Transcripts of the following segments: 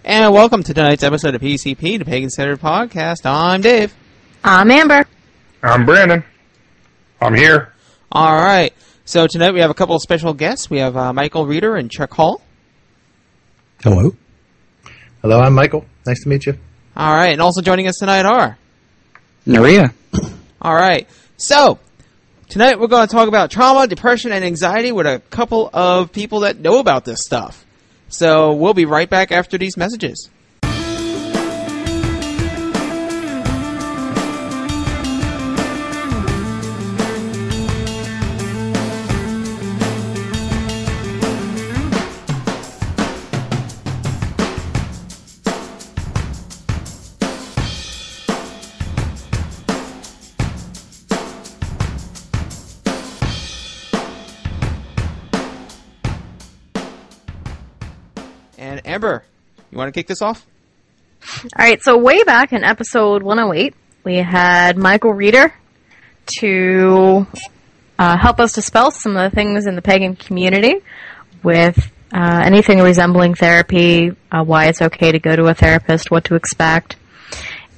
And welcome to tonight's episode of PCP, the Pagan Centered Podcast. I'm Dave. I'm Amber. I'm Brandon. I'm here. All right. So tonight we have a couple of special guests. We have Michael Reeder and Chuck Hall. Hello. Hello, I'm Michael. Nice to meet you. All right. And also joining us tonight are... Naria. All right. So, tonight we're going to talk about trauma, depression, and anxiety with a couple of people that know about this stuff. So, we'll be right back after these messages. And Amber, you want to kick this off? All right, so way back in episode 108, we had Michael Reeder to help us dispel some of the things in the pagan community with anything resembling therapy, why it's okay to go to a therapist, what to expect.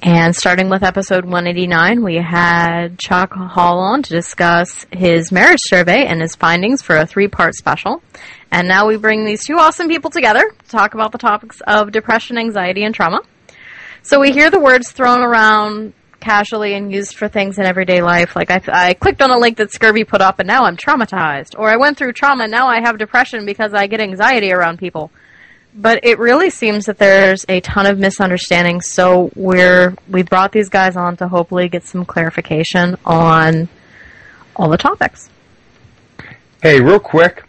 And starting with episode 189, we had Chuck Hall on to discuss his marriage survey and his findings for a 3-part special. And now we bring these two awesome people together to talk about the topics of depression, anxiety, and trauma. So we hear the words thrown around casually and used for things in everyday life. Like I clicked on a link that Scurvy put up and now I'm traumatized. Or I went through trauma and now I have depression because I get anxiety around people. But it really seems that there's a ton of misunderstanding, so we brought these guys on to hopefully get some clarification on all the topics. Hey, real quick.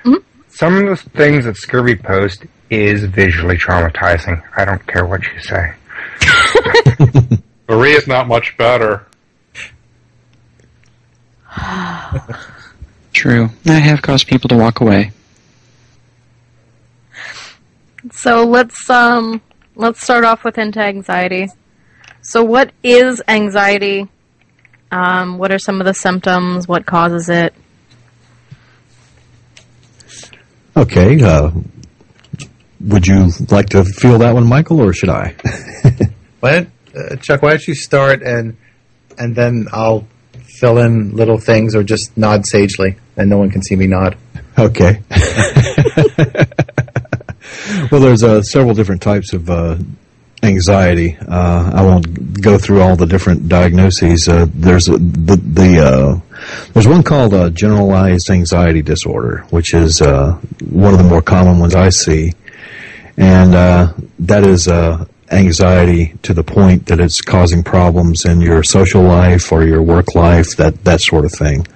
Mm-hmm. Some of the things that Scurvy posts is visually traumatizing. I don't care what you say. Maria's not much better. True. I have caused people to walk away. So let's start off with into anxiety. So what is anxiety? What are some of the symptoms? What causes it? Okay. Would you like to feel that one, Michael, or should I? Chuck, why don't you start and then I'll fill in little things or just nod sagely and no one can see me nod. Okay. Well, there's several different types of anxiety. I won't go through all the different diagnoses. There's one called generalized anxiety disorder, which is one of the more common ones I see, and that is anxiety to the point that it's causing problems in your social life or your work life, that sort of thing.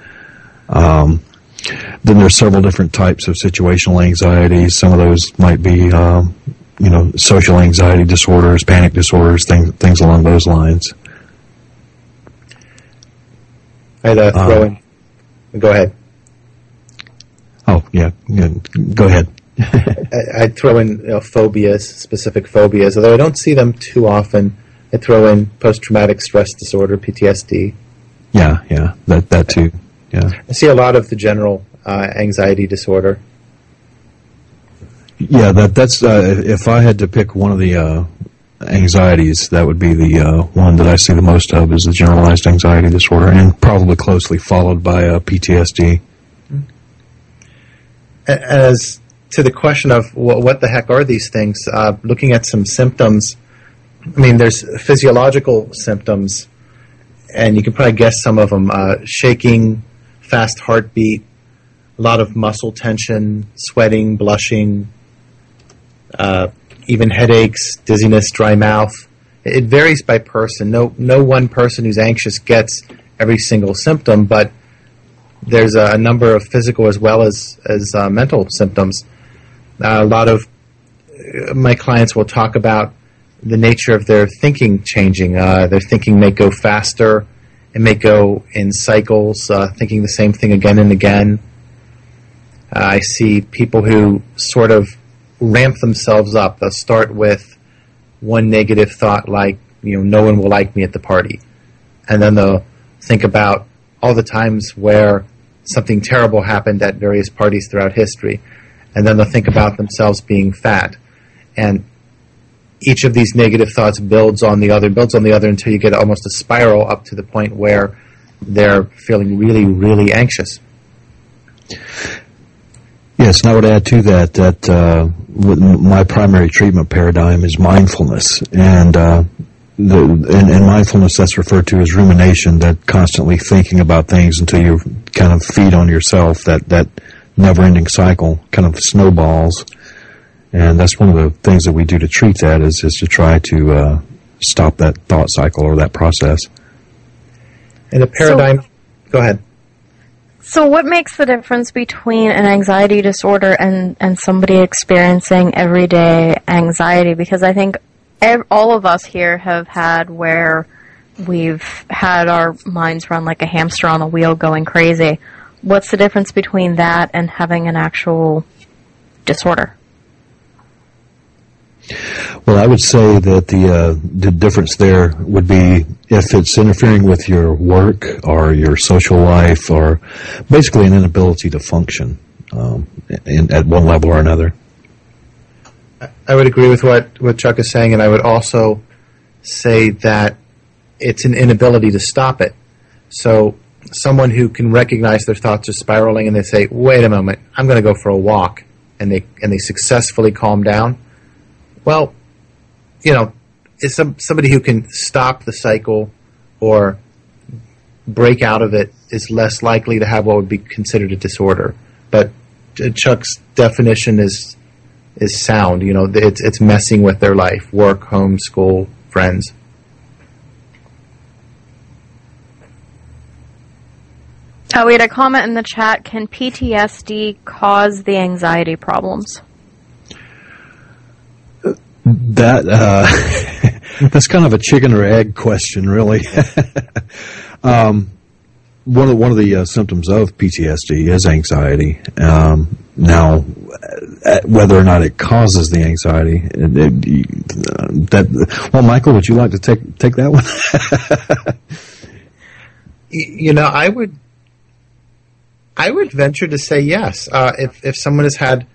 Then there's several different types of situational anxiety. Some of those might be, social anxiety disorders, panic disorders, things along those lines. I'd throw in. Go ahead. Oh, yeah. Go ahead. I'd throw in phobias, specific phobias, although I don't see them too often. I throw in post-traumatic stress disorder, PTSD. Yeah, that too. Yeah. I see a lot of the general anxiety disorder. Yeah, that's if I had to pick one of the anxieties, that would be the one that I see the most of is the generalized anxiety disorder, and probably closely followed by PTSD. As to the question of what the heck are these things, looking at some symptoms, I mean, there's physiological symptoms, and you can probably guess some of them. Shaking, fast heartbeat, a lot of muscle tension, sweating, blushing, even headaches, dizziness, dry mouth. It varies by person. No one person who's anxious gets every single symptom, but there's a number of physical as well as mental symptoms. A lot of my clients will talk about the nature of their thinking changing. Their thinking may go faster. It may go in cycles, thinking the same thing again and again. I see people who sort of ramp themselves up. They'll start with one negative thought like, no one will like me at the party. And then they'll think about all the times where something terrible happened at various parties throughout history. And then they'll think about themselves being fat. And each of these negative thoughts builds on the other until you get almost a spiral up to the point where they're feeling really, really anxious. Yes, and I would add to that my primary treatment paradigm is mindfulness, and in mindfulness that's referred to as rumination, that constantly thinking about things until you kind of feed on yourself, that never-ending cycle kind of snowballs. And that's one of the things that we do to treat that is to try to stop that thought cycle or that process. And the paradigm... Go ahead. So what makes the difference between an anxiety disorder and somebody experiencing everyday anxiety? Because I think all of us here have had where we've had our minds run like a hamster on a wheel going crazy. What's the difference between that and having an actual disorder? Well, I would say that the difference there would be if it's interfering with your work or your social life or basically an inability to function at one level or another. I would agree with what Chuck is saying, and I would also say that it's an inability to stop it. So someone who can recognize their thoughts are spiraling and they say, wait a moment, I'm going to go for a walk, and they successfully calm down. Well, is somebody who can stop the cycle or break out of it is less likely to have what would be considered a disorder. But Chuck's definition is sound. It's messing with their life, work, home, school, friends. Oh, we had a comment in the chat. Can PTSD cause the anxiety problems? That that's kind of a chicken or egg question, really. One of the symptoms of PTSD is anxiety. Now, whether or not it causes the anxiety, well, Michael, would you like to take that one? I would venture to say yes. If someone has had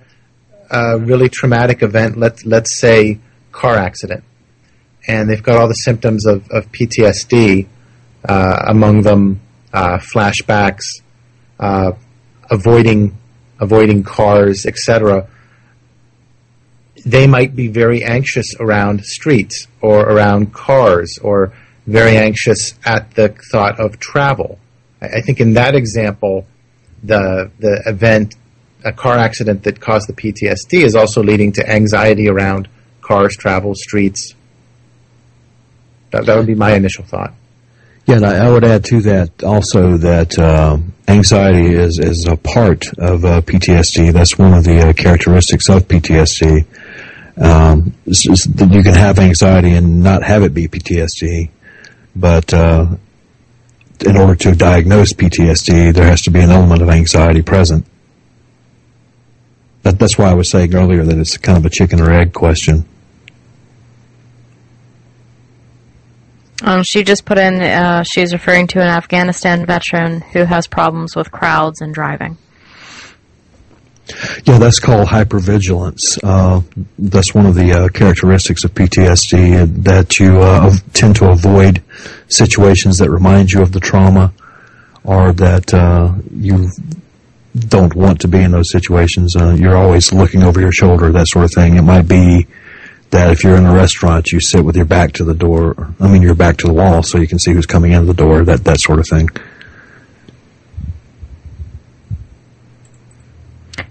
a really traumatic event, let's say car accident, and they've got all the symptoms of PTSD, among them flashbacks, avoiding cars, etc. They might be very anxious around streets or around cars, or very anxious at the thought of travel. I think in that example, the event, a car accident that caused the PTSD, is also leading to anxiety around cars, travel, streets. That would be my initial thought. Yeah, and I would add to that also that anxiety is a part of PTSD. That's one of the characteristics of PTSD. You can have anxiety and not have it be PTSD, but in order to diagnose PTSD, there has to be an element of anxiety present. That's why I was saying earlier that it's kind of a chicken or egg question. She just put in, she's referring to an Afghanistan veteran who has problems with crowds and driving. Yeah, that's called hypervigilance. That's one of the characteristics of PTSD, that you tend to avoid situations that remind you of the trauma, or that you don't want to be in those situations. You're always looking over your shoulder, that sort of thing. It might be that if you're in a restaurant, you sit with your back to the door. Your back to the wall, so you can see who's coming into the door. That sort of thing.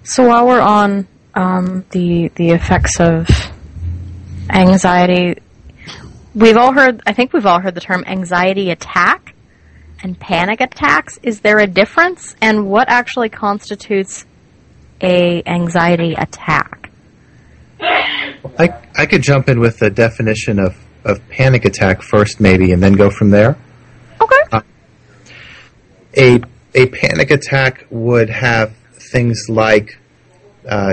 So while we're on the effects of anxiety, I think we've all heard the term anxiety attack and panic attacks. Is there a difference, and what actually constitutes a anxiety attack? I could jump in with the definition of panic attack first, maybe, and then go from there. Okay. A panic attack would have things like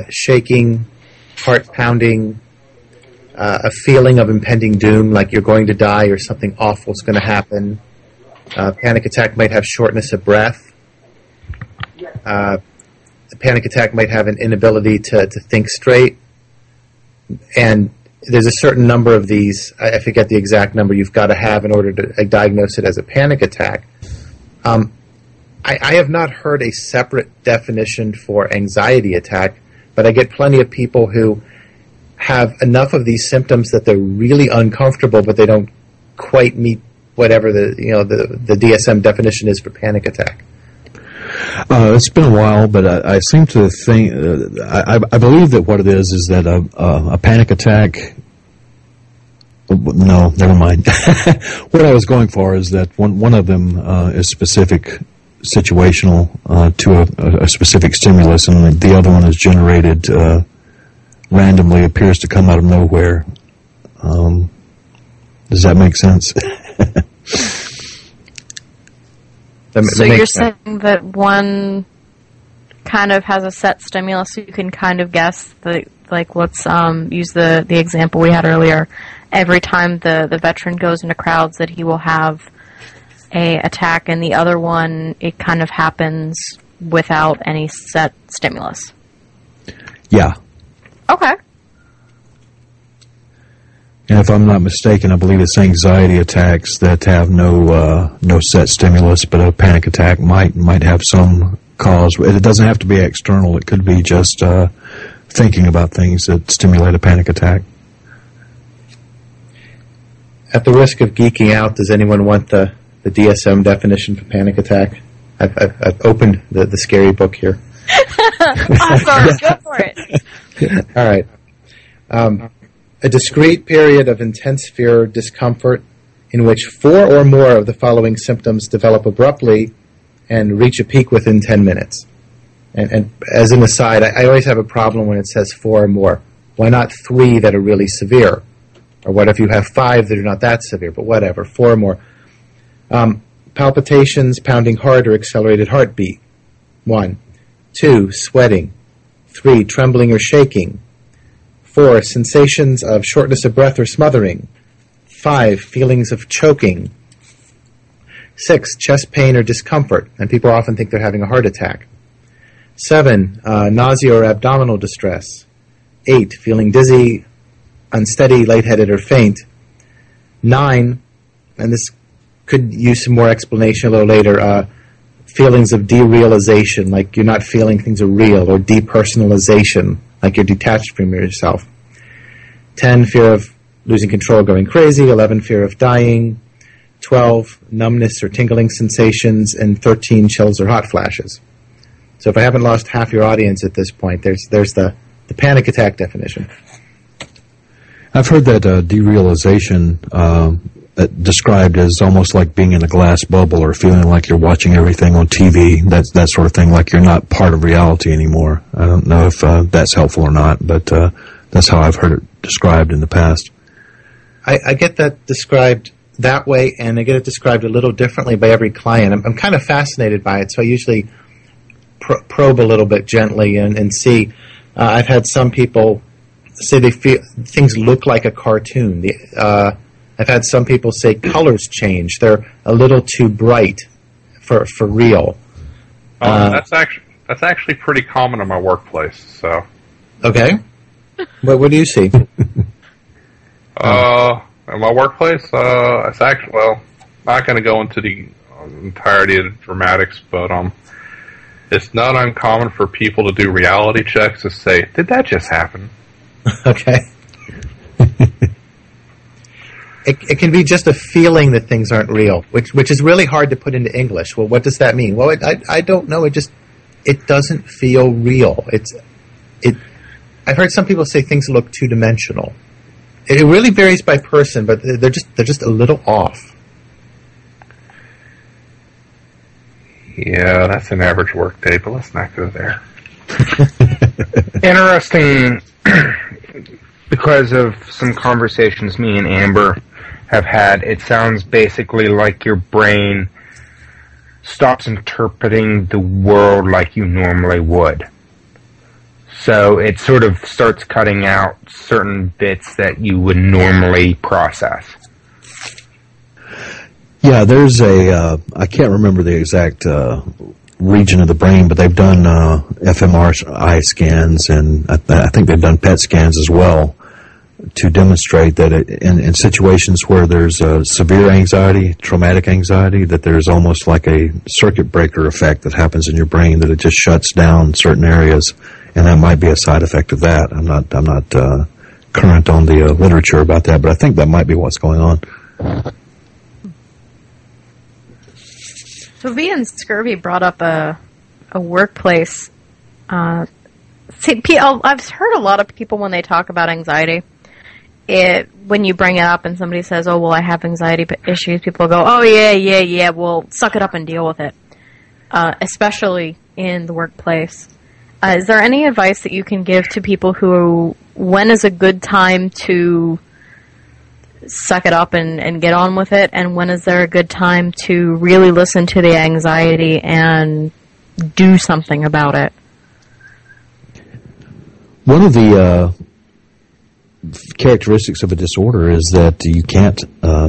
shaking, heart pounding, a feeling of impending doom, like you're going to die or something awful is going to happen. Panic attack might have shortness of breath. A panic attack might have an inability to think straight. And there's a certain number of these. I forget the exact number you've got to have in order to diagnose it as a panic attack. I have not heard a separate definition for anxiety attack, but I get plenty of people who have enough of these symptoms that they're really uncomfortable, but they don't quite meet whatever the DSM definition is for panic attack. It's been a while, but I seem to think I believe that what it is that a panic attack. No, never mind. What I was going for is that one of them is specific, situational to a specific stimulus, and the other one is generated randomly, appears to come out of nowhere. Does that make sense? So you're saying that one kind of has a set stimulus, so you can kind of guess the, like, let's use the example we had earlier. Every time the veteran goes into crowds, that he will have a attack, and the other one, it kind of happens without any set stimulus. Yeah. Okay. And if I'm not mistaken, I believe it's anxiety attacks that have no set stimulus, but a panic attack might have some cause. It doesn't have to be external. It could be just thinking about things that stimulate a panic attack. At the risk of geeking out, does anyone want the DSM definition for panic attack? I've opened the scary book here. Awesome. Go for it. All right. A discrete period of intense fear or discomfort in which 4 or more of the following symptoms develop abruptly and reach a peak within 10 minutes. And as an aside, I always have a problem when it says 4 or more. Why not 3 that are really severe? Or what if you have 5 that are not that severe? But whatever, 4 or more. Palpitations, pounding heart, or accelerated heartbeat. 1. 2. Sweating. 3. Trembling or shaking. 4. Sensations of shortness of breath or smothering. 5. Feelings of choking. 6. Chest pain or discomfort, and people often think they're having a heart attack. 7. Nausea or abdominal distress. 8. Feeling dizzy, unsteady, lightheaded, or faint. 9. And this could use some more explanation a little later. Feelings of derealization, like you're not feeling things are real, or depersonalization, like you're detached from yourself. 10, fear of losing control, going crazy. 11, fear of dying. 12, numbness or tingling sensations. And 13, chills or hot flashes. So if I haven't lost half your audience at this point, there's the panic attack definition. I've heard that derealization described as almost like being in a glass bubble or feeling like you're watching everything on TV, that sort of thing, like you're not part of reality anymore. I don't know if that's helpful or not, but that's how I've heard it described in the past. I get that described that way, and I get it described a little differently by every client. I'm kind of fascinated by it, so I usually probe a little bit gently and see. I've had some people say they feel things look like a cartoon. I've had some people say colors change. They're a little too bright for real. That's actually pretty common in my workplace. So. Okay. What do you see? In my workplace, it's actually, well, not going to go into the entirety of the dramatics, but it's not uncommon for people to do reality checks to say, "Did that just happen?" Okay. It can be just a feeling that things aren't real, which is really hard to put into English. Well, what does that mean? Well, I don't know. It doesn't feel real. I've heard some people say things look two-dimensional. It really varies by person, but they're just a little off. Yeah, that's an average work day, but let's not go there. Interesting, because of some conversations me and Amber have had, it sounds basically like your brain stops interpreting the world like you normally would. So it sort of starts cutting out certain bits that you would normally process. Yeah, there's I can't remember the exact region of the brain, but they've done fMRI scans, and I think they've done PET scans as well. to demonstrate that in situations where there's severe anxiety, traumatic anxiety, that there's almost like a circuit breaker effect that happens in your brain, that it just shuts down certain areas, and that might be a side effect of that. I'm not current on the literature about that, but I think that might be what's going on. So V and Scurvy brought up a workplace. I've heard a lot of people when they talk about anxiety, when you bring it up and somebody says, "Oh, well, I have anxiety issues," people go, "Oh, yeah, well, suck it up and deal with it," especially in the workplace. Is there any advice that you can give to people who, when is a good time to suck it up and get on with it, and when is there a good time to really listen to the anxiety and do something about it? One of the characteristics of a disorder is that you can't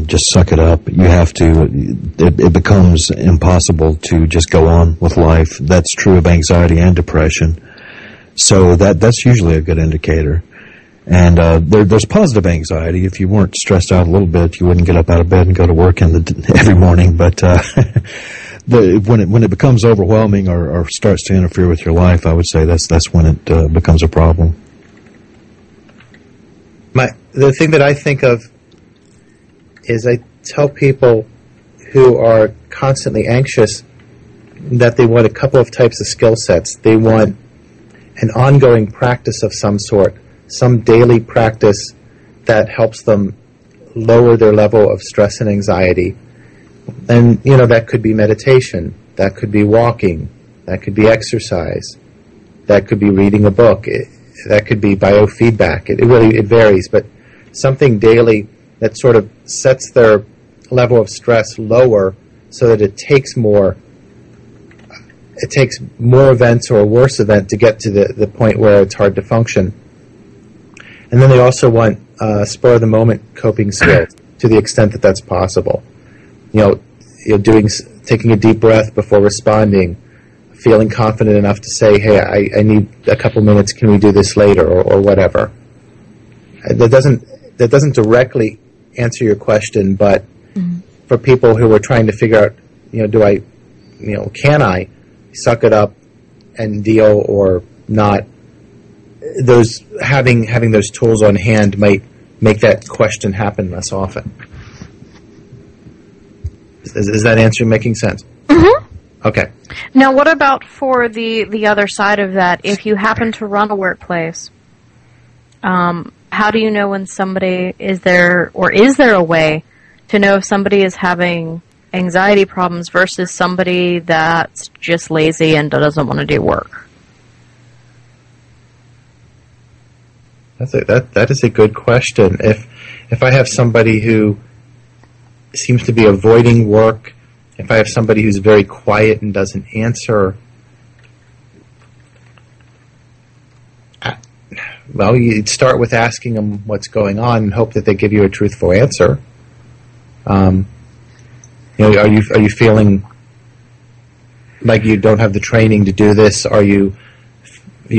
just suck it up. You have to, it becomes impossible to just go on with life. That's true of anxiety and depression. So that's usually a good indicator. And there's positive anxiety. If you weren't stressed out a little bit, you wouldn't get up out of bed and go to work every morning. But when it becomes overwhelming or starts to interfere with your life, I would say that's when it becomes a problem. The thing that I think of is I tell people who are constantly anxious that they want a couple of types of skill sets. They want an ongoing practice of some sort, some daily practice that helps them lower their level of stress and anxiety. And, that could be meditation, that could be walking, that could be exercise, that could be reading a book, that could be biofeedback. It varies, but something daily that sort of sets their level of stress lower so that it takes more events or a worse event to get to the point where it's hard to function. And then they also want spur-of-the-moment coping skills to the extent that that's possible. Taking a deep breath before responding, feeling confident enough to say, "Hey, I need a couple minutes. Can we do this later?" or whatever. That doesn't directly answer your question, but for people who are trying to figure out, can I suck it up and deal or not? Having those tools on hand might make that question happen less often. Is that answer making sense? Mm-hmm. Okay. Now, what about for the other side of that? If you happen to run a workplace, how do you know when somebody is there a way to know if somebody is having anxiety problems versus somebody that's just lazy and doesn't want to do work? That is a good question. If I have somebody who seems to be avoiding work, if I have somebody who's very quiet and doesn't answer, well, you'd start with asking them what's going on and hope that they give you a truthful answer. Are you feeling like you don't have the training to do this? Are you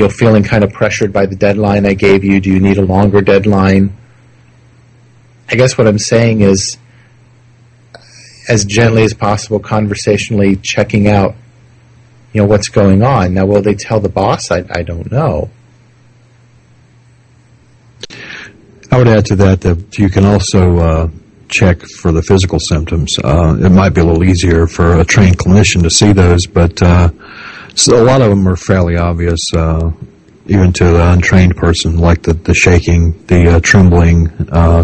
feeling kind of pressured by the deadline I gave you? Do you need a longer deadline? I guess what I'm saying is, as gently as possible, conversationally checking out, what's going on. Now, will they tell the boss? I don't know. I would add to that you can also check for the physical symptoms. It might be a little easier for a trained clinician to see those, but so a lot of them are fairly obvious, even to the untrained person, like the shaking, the trembling,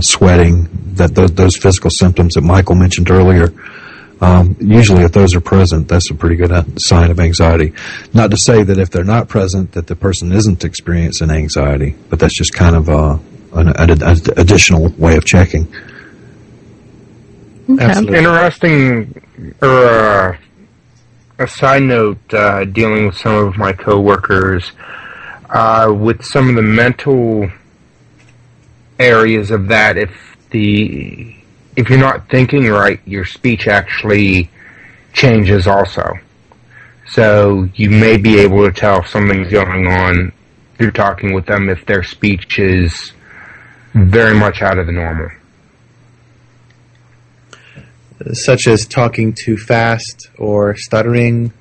sweating, those physical symptoms that Michael mentioned earlier. Usually if those are present, that's a pretty good sign of anxiety. Not to say that if they're not present that the person isn't experiencing anxiety, but that's just kind of an additional way of checking. Absolutely. Interesting, or a side note, dealing with some of my coworkers, with some of the mental areas of that, if you're not thinking right, your speech actually changes also. So you may be able to tell if something's going on through talking with them if their speech is very much out of the normal. Such as talking too fast or stuttering?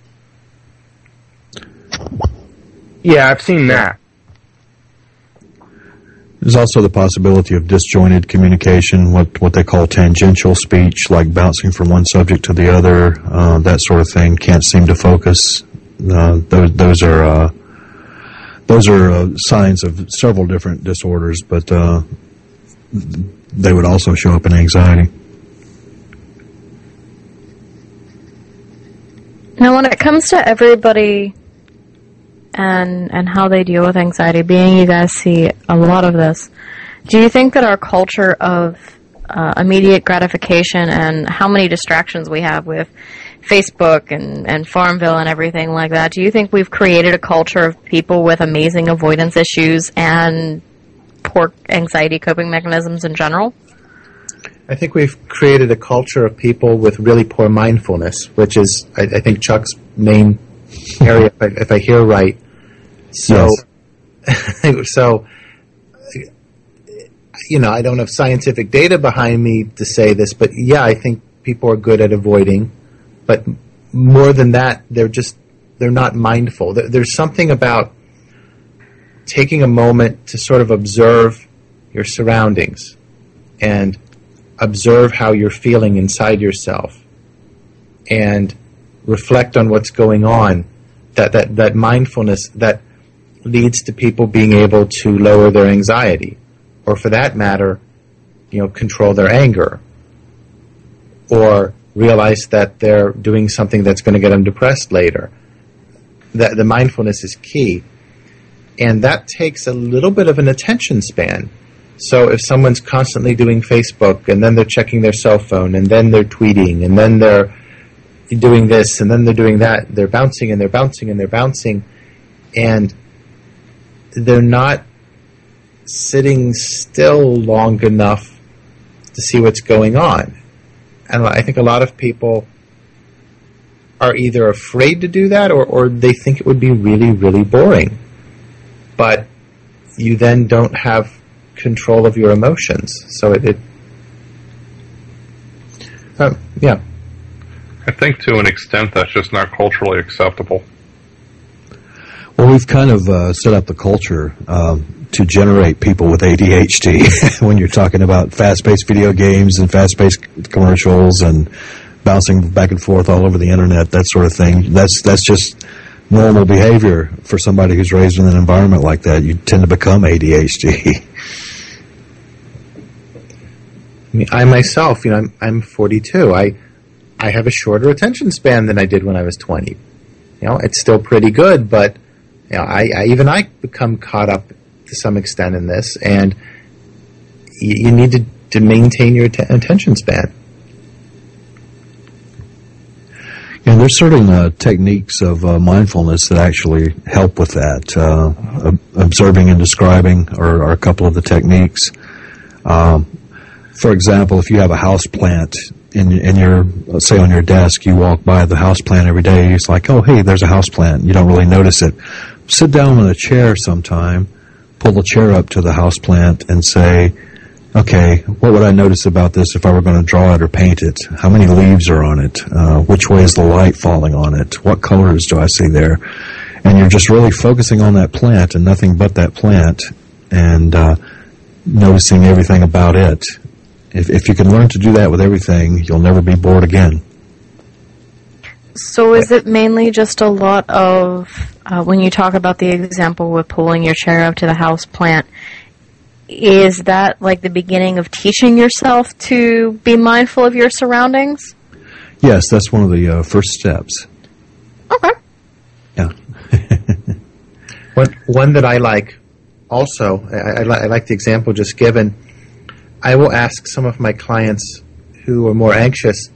Yeah, I've seen that. There's also the possibility of disjointed communication, what they call tangential speech, like bouncing from one subject to the other, that sort of thing. Can't seem to focus. Those are signs of several different disorders, but they would also show up in anxiety. Now, when it comes to everybody and how they deal with anxiety, being you guys see a lot of this, do you think that our culture of immediate gratification and how many distractions we have with Facebook and Farmville and everything like that, do you think we've created a culture of people with amazing avoidance issues and poor anxiety coping mechanisms in general? I think we've created a culture of people with really poor mindfulness, which is, I think, Chuck's main area, if I hear right. So, yes. So, I don't have scientific data behind me to say this, but yeah, I think people are good at avoiding. But more than that, they're not mindful. There's something about taking a moment to sort of observe your surroundings and observe how you're feeling inside yourself and reflect on what's going on. That mindfulness that leads to people being able to lower their anxiety, or for that matter, control their anger, or realize that they're doing something that's going to get them depressed later. That the mindfulness is key, and that takes a little bit of an attention span. So if someone's constantly doing Facebook, and then they're checking their cell phone, and then they're tweeting, and then they're doing this, and then they're doing that, they're bouncing, and they're bouncing, and they're bouncing, and they're not sitting still long enough to see what's going on. And I think a lot of people are either afraid to do that, or they think it would be really, really boring. But you then don't have control of your emotions. So yeah. I think to an extent that's just not culturally acceptable. Well, we've kind of set up the culture to generate people with ADHD when you're talking about fast-paced video games and fast-paced commercials and bouncing back and forth all over the internet, that sort of thing. That's just normal behavior for somebody who's raised in an environment like that. You tend to become ADHD. I myself, I'm 42. I have a shorter attention span than I did when I was 20. It's still pretty good, but I become caught up to some extent in this, and you need to maintain your attention span. And there's certain techniques of mindfulness that actually help with that. Observing and describing are a couple of the techniques. For example, if you have a house plant in your, say, on your desk, you walk by the house plant every day, it's like, oh, hey, there's a house plant. You don't really notice it. Sit down on a chair sometime, pull the chair up to the house plant and say, okay, what would I notice about this if I were going to draw it or paint it? How many leaves are on it? Which way is the light falling on it? What colors do I see there? And you're just really focusing on that plant and nothing but that plant, and noticing everything about it. If you can learn to do that with everything, you'll never be bored again. So is it mainly just a lot of, when you talk about the example with pulling your chair up to the house plant, is that like the beginning of teaching yourself to be mindful of your surroundings? Yes, that's one of the first steps. Okay. Yeah. One that I like also, I like the example just given. I will ask some of my clients who are more anxious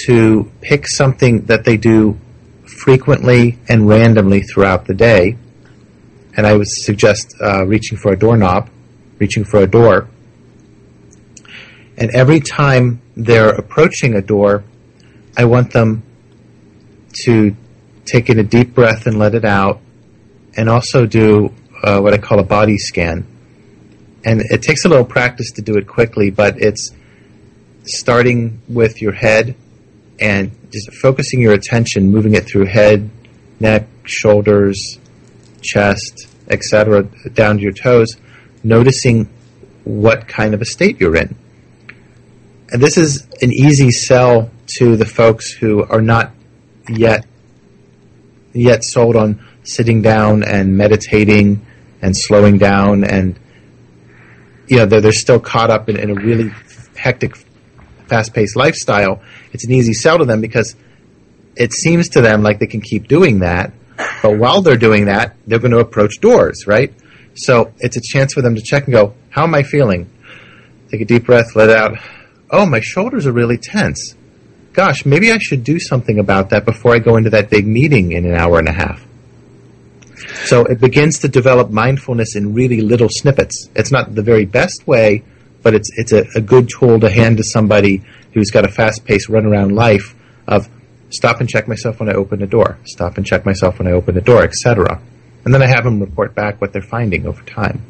to pick something that they do frequently and randomly throughout the day. And I would suggest reaching for a doorknob, reaching for a door. And every time they're approaching a door, I want them to take in a deep breath and let it out, and also do what I call a body scan. And it takes a little practice to do it quickly, but it's starting with your head and just focusing your attention, moving it through head, neck, shoulders, chest, etc., down to your toes, noticing what kind of a state you're in. And this is an easy sell to the folks who are not yet sold on sitting down and meditating and slowing down, and they're still caught up in a really hectic, fast-paced lifestyle. It's an easy sell to them because it seems to them like they can keep doing that, but while they're doing that, they're going to approach doors, right? So it's a chance for them to check and go, how am I feeling? Take a deep breath, let out. Oh, my shoulders are really tense. Gosh, maybe I should do something about that before I go into that big meeting in an hour and a half. So it begins to develop mindfulness in really little snippets. It's not the very best way, but it's a good tool to hand to somebody who's got a fast-paced run-around life of stop and check myself when I open the door, stop and check myself when I open the door, etc. And then I have them report back what they're finding over time.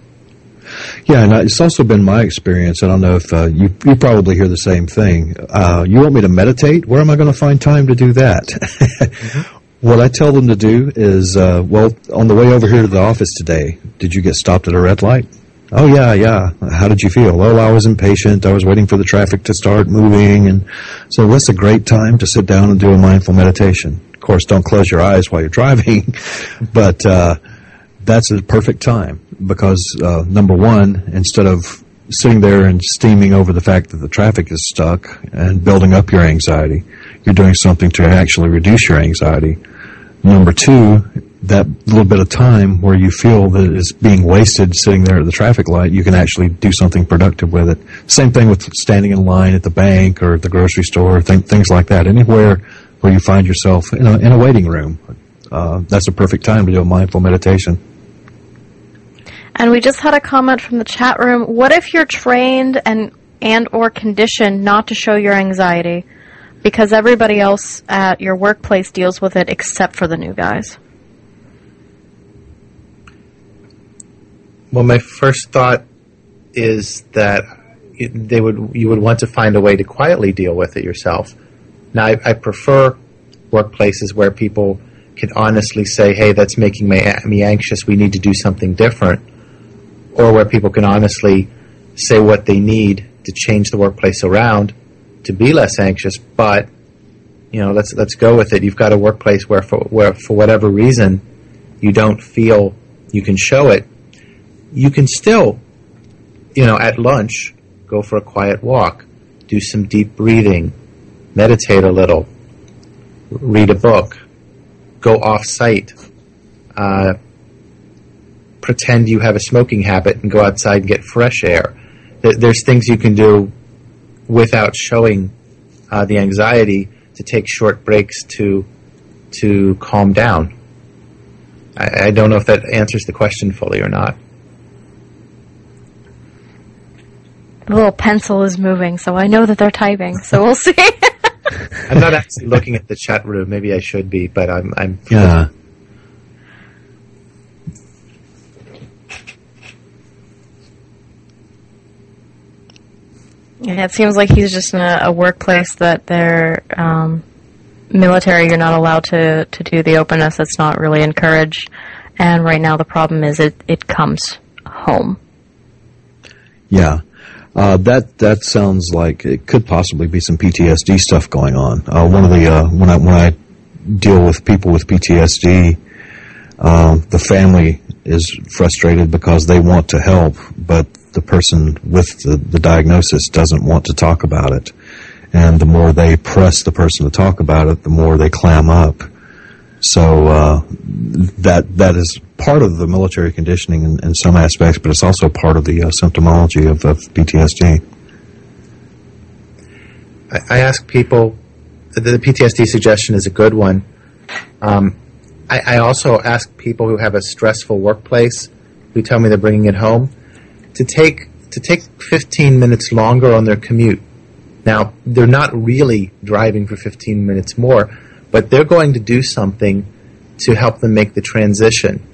Yeah, and it's also been my experience. I don't know if you probably hear the same thing. You want me to meditate? Where am I going to find time to do that? Mm-hmm. What I tell them to do is, on the way over here to the office today, did you get stopped at a red light? Oh, yeah. How did you feel? Oh, I was impatient. I was waiting for the traffic to start moving. And so that's a great time to sit down and do a mindful meditation. Of course, don't close your eyes while you're driving, but that's a perfect time because, number one, instead of sitting there and steaming over the fact that the traffic is stuck and building up your anxiety, you're doing something to actually reduce your anxiety. Number two, that little bit of time where you feel that it's being wasted sitting there at the traffic light, you can actually do something productive with it. Same thing with standing in line at the bank or at the grocery store, things like that. Anywhere where you find yourself in a waiting room, that's a perfect time to do a mindful meditation. And we just had a comment from the chat room. What if you're trained and or conditioned not to show your anxiety because everybody else at your workplace deals with it except for the new guys? Well, my first thought is that you would want to find a way to quietly deal with it yourself. Now, I prefer workplaces where people can honestly say, hey, that's making me anxious, we need to do something different. Or where people can honestly say what they need to change the workplace around to be less anxious. But let's go with it. You've got a workplace where for whatever reason you don't feel you can show it. You can still, at lunch, go for a quiet walk, do some deep breathing, meditate a little, read a book, go off-site. Pretend you have a smoking habit and go outside and get fresh air. There's things you can do without showing the anxiety to take short breaks to calm down. I don't know if that answers the question fully or not. The little pencil is moving, so I know that they're typing, so we'll see. I'm not actually looking at the chat room. Maybe I should be, but I'm Yeah. Yeah, it seems like he's just in a workplace that they're military. You're not allowed to do the openness. It's not really encouraged. And right now the problem is it comes home. Yeah. That sounds like it could possibly be some PTSD stuff going on. One of the when I deal with people with PTSD, the family is frustrated because they want to help, but the person with the diagnosis doesn't want to talk about it. And the more they press the person to talk about it, the more they clam up. So that is part of the military conditioning in some aspects, but it's also part of the symptomology of PTSD. I ask people, the PTSD suggestion is a good one. I also ask people who have a stressful workplace, who tell me they're bringing it home, to take 15 minutes longer on their commute. Now, they're not really driving for 15 minutes more, but they're going to do something to help them make the transition.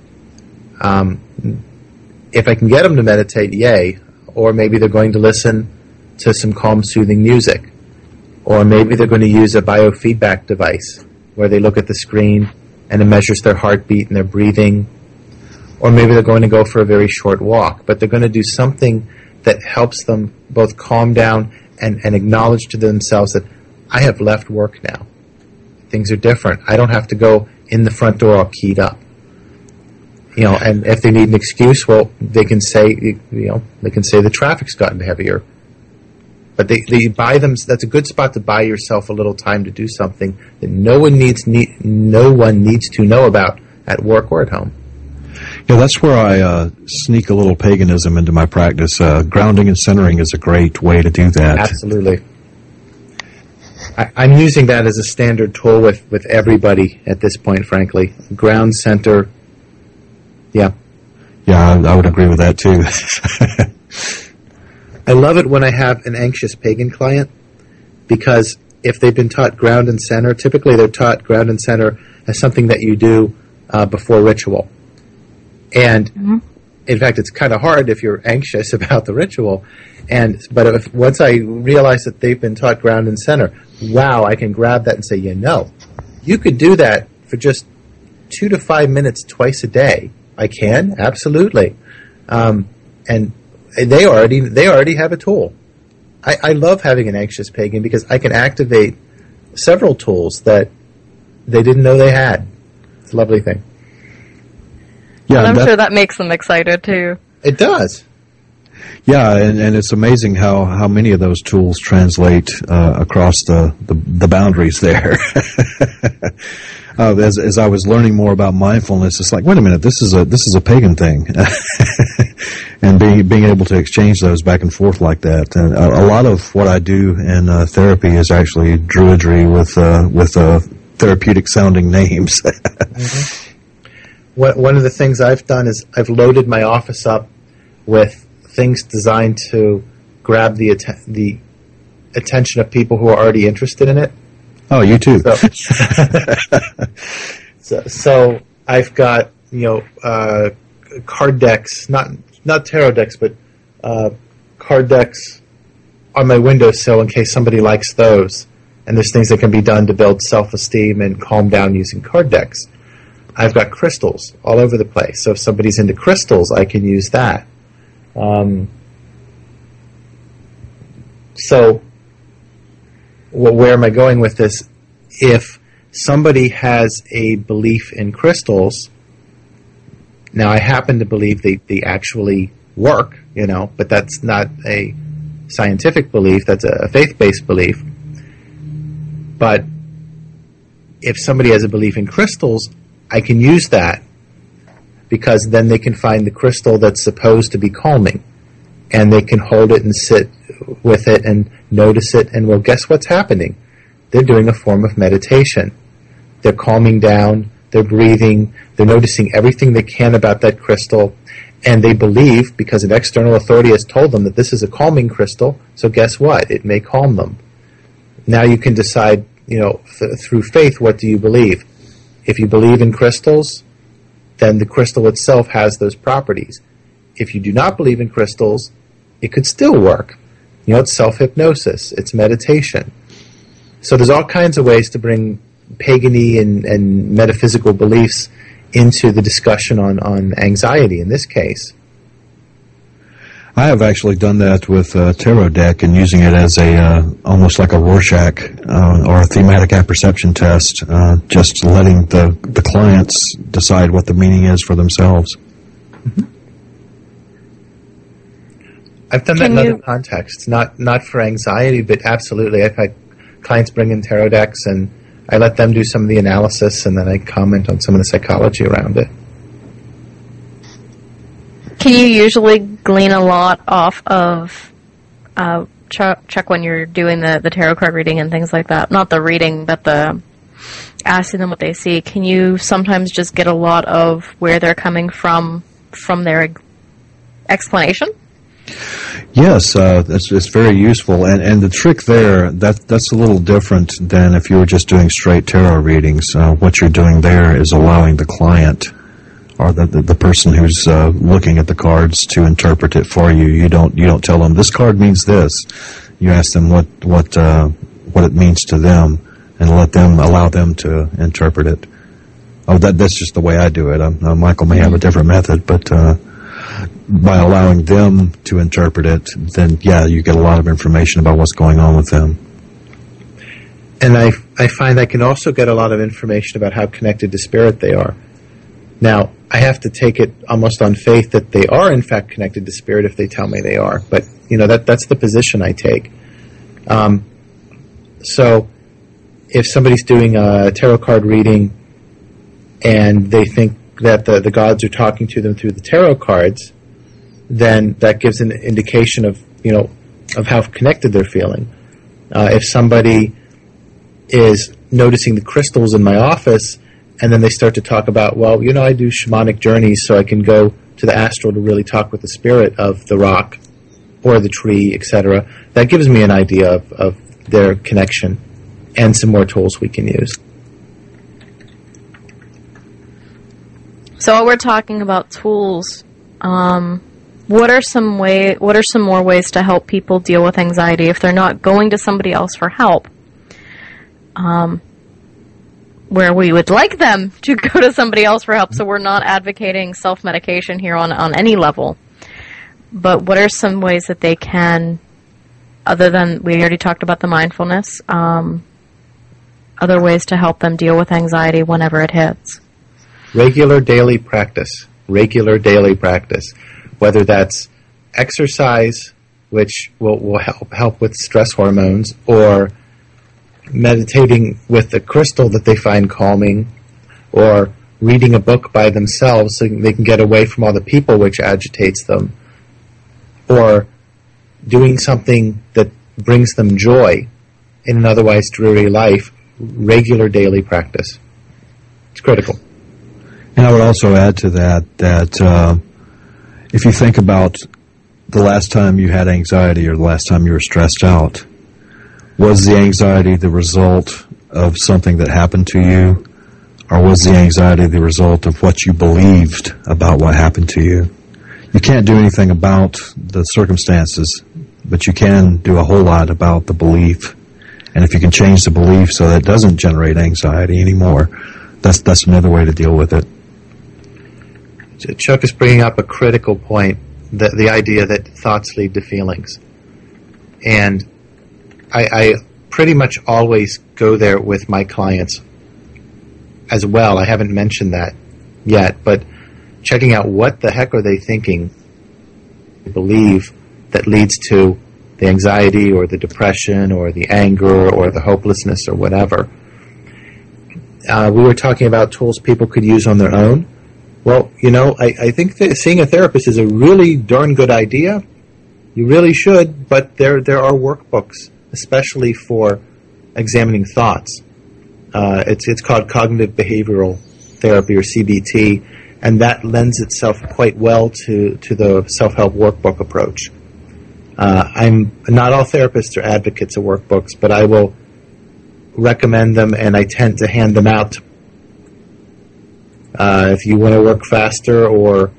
If I can get them to meditate, yay. or maybe they're going to listen to some calm, soothing music, or maybe they're going to use a biofeedback device where they look at the screen and it measures their heartbeat and their breathing, or maybe they're going to go for a very short walk, but they're going to do something that helps them both calm down and acknowledge to themselves that I have left work now. Things are different. I don't have to go in the front door all keyed up. And if they need an excuse, well, they can say, the traffic's gotten heavier. But they buy them. That's a good spot to buy yourself a little time to do something that no one needs to know about at work or at home. Yeah, that's where I sneak a little paganism into my practice. Grounding and centering is a great way to do that. Absolutely. I'm using that as a standard tool with everybody at this point, frankly. Ground, center, yeah. Yeah, I would agree with that, too. I love it when I have an anxious pagan client, because if they've been taught ground and center, typically they're taught ground and center as something that you do before ritual. And in fact, it's kind of hard if you're anxious about the ritual. But once I realize that they've been taught ground and center, wow, I can grab that and say, you could do that for just 2 to 5 minutes twice a day. I can, absolutely. And they already have a tool. I love having an anxious pagan because I can activate several tools that they didn't know they had. It's a lovely thing. Yeah, and I'm sure that makes them excited too. It does. Yeah, and it's amazing how many of those tools translate across the boundaries there. As I was learning more about mindfulness, it's like, wait a minute, this is a pagan thing, and being able to exchange those back and forth like that. And a lot of what I do in therapy is actually druidry with therapeutic sounding names. Mm-hmm. One of the things I've done is I've loaded my office up with things designed to grab the attention of people who are already interested in it. Oh, you too. So I've got card decks, not tarot decks, but card decks on my windowsill in case somebody likes those. And there's things that can be done to build self-esteem and calm down using card decks. I've got crystals all over the place. So if somebody's into crystals, I can use that. So where am I going with this? If somebody has a belief in crystals, now I happen to believe they actually work, but that's not a scientific belief. That's a faith-based belief. But if somebody has a belief in crystals, I can use that because then they can find the crystal that's supposed to be calming, and they can hold it and sit with it and notice it, and well, guess what's happening? They're doing a form of meditation. They're calming down, they're breathing, they're noticing everything they can about that crystal, and they believe, because an external authority has told them that this is a calming crystal, so guess what? It may calm them. Now you can decide, through faith, what do you believe? If you believe in crystals, then the crystal itself has those properties. If you do not believe in crystals, it could still work. It's self-hypnosis. It's meditation. So there's all kinds of ways to bring pagany and metaphysical beliefs into the discussion on anxiety in this case. I have actually done that with a tarot deck and using it as almost like a Rorschach or a thematic apperception test, just letting the clients decide what the meaning is for themselves. Mm-hmm. I've done that in other contexts, not for anxiety, but absolutely. I've had clients bring in tarot decks, and I let them do some of the analysis, and then I comment on some of the psychology around it. Can you usually glean a lot off of check when you're doing the tarot card reading and things like that? Not the reading, but the asking them what they see. Can you sometimes just get a lot of where they're coming from their explanation? Yes, it's very useful, and the trick there, that's a little different than if you were just doing straight tarot readings. What you're doing there is allowing the client or the person who's looking at the cards to interpret it for you. You don't tell them this card means this. You ask them what it means to them, and allow them to interpret it. Oh, that's just the way I do it. Michael may have a different method, but by allowing them to interpret it, then yeah, you get a lot of information about what's going on with them. And I find I can also get a lot of information about how connected to spirit they are. Now, I have to take it almost on faith that they are in fact connected to spirit if they tell me they are. But that's the position I take. So, if somebody's doing a tarot card reading and they think that the gods are talking to them through the tarot cards, then that gives an indication of how connected they're feeling. If somebody is noticing the crystals in my office, and then they start to talk about, well, I do shamanic journeys, so I can go to the astral to really talk with the spirit of the rock or the tree, etc. That gives me an idea of their connection and some more tools we can use. So we're talking about tools. What are some more ways to help people deal with anxiety if they're not going to somebody else for help? Where we would like them to go to somebody else for help, so we're not advocating self-medication here on any level. But what are some ways that they can, other than, we already talked about the mindfulness, other ways to help them deal with anxiety whenever it hits? Regular daily practice. Whether that's exercise, which will help with stress hormones, or meditating with the crystal that they find calming, or reading a book by themselves so they can get away from all the people which agitates them, or doing something that brings them joy in an otherwise dreary life. Regular daily practice. It's critical. And I would also add to that if you think about the last time you had anxiety or the last time you were stressed out, was the anxiety the result of something that happened to you, or was the anxiety the result of what you believed about what happened to you? You can't do anything about the circumstances, but you can do a whole lot about the belief. And if you can change the belief so that it doesn't generate anxiety anymore, that's another way to deal with it. Chuck is bringing up a critical point, the idea that thoughts lead to feelings. And I pretty much always go there with my clients as well. I haven't mentioned that yet, but checking out what the heck are they thinking, believe, that leads to the anxiety or the depression or the anger or the hopelessness or whatever. We were talking about tools people could use on their own. Well, I think that seeing a therapist is a really darn good idea. You really should, but there are workbooks, especially for examining thoughts. It's called cognitive behavioral therapy, or CBT, and that lends itself quite well to the self-help workbook approach. Not all therapists are advocates of workbooks, but I will recommend them, and I tend to hand them out. If you want to work faster, or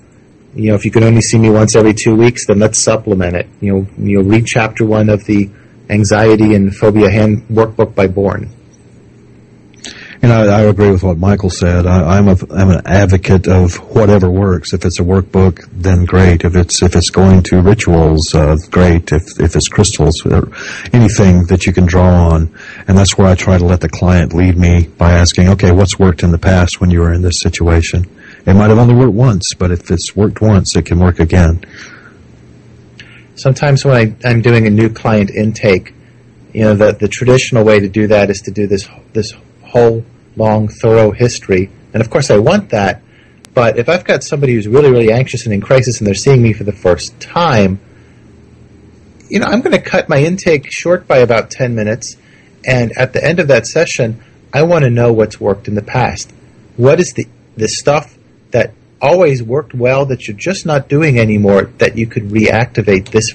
if you can only see me once every 2 weeks, then let's supplement it. Read chapter 1 of the Anxiety and Phobia Hand Workbook by Bourne. And I agree with what Michael said. I'm an advocate of whatever works. If it's a workbook, then great. If it's going to rituals, great. If it's crystals, or anything that you can draw on. And that's where I try to let the client lead me by asking, okay, what's worked in the past when you were in this situation? It might have only worked once, but if it's worked once, it can work again. Sometimes when I'm doing a new client intake, the traditional way to do that is to do this whole long, thorough history. And of course I want that, but if I've got somebody who's really, really anxious and in crisis and they're seeing me for the first time, I'm going to cut my intake short by about 10 minutes, and at the end of that session, I want to know what's worked in the past. What is the stuff that always worked well that you're just not doing anymore that you could reactivate this?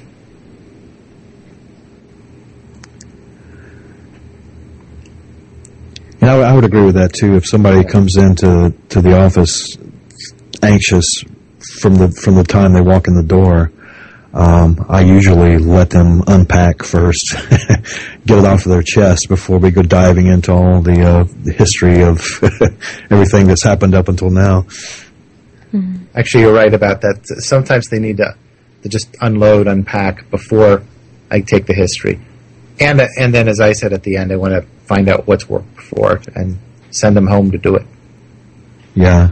I would agree with that too. If somebody comes into the office anxious from the time they walk in the door, I usually let them unpack first, get it off of their chest before we go diving into all the history of everything that's happened up until now. Actually, you're right about that. Sometimes they need to just unload, unpack before I take the history. And then, as I said at the end, I want to find out what's worked before and send them home to do it. Yeah.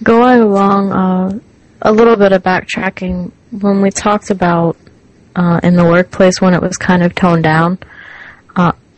Going along, a little bit of backtracking, when we talked about in the workplace when it was kind of toned down,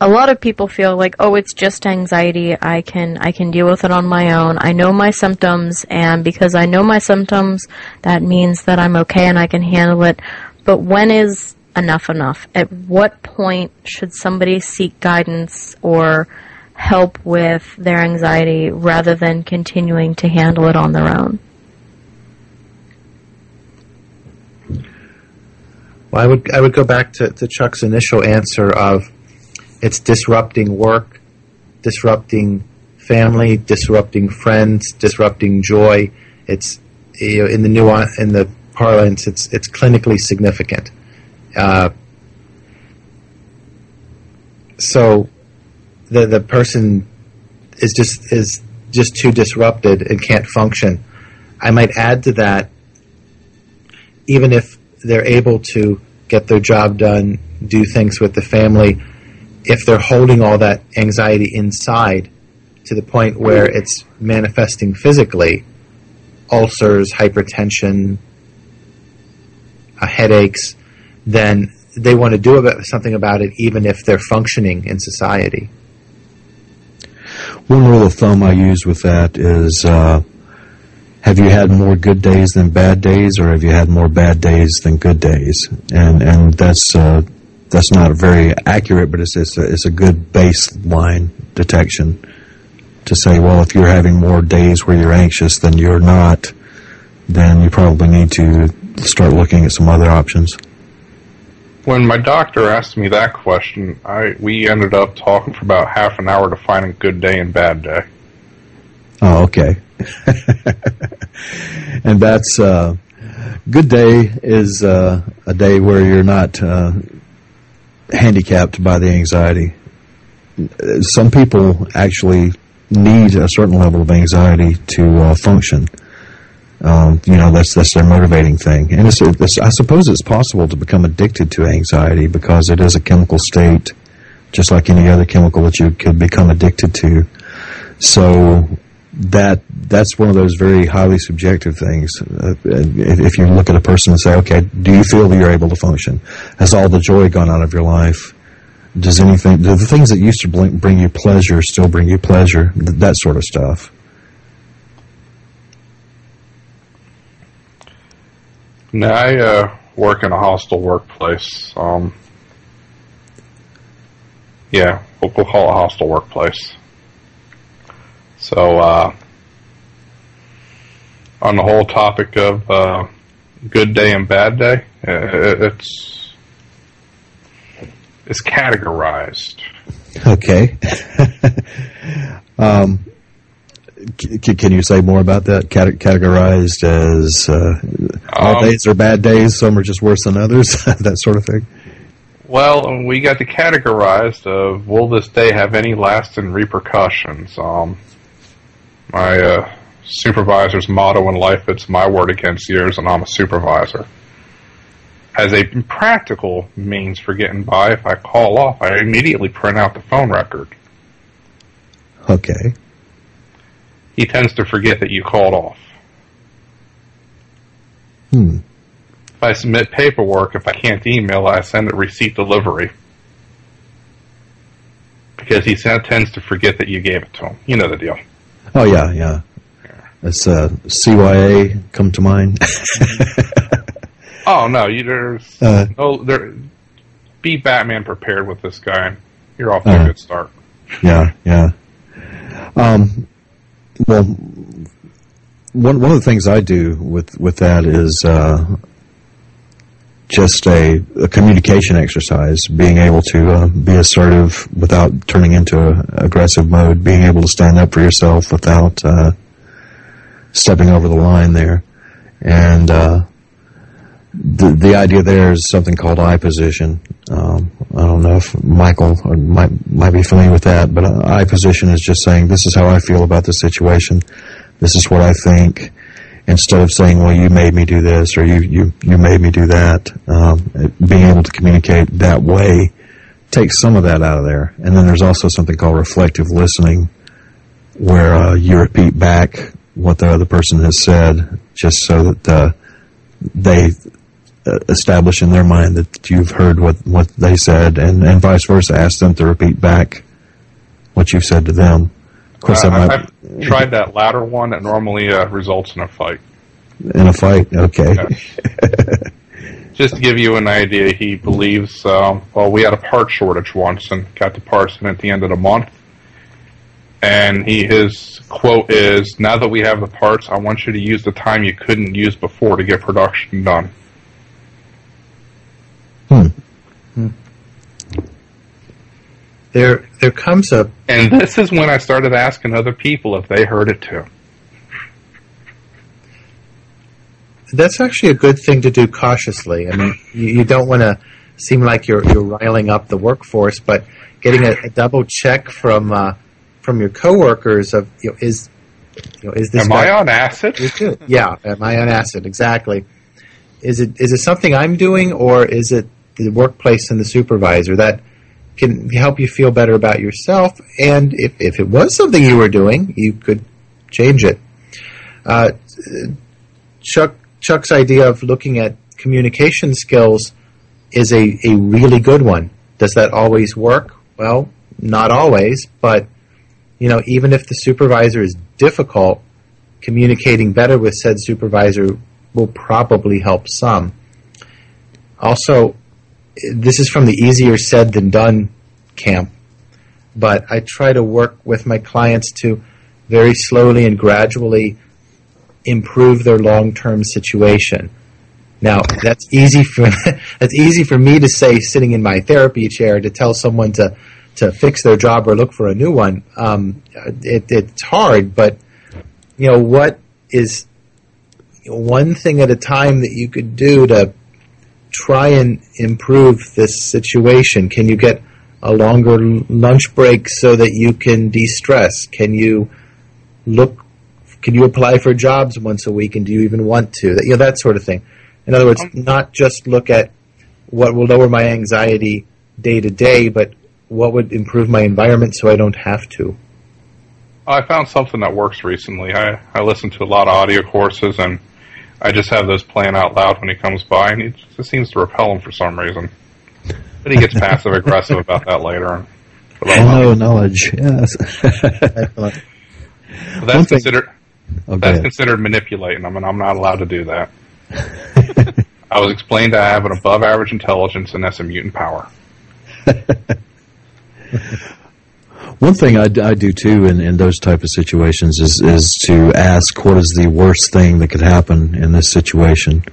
a lot of people feel like, oh, it's just anxiety, I can deal with it on my own, I know my symptoms, and because I know my symptoms, that means that I'm okay and I can handle it. But when is enough enough? At what point should somebody seek guidance or help with their anxiety rather than continuing to handle it on their own? Well, I would go back to Chuck's initial answer of it's disrupting work, disrupting family, disrupting friends, disrupting joy. It's in the parlance, it's clinically significant. So the person is just too disrupted and can't function. I might add to that, even if they're able to get their job done, do things with the family, if they're holding all that anxiety inside to the point where it's manifesting physically, ulcers, hypertension, headaches, then they want to do something about it even if they're functioning in society. One rule of thumb I use with that is, have you had more good days than bad days, or have you had more bad days than good days? And that's not very accurate, but it's a good baseline detection to say, well, if you're having more days where you're anxious than you're not, then you probably need to start looking at some other options. When my doctor asked me that question, we ended up talking for about half an hour defining good day and bad day. Oh, okay. And that's good day is a day where you're not handicapped by the anxiety. Some people actually need a certain level of anxiety to function. That's their motivating thing. And I suppose it's possible to become addicted to anxiety because it is a chemical state, just like any other chemical that you could become addicted to. So that's one of those very highly subjective things. If you look at a person and say, okay, do you feel that you're able to function? Has all the joy gone out of your life? Do the things that used to bring you pleasure still bring you pleasure? That sort of stuff. Now, I work in a hostile workplace. Yeah, we'll call it a hostile workplace. So, on the whole topic of good day and bad day, it's categorized. Okay. Can you say more about that? Categorized as all days are bad days, some are just worse than others, that sort of thing? Well, we got the categorized of, will this day have any lasting repercussions? My supervisor's motto in life, it's my word against yours, and I'm a supervisor. As a practical means for getting by, if I call off, I immediately print out the phone record. Okay. He tends to forget that you called off. If I submit paperwork, if I can't email, I send it receipt delivery. Because he tends to forget that you gave it to him. You know the deal. Oh, yeah. That's CYA come to mind. Oh, no, be Batman prepared with this guy. You're off to a good start. Yeah. Well, one of the things I do with that is just a communication exercise, being able to be assertive without turning into aggressive mode, being able to stand up for yourself without stepping over the line there. And the idea there is something called eye position. I don't know if Michael might be familiar with that, but eye position is just saying, this is how I feel about the situation. This is what I think. Instead of saying, well, you made me do this, or you made me do that. Being able to communicate that way takes some of that out of there. And then there's also something called reflective listening, where you repeat back what the other person has said, just so that they establish in their mind that you've heard what they said, and vice versa. Ask them to repeat back what you've said to them. Of course, I've tried that latter one. That normally results in a fight. In a fight, okay. Yeah. Just to give you an idea, he believes, we had a part shortage once and got the parts in at the end of the month. And his quote is, now that we have the parts, I want you to use the time you couldn't use before to get production done. There comes a... And this is when I started asking other people if they heard it too. That's actually a good thing to do cautiously. I mean, you don't want to seem like you're riling up the workforce, but getting a double check from your coworkers of is this am I on acid? Yeah, am I on acid? Exactly. Is it something I'm doing, or is it the workplace and the supervisor that can help you feel better about yourself? And if it was something you were doing, you could change it. Chuck's idea of looking at communication skills is a really good one. Does that always work? Well, not always, but even if the supervisor is difficult, communicating better with said supervisor will probably help some. Also, this is from the easier said than done camp, but I try to work with my clients to very slowly and gradually improve their long-term situation. Now, that's easy for me to say sitting in my therapy chair, to tell someone to fix their job or look for a new one. It's hard, but what is one thing at a time that you could do to try and improve this situation? Can you get a longer lunch break so that you can de-stress? Can you apply for jobs once a week, and do you even want to? That sort of thing. In other words, not just look at what will lower my anxiety day to day, but what would improve my environment so I don't have to. I found something that works recently. I listen to a lot of audio courses, and I just have those playing out loud when he comes by, and it just seems to repel him for some reason. But he gets passive-aggressive about that later. No knowledge, yes. That's considered manipulating them, and I'm not allowed to do that. I was explained I have an above-average intelligence, and that's a mutant power. One thing I do too in those type of situations is to ask, what is the worst thing that could happen in this situation?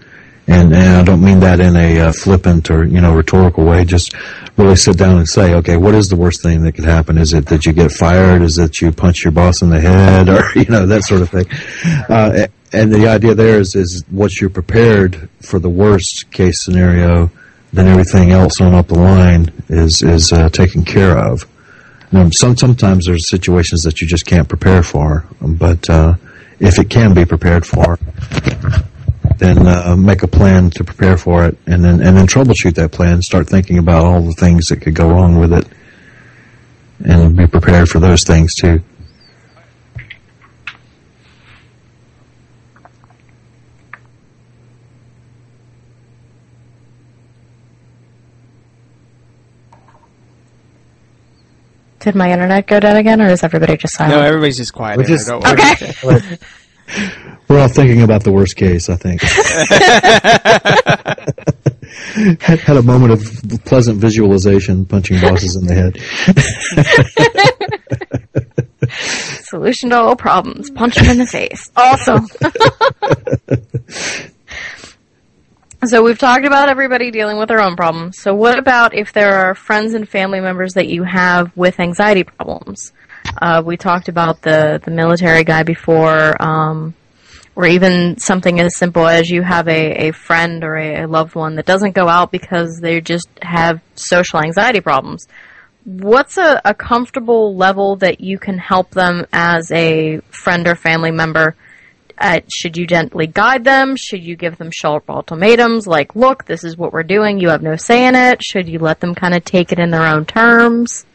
And I don't mean that in a flippant or rhetorical way. Just really sit down and say, okay, what is the worst thing that could happen? Is it that you get fired? Is it you punch your boss in the head, or that sort of thing? And the idea there is once you're prepared for the worst case scenario, then everything else on up the line is taken care of. Sometimes there's situations that you just can't prepare for, but if it can be prepared for, then make a plan to prepare for it, and then troubleshoot that plan. Start thinking about all the things that could go wrong with it, and be prepared for those things too. Did my internet go down again, or is everybody just silent? No, everybody's just quiet. Okay. We're all thinking about the worst case, I think. Had a moment of pleasant visualization, punching bosses in the head. Solution to all problems. Punch him in the face. Awesome. So we've talked about everybody dealing with their own problems. So what about if there are friends and family members that you have with anxiety problems? We talked about the military guy before. or even something as simple as you have a friend or a loved one that doesn't go out because they just have social anxiety problems. What's a comfortable level that you can help them as a friend or family member? Should you gently guide them? Should you give them sharp ultimatums like, look, this is what we're doing, you have no say in it? Should you let them kind of take it in their own terms?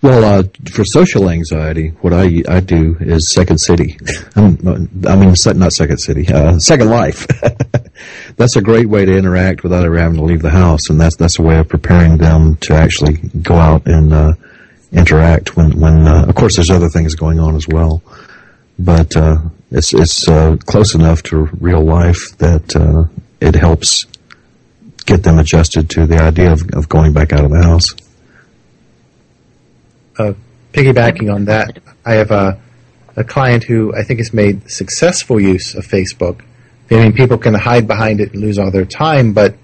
Well, for social anxiety, what I do is Second City. Not Second City, Second Life. That's a great way to interact without ever having to leave the house, and that's a way of preparing them to actually go out and interact when of course, there's other things going on as well. But it's close enough to real life that it helps get them adjusted to the idea of going back out of the house. Piggybacking on that, I have a client who I think has made successful use of Facebook. I mean, people can hide behind it and lose all their time, but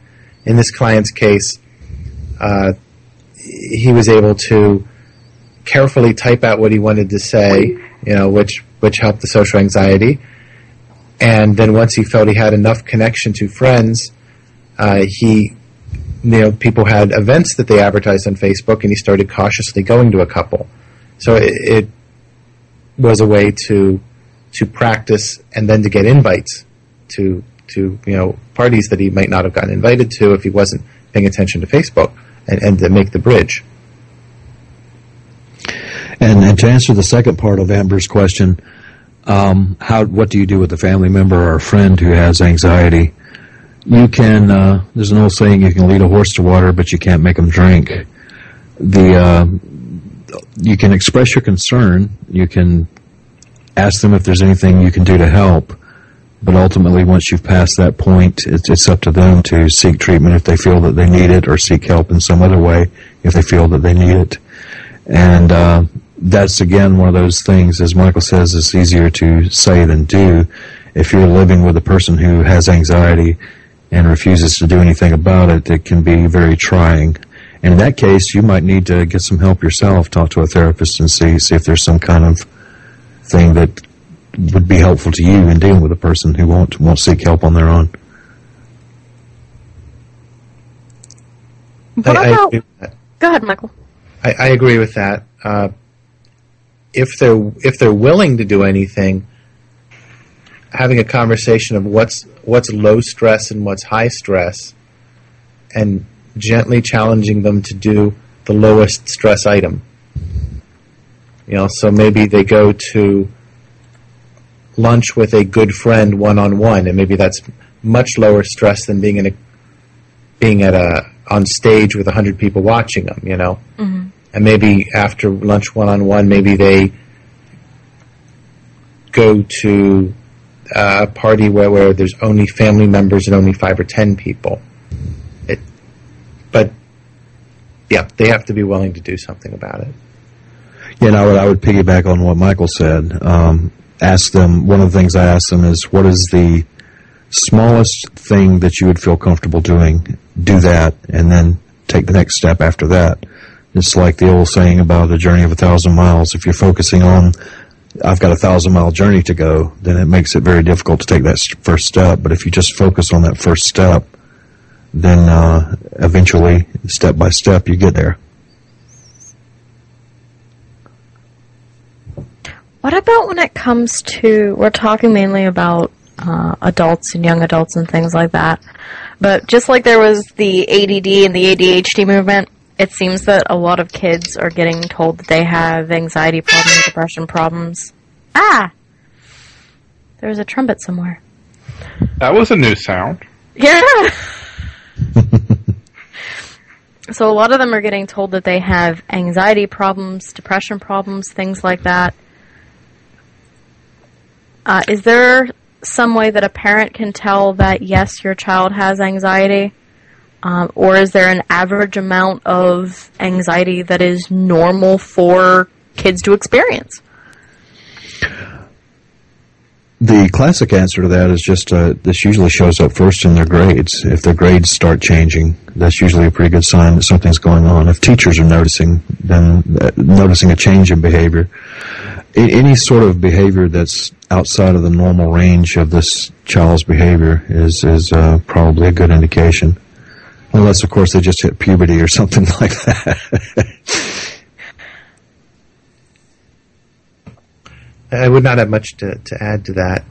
in this client's case, he was able to carefully type out what he wanted to say, which helped the social anxiety. And then once he felt he had enough connection to friends, people had events that they advertised on Facebook, and he started cautiously going to a couple. So it was a way to practice and then to get invites to parties that he might not have gotten invited to if he wasn't paying attention to Facebook, and to make the bridge. And to answer the second part of Amber's question, what do you do with a family member or a friend who has anxiety? You can, there's an old saying, you can lead a horse to water, but you can't make them drink. You can express your concern, you can ask them if there's anything you can do to help, but ultimately once you've passed that point, it's up to them to seek treatment if they feel that they need it, or seek help in some other way if they feel that they need it. And that's, again, one of those things, as Michael says, it's easier to say than do. If you're living with a person who has anxiety and refuses to do anything about it, it can be very trying. And in that case, you might need to get some help yourself, talk to a therapist, and see if there's some kind of thing that would be helpful to you in dealing with a person who won't seek help on their own. What about... Go ahead, Michael. I agree with that. If they're willing to do anything, having a conversation of what's low stress and what's high stress, and gently challenging them to do the lowest stress item. So maybe they go to lunch with a good friend one-on-one, and maybe that's much lower stress than being on stage with 100 people watching them. Mm-hmm. And maybe after lunch one-on-one, maybe they go to a party where there's only family members and only 5 or 10 people. But they have to be willing to do something about it. I would piggyback on what Michael said. Ask them, one of the things I ask them is, what is the smallest thing that you would feel comfortable doing? Do that, and then take the next step after that. It's like the old saying about a journey of 1,000 miles. If you're focusing on, I've got a 1,000-mile journey to go, then it makes it very difficult to take that first step. But if you just focus on that first step, then eventually, step by step, you get there. What about when it comes to, we're talking mainly about adults and young adults and things like that, but just like there was the ADD and the ADHD movement, it seems that a lot of kids are getting told that they have anxiety problems, depression problems. There's a trumpet somewhere. That was a new sound. Yeah! So a lot of them are getting told that they have anxiety problems, depression problems, things like that. Is there some way that a parent can tell that, yes, your child has anxiety? Or is there an average amount of anxiety that is normal for kids to experience? The classic answer to that is just this usually shows up first in their grades. If their grades start changing, that's usually a pretty good sign that something's going on. If teachers are noticing a change in behavior. any sort of behavior that's outside of the normal range of this child's behavior is probably a good indication. Unless, of course, they just hit puberty or something like that. I would not have much to add to that.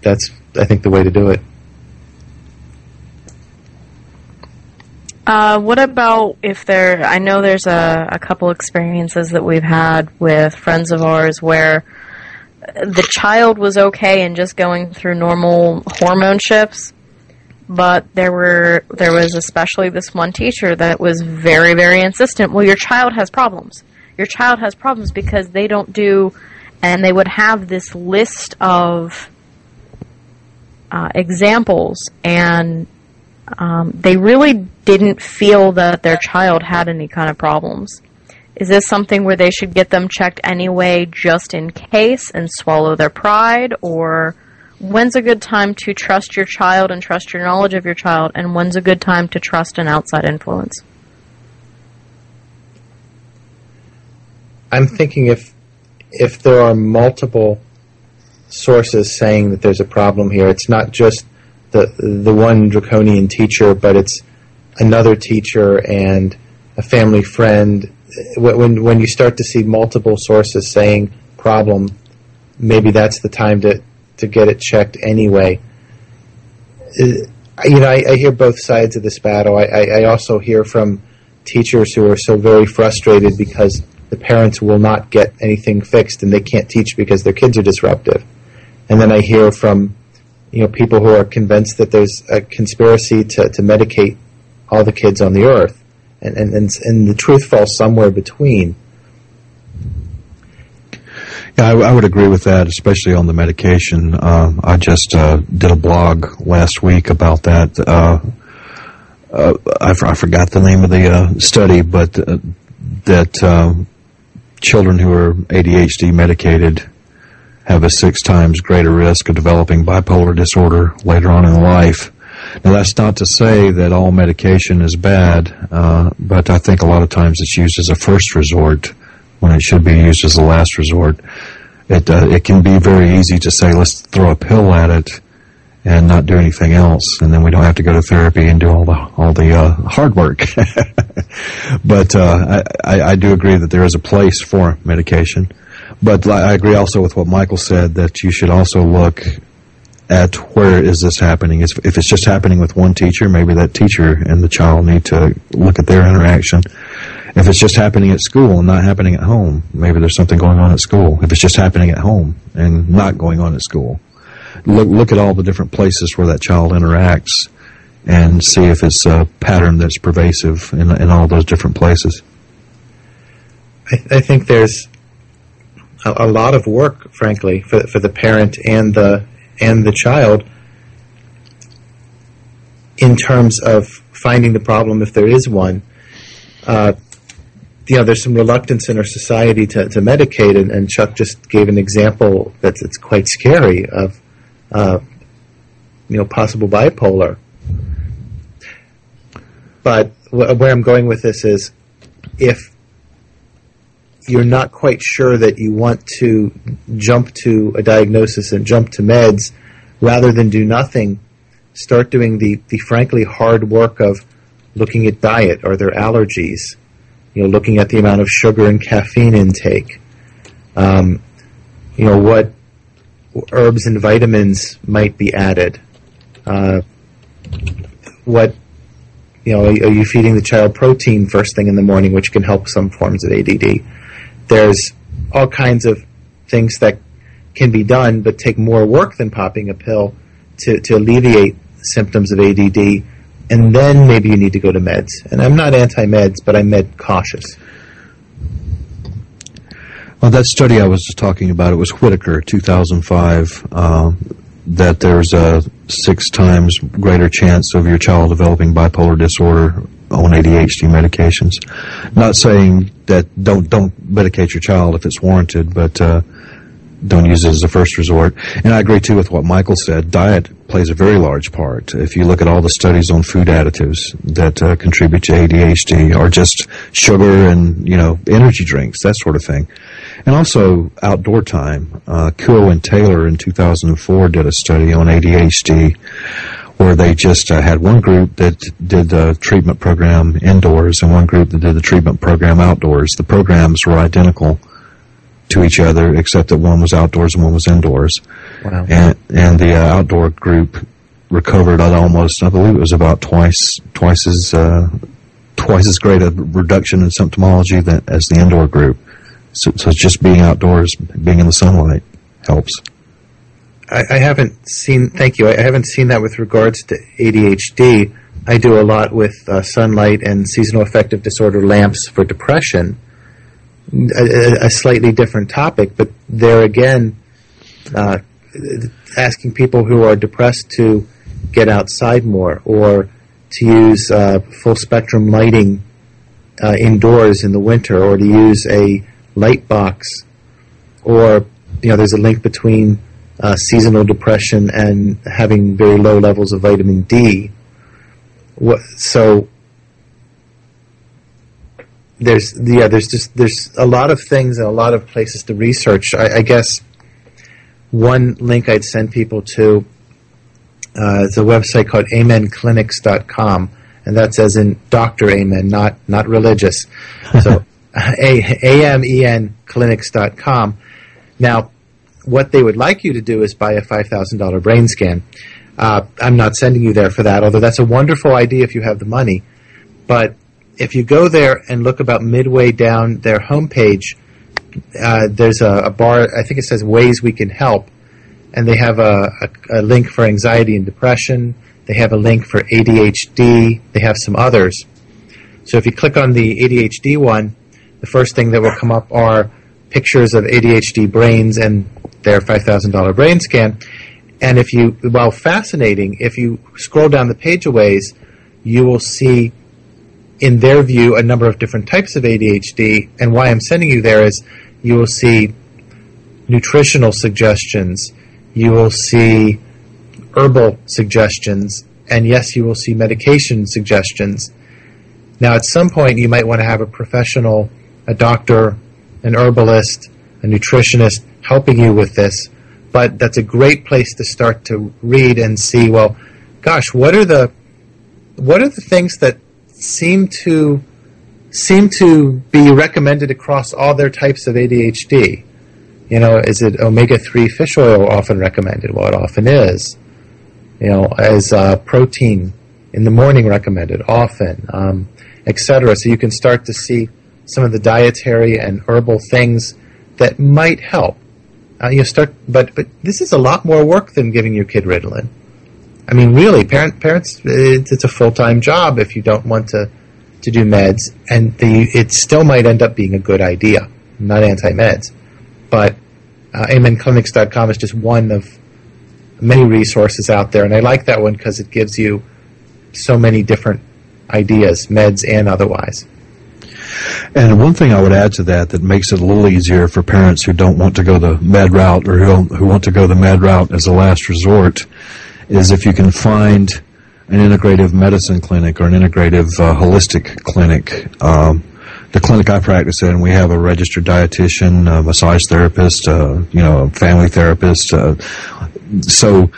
That's, I think, the way to do it. What about if I know there's a couple experiences that we've had with friends of ours where the child was okay and just going through normal hormone shifts, but there was especially this one teacher that was very, very insistent. Well, your child has problems. Your child has problems because they don't do, and they would have this list of examples, and they really didn't feel that their child had any kind of problems. Is this something where they should get them checked anyway just in case and swallow their pride? Or when's a good time to trust your child and trust your knowledge of your child, and when's a good time to trust an outside influence? I'm thinking if there are multiple sources saying that there's a problem here, it's not just the one draconian teacher, but it's another teacher and a family friend. When you start to see multiple sources saying problem, maybe that's the time to get it checked anyway. I hear both sides of this battle. I also hear from teachers who are so very frustrated because the parents will not get anything fixed and they can't teach because their kids are disruptive. And then I hear from people who are convinced that there's a conspiracy to medicate all the kids on the earth. And the truth falls somewhere between. Yeah, I would agree with that, especially on the medication. I just did a blog last week about that. I forgot the name of the study, but that children who are ADHD medicated have a 6 times greater risk of developing bipolar disorder later on in life. Now, that's not to say that all medication is bad, but I think a lot of times it's used as a first resort when it should be used as a last resort. It can be very easy to say, let's throw a pill at it and not do anything else, and then we don't have to go to therapy and do all the hard work. But I do agree that there is a place for medication. But I agree also with what Michael said, that you should also look at where is this happening. If it's just happening with one teacher, maybe that teacher and the child need to look at their interaction. If it's just happening at school and not happening at home, maybe there's something going on at school. If it's just happening at home and not going on at school, look at all the different places where that child interacts and see if it's a pattern that's pervasive in all those different places. I think there's a lot of work, frankly, for the parent and the child in terms of finding the problem if there is one. There's some reluctance in our society to medicate, and Chuck just gave an example that's quite scary of possible bipolar. But where I'm going with this is, if you're not quite sure that you want to jump to a diagnosis and jump to meds, rather than do nothing, start doing the frankly hard work of looking at diet. Are there allergies? Looking at the amount of sugar and caffeine intake. What herbs and vitamins might be added. Are you feeding the child protein first thing in the morning, which can help some forms of ADD? There's all kinds of things that can be done, but take more work than popping a pill to alleviate symptoms of ADD, and then maybe you need to go to meds. And I'm not anti-meds, but I'm med cautious. Well, that study I was just talking about, it was Whitaker, 2005, that there's a 6 times greater chance of your child developing bipolar disorder on ADHD medications. Not saying that don't medicate your child if it's warranted, but don't use it as a first resort. And I agree too with what Michael said. Diet plays a very large part. If you look at all the studies on food additives that contribute to ADHD, or just sugar and energy drinks, that sort of thing. And also outdoor time. Kuo and Taylor in 2004 did a study on ADHD where they just had one group that did the treatment program indoors and one group that did the treatment program outdoors. The programs were identical to each other, except that one was outdoors and one was indoors. Wow. And the outdoor group recovered at almost, I believe it was about twice as great a reduction in symptomology as the indoor group. So just being outdoors, being in the sunlight helps. I haven't seen, thank you, I haven't seen that with regards to ADHD. I do a lot with sunlight and seasonal affective disorder lamps for depression. A slightly different topic, but there again, asking people who are depressed to get outside more or to use full spectrum lighting indoors in the winter, or to use a light box, or there's a link between seasonal depression and having very low levels of vitamin D. So there's a lot of things and a lot of places to research. I guess one link I'd send people to is a website called amenclinics.com, and that's as in Dr. Amen, not religious. So amenclinics.com. Now, what they would like you to do is buy a $5,000 brain scan. I'm not sending you there for that, although that's a wonderful idea if you have the money. But if you go there and look about midway down their homepage, there's a bar, I think it says Ways We Can Help, and they have a link for anxiety and depression. They have a link for ADHD. They have some others. So if you click on the ADHD one, the first thing that will come up are pictures of ADHD brains and their $5,000 brain scan. And while fascinating, if you scroll down the page a ways, you will see, in their view, a number of different types of ADHD. And why I'm sending you there is you will see nutritional suggestions, you will see herbal suggestions, and yes, you will see medication suggestions. Now, at some point, you might want to have a professional, a doctor, an herbalist, a nutritionist helping you with this, but that's a great place to start to read and see, well, gosh, what are the things that seem to be recommended across all their types of ADHD? Is it omega-3 fish oil often recommended? Well, it often is. Is protein in the morning recommended? Often, etc. So you can start to see some of the dietary and herbal things that might help. But this is a lot more work than giving your kid Ritalin. I mean, really, parents, it's a full-time job if you don't want to do meds, and it still might end up being a good idea. I'm not anti-meds, but amenclinics.com is just one of many resources out there, and I like that one because it gives you so many different ideas, meds and otherwise. And one thing I would add to that makes it a little easier for parents who don't want to go the med route, or who want to go the med route as a last resort, is if you can find an integrative medicine clinic or an integrative holistic clinic. The clinic I practice in, we have a registered dietitian, a massage therapist, a family therapist. So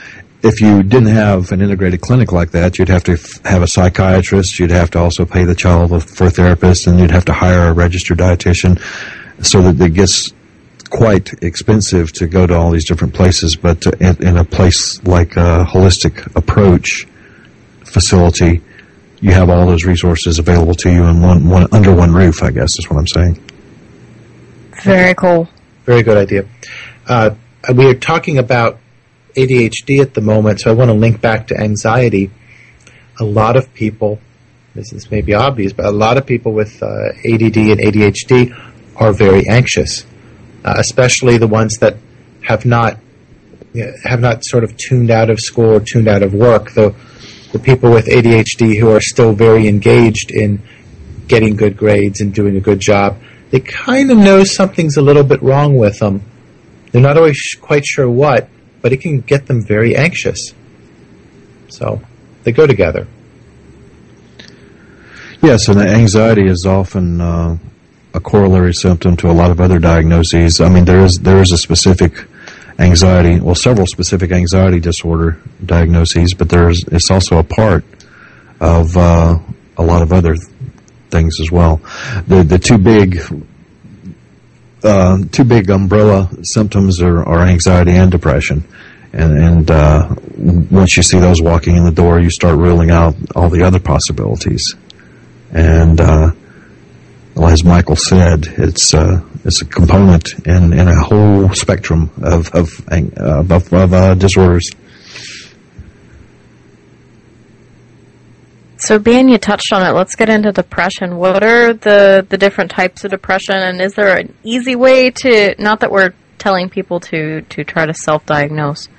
if you didn't have an integrated clinic like that, you'd have to have a psychiatrist, you'd have to also pay the child for a therapist, and you'd have to hire a registered dietitian, so that it gets quite expensive to go to all these different places. But in a place like a holistic approach facility, you have all those resources available to you in one under one roof, I guess is what I'm saying. Very cool. Very good idea. We are talking about ADHD at the moment, so I want to link back to anxiety. A lot of people, this may be obvious, but a lot of people with ADD and ADHD are very anxious, especially the ones that have not sort of tuned out of school or tuned out of work. The people with ADHD who are still very engaged in getting good grades and doing a good job, they kind of know something's a little bit wrong with them. They're not always quite sure what, but it can get them very anxious. So they go together. Yes, and anxiety is often a corollary symptom to a lot of other diagnoses. I mean, there is a specific anxiety, well, several specific anxiety disorder diagnoses, but it's also a part of a lot of other things as well. The two big umbrella symptoms are anxiety and depression. And once you see those walking in the door, you start ruling out all the other possibilities. And well, as Michael said, it's a component in a whole spectrum of disorders. So, being you touched on it, let's get into depression. What are the different types of depression, and is there an easy way to, not that we're telling people to try to self-diagnose,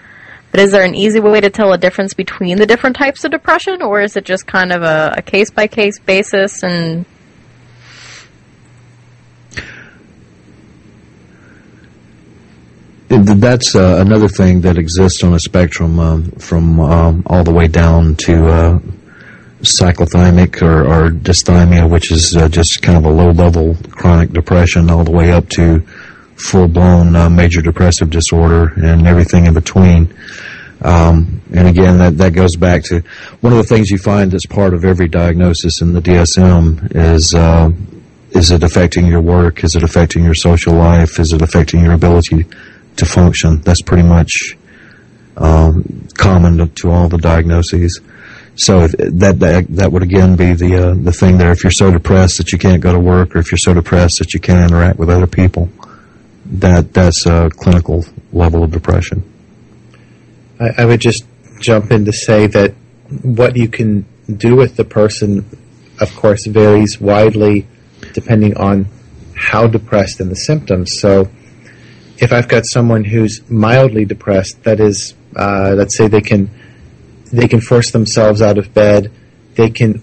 but is there an easy way to tell a difference between the different types of depression, or is it just kind of a case-by-case basis? And that's another thing that exists on a spectrum from all the way down to cyclothymic or dysthymia, which is just kind of a low-level chronic depression, all the way up to full-blown major depressive disorder and everything in between. And again, that goes back to one of the things you find that's part of every diagnosis in the DSM is it affecting your work? Is it affecting your social life? Is it affecting your ability to function? That's pretty much common to all the diagnoses. So that would again be the thing there. If you're so depressed that you can't go to work, or if you're so depressed that you can't interact with other people, that's a clinical level of depression. I would just jump in to say that what you can do with the person, of course, varies widely depending on how depressed and the symptoms. So if I've got someone who's mildly depressed, that is, let's say they can force themselves out of bed, they can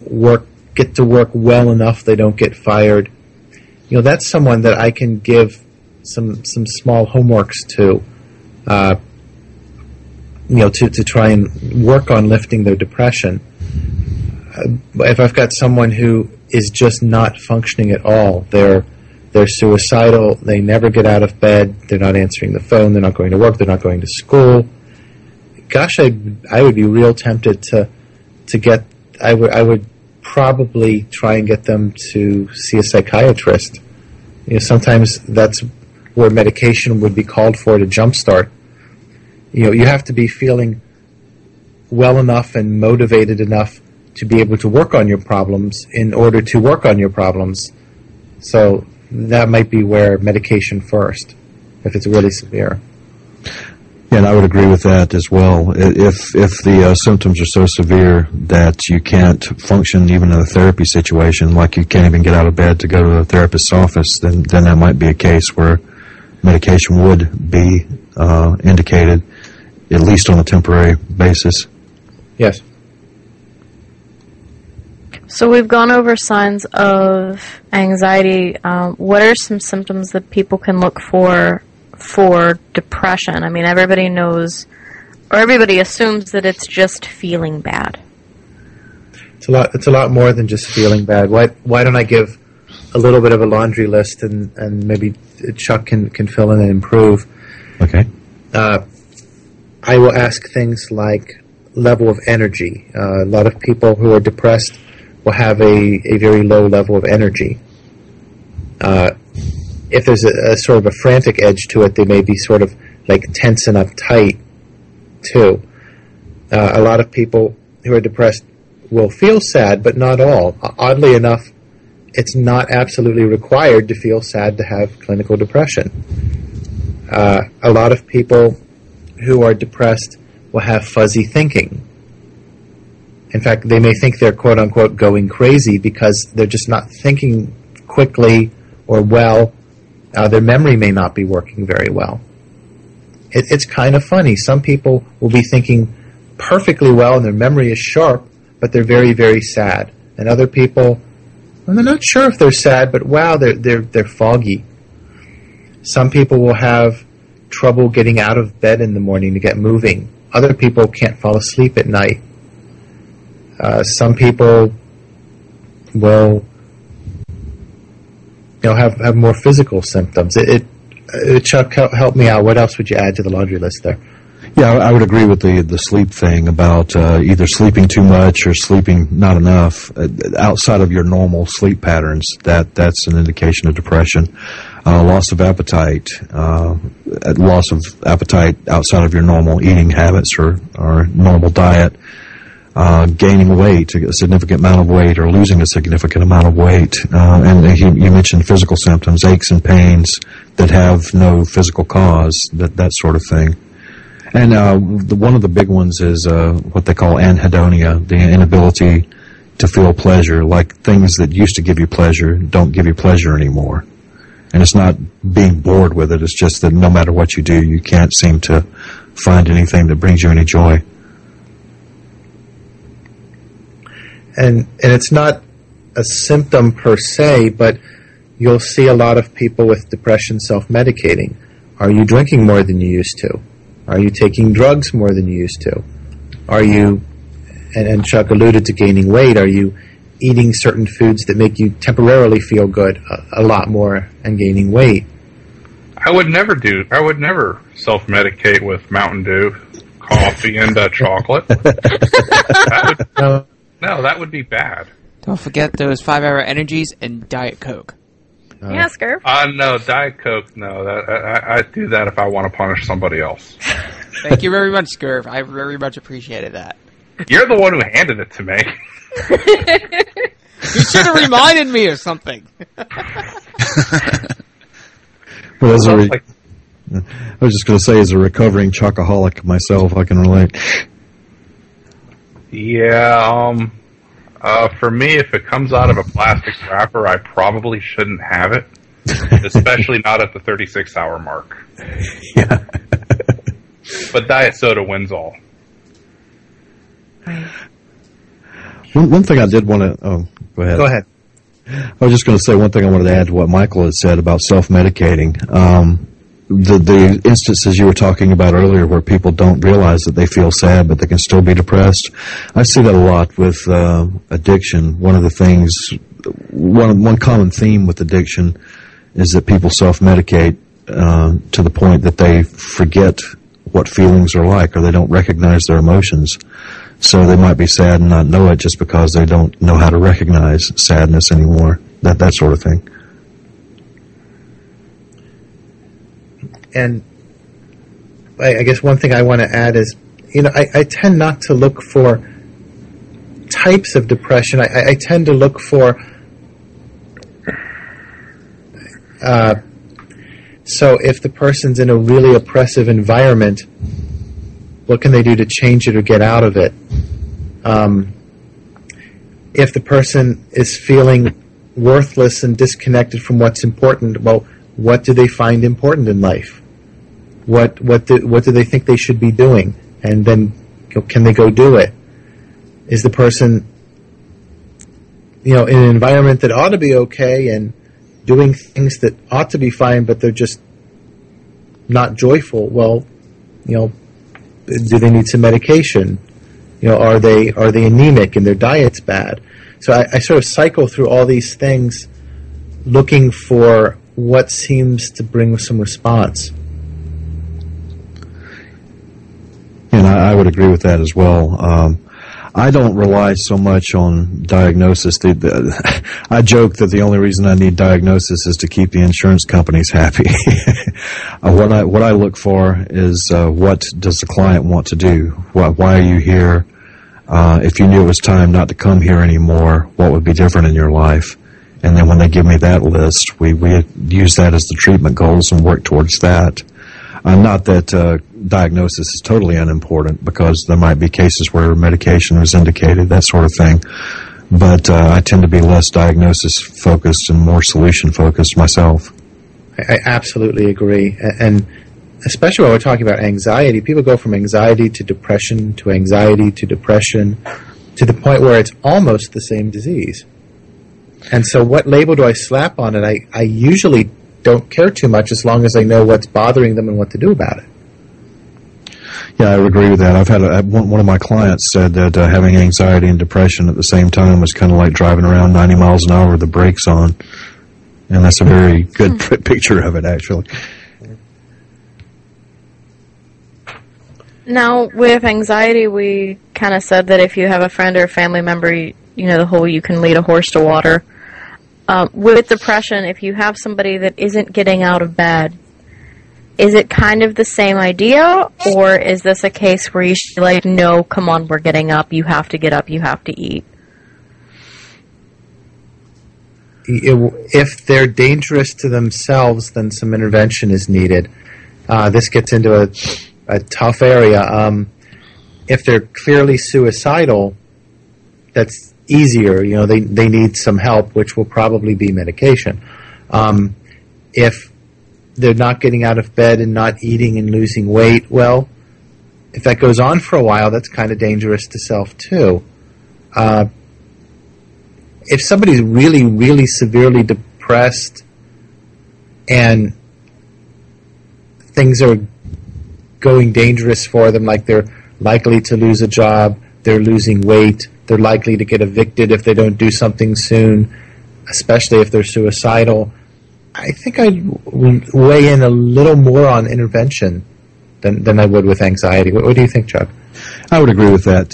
get to work well enough they don't get fired. You know, that's someone that I can give some small homeworks to, to try and work on lifting their depression. If I've got someone who is just not functioning at all, they're suicidal, they never get out of bed, they're not answering the phone, they're not going to work, they're not going to school, gosh, I would be real tempted to get. I would probably try and get them to see a psychiatrist. You know, sometimes that's where medication would be called for to jumpstart. You know, you have to be feeling well enough and motivated enough to be able to work on your problems in order to work on your problems. So that might be where medication first, if it's really severe. And I would agree with that as well. If the symptoms are so severe that you can't function even in a therapy situation, like you can't even get out of bed to go to a therapist's office, then that might be a case where medication would be indicated, at least on a temporary basis. Yes. So we've gone over signs of anxiety. What are some symptoms that people can look for depression? I mean, everybody knows, or everybody assumes that it's just feeling bad. It's a lot more than just feeling bad. Why don't I give a little bit of a laundry list and maybe Chuck can fill in and improve. Okay. I will ask things like level of energy. A lot of people who are depressed will have a very low level of energy. If there's a sort of a frantic edge to it, they may be sort of like tense and uptight too. A lot of people who are depressed will feel sad, but not all. Oddly enough, it's not absolutely required to feel sad to have clinical depression. A lot of people who are depressed will have fuzzy thinking. In fact, they may think they're quote-unquote going crazy because they're just not thinking quickly or well. Their memory may not be working very well. It's kind of funny. Some people will be thinking perfectly well and their memory is sharp, but they're very, very sad. And other people, well, they're not sure if they're sad, but wow, they're foggy. Some people will have trouble getting out of bed in the morning to get moving. Other people can't fall asleep at night. Some people will have more physical symptoms. Chuck, help me out. What else would you add to the laundry list there? Yeah, I would agree with the sleep thing about either sleeping too much or sleeping not enough outside of your normal sleep patterns. That's an indication of depression. Loss of appetite outside of your normal eating habits or normal diet. Gaining weight, a significant amount of weight, or losing a significant amount of weight. And you mentioned physical symptoms, aches and pains that have no physical cause, that sort of thing. And one of the big ones is what they call anhedonia, the inability to feel pleasure, like things that used to give you pleasure don't give you pleasure anymore. And it's not being bored with it, it's just that no matter what you do, you can't seem to find anything that brings you any joy. And it's not a symptom per se, but you'll see a lot of people with depression self-medicating. Are you drinking more than you used to? Are you taking drugs more than you used to? Are you, and Chuck alluded to gaining weight, are you eating certain foods that make you temporarily feel good a lot more and gaining weight? I would never self-medicate with Mountain Dew, coffee, and chocolate. No, that would be bad. Don't forget those 5-hour energies and Diet Coke. Yeah, Scurv. No, Diet Coke, no. I do that if I want to punish somebody else. Thank you very much, Scurv. I very much appreciated that. You're the one who handed it to me. You should have reminded me of something. Well, I was just going to say, as a recovering chocoholic myself, I can relate. Yeah, for me, if it comes out of a plastic wrapper, I probably shouldn't have it, especially not at the 36-hour mark. Yeah. But diet soda wins all. One thing I did want to... Oh, go ahead. Go ahead. I was just going to say one thing I wanted to add to what Michael had said about self-medicating. The instances you were talking about earlier where people don't realize that they feel sad but they can still be depressed, I see that a lot with addiction. One common theme with addiction is that people self-medicate to the point that they forget what feelings are like, or they don't recognize their emotions. So they might be sad and not know it just because they don't know how to recognize sadness anymore, that sort of thing. And I guess one thing I want to add is, I tend not to look for types of depression. I tend to look for, so if the person's in a really oppressive environment, what can they do to change it or get out of it? If the person is feeling worthless and disconnected from what's important, well, what do they find important in life? What do they think they should be doing? And then can they go do it? Is the person in an environment that ought to be okay and doing things that ought to be fine, but they're just not joyful? Well, do they need some medication? Are they anemic and their diet's bad? So I sort of cycle through all these things looking for what seems to bring some response. And I would agree with that as well. I don't rely so much on diagnosis. I joke that the only reason I need diagnosis is to keep the insurance companies happy. What I look for is what does the client want to do? Why are you here? If you knew it was time not to come here anymore, what would be different in your life? And then when they give me that list, we use that as the treatment goals and work towards that. Not that diagnosis is totally unimportant, because there might be cases where medication is indicated, that sort of thing. But I tend to be less diagnosis-focused and more solution-focused myself. I absolutely agree. And especially when we're talking about anxiety, people go from anxiety to depression to anxiety to depression to the point where it's almost the same disease. And so what label do I slap on it? I usually don't care too much as long as I know what's bothering them and what to do about it. Yeah, I would agree with that. I've had one of my clients said that having anxiety and depression at the same time was kind of like driving around 90 miles an hour with the brakes on. And that's a very good picture of it, actually. Now, with anxiety, we kind of said that if you have a friend or a family member, you know, the whole you can lead a horse to water. With depression, if you have somebody that isn't getting out of bed, is it kind of the same idea, or is this a case where you should be like, no, come on, we're getting up, you have to get up, you have to eat? If they're dangerous to themselves, then some intervention is needed. This gets into a tough area. If they're clearly suicidal, that's easier. You know, they need some help, which will probably be medication. If they're not getting out of bed and not eating and losing weight, well, if that goes on for a while, that's kind of dangerous to self too. If somebody's really, really severely depressed and things are going dangerous for them, like they're likely to lose a job, they're losing weight, they're likely to get evicted if they don't do something soon, especially if they're suicidal, I think I'd weigh in a little more on intervention than I would with anxiety. What do you think, Chuck? I would agree with that.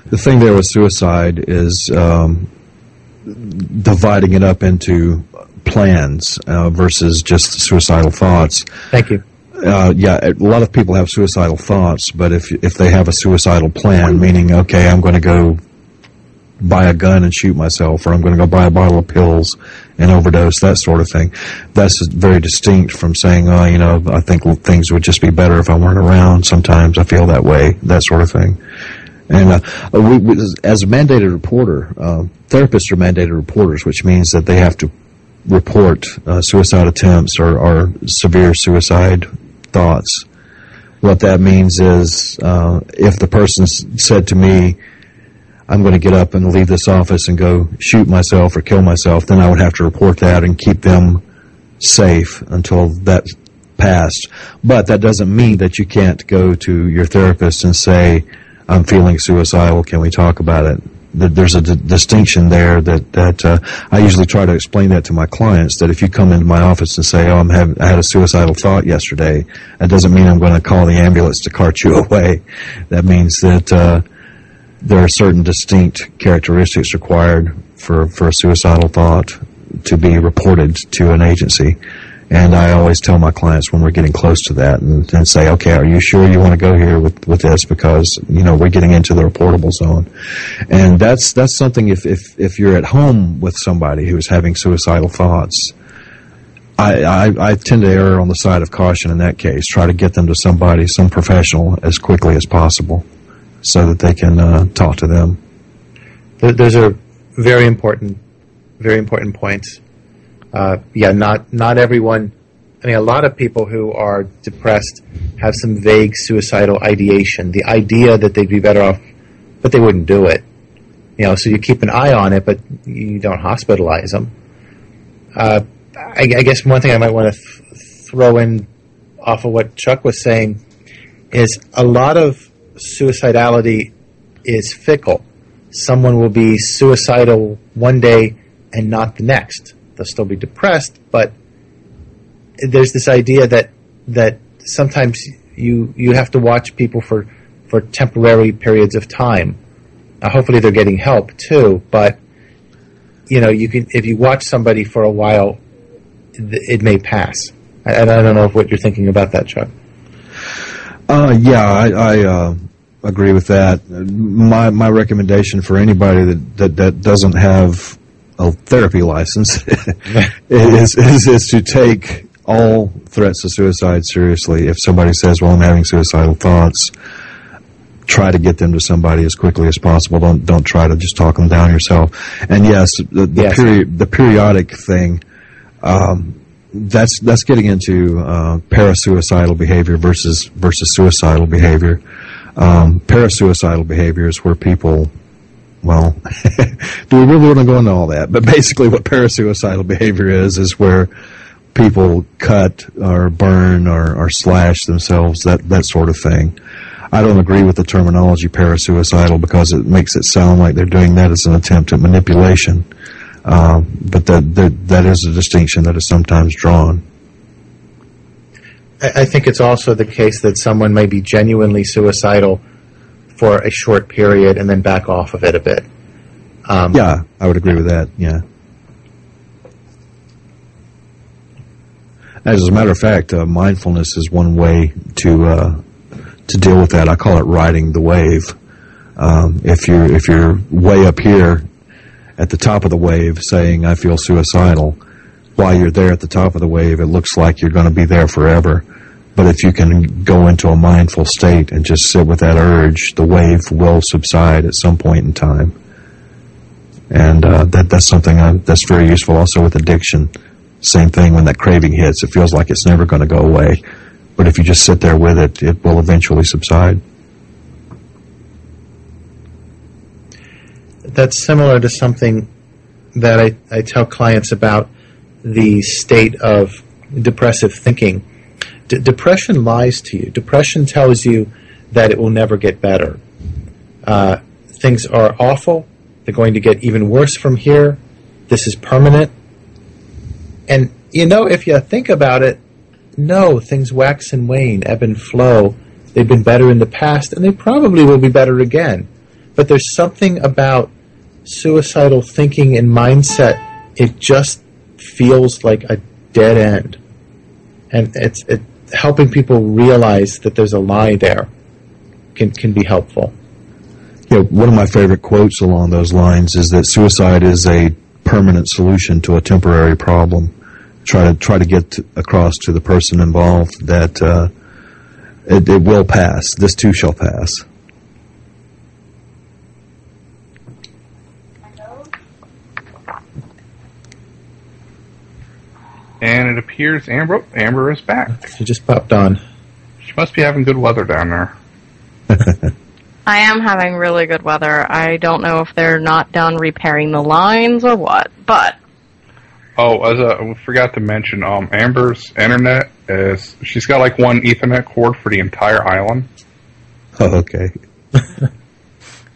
The thing there with suicide is dividing it up into plans versus just suicidal thoughts. Thank you. Yeah, a lot of people have suicidal thoughts, but if they have a suicidal plan, meaning, okay, I'm going to go buy a gun and shoot myself, or I'm going to go buy a bottle of pills and overdose, that sort of thing, that's very distinct from saying, oh, you know, I think things would just be better if I weren't around. Sometimes I feel that way, that sort of thing. And as a mandated reporter, therapists are mandated reporters, which means that they have to report suicide attempts or severe suicide thoughts. What that means is if the person said to me, I'm going to get up and leave this office and go shoot myself or kill myself, then I would have to report that and keep them safe until that passed. But that doesn't mean that you can't go to your therapist and say, I'm feeling suicidal, can we talk about it? There's a distinction there that I usually try to explain that to my clients, that if you come into my office and say, oh, I had a suicidal thought yesterday, that doesn't mean I'm going to call the ambulance to cart you away. That means that there are certain distinct characteristics required for a suicidal thought to be reported to an agency. And I always tell my clients when we're getting close to that and say, okay, are you sure you want to go here with this? Because, you know, we're getting into the reportable zone. And that's something, if you're at home with somebody who's having suicidal thoughts, I tend to err on the side of caution in that case. Try to get them to some professional as quickly as possible so that they can talk to them. Those are very important points. Not everyone. I mean, a lot of people who are depressed have some vague suicidal ideation. The idea that they'd be better off, but they wouldn't do it. You know, so you keep an eye on it, but you don't hospitalize them. I guess one thing I might want to throw in off of what Chuck was saying is a lot of suicidality is fickle. Someone will be suicidal one day and not the next. They'll still be depressed, but there's this idea that sometimes you have to watch people for temporary periods of time. Hopefully they're getting help too, but you know, you can, if you watch somebody for a while, it may pass. I don't know what you're thinking about that, Chuck. I agree with that. My recommendation for anybody that doesn't have a therapy license is to take all threats of suicide seriously. If somebody says, well, I'm having suicidal thoughts, try to get them to somebody as quickly as possible. Don't try to just talk them down yourself. And yes, the periodic thing, that's getting into parasuicidal behavior versus suicidal behavior. Parasuicidal behavior is where people, well, do we really want to go into all that? But basically what parasuicidal behavior is where people cut or burn or slash themselves, that sort of thing. I don't agree with the terminology parasuicidal because it makes it sound like they're doing that as an attempt at manipulation. but that is a distinction that is sometimes drawn. I think it's also the case that someone may be genuinely suicidal for a short period and then back off of it a bit. Yeah, I would agree with that. Yeah. As a matter of fact, mindfulness is one way to deal with that. I call it riding the wave. If you're way up here at the top of the wave saying, I feel suicidal, while you're there at the top of the wave, it looks like you're going to be there forever. But if you can go into a mindful state and just sit with that urge, the wave will subside at some point in time. And that's something that's very useful also with addiction. Same thing when that craving hits. It feels like it's never going to go away. But if you just sit there with it, it will eventually subside. That's similar to something that I tell clients about the state of depressive thinking. Depression lies to you. Depression tells you that it will never get better. Things are awful. They're going to get even worse from here. This is permanent. And, if you think about it, no, things wax and wane, ebb and flow. They've been better in the past, and they probably will be better again. But there's something about suicidal thinking and mindset. It just feels like a dead end. And it's helping people realize that there's a lie there can be helpful. Yeah, one of my favorite quotes along those lines is that suicide is a permanent solution to a temporary problem. Try to get across to the person involved that it will pass. This too shall pass. And it appears Amber is back. She just popped on. She must be having good weather down there. I am having really good weather. I don't know if they're not done repairing the lines or what, but... Oh, we forgot to mention, Amber's internet she's got like one Ethernet cord for the entire island. Oh, okay.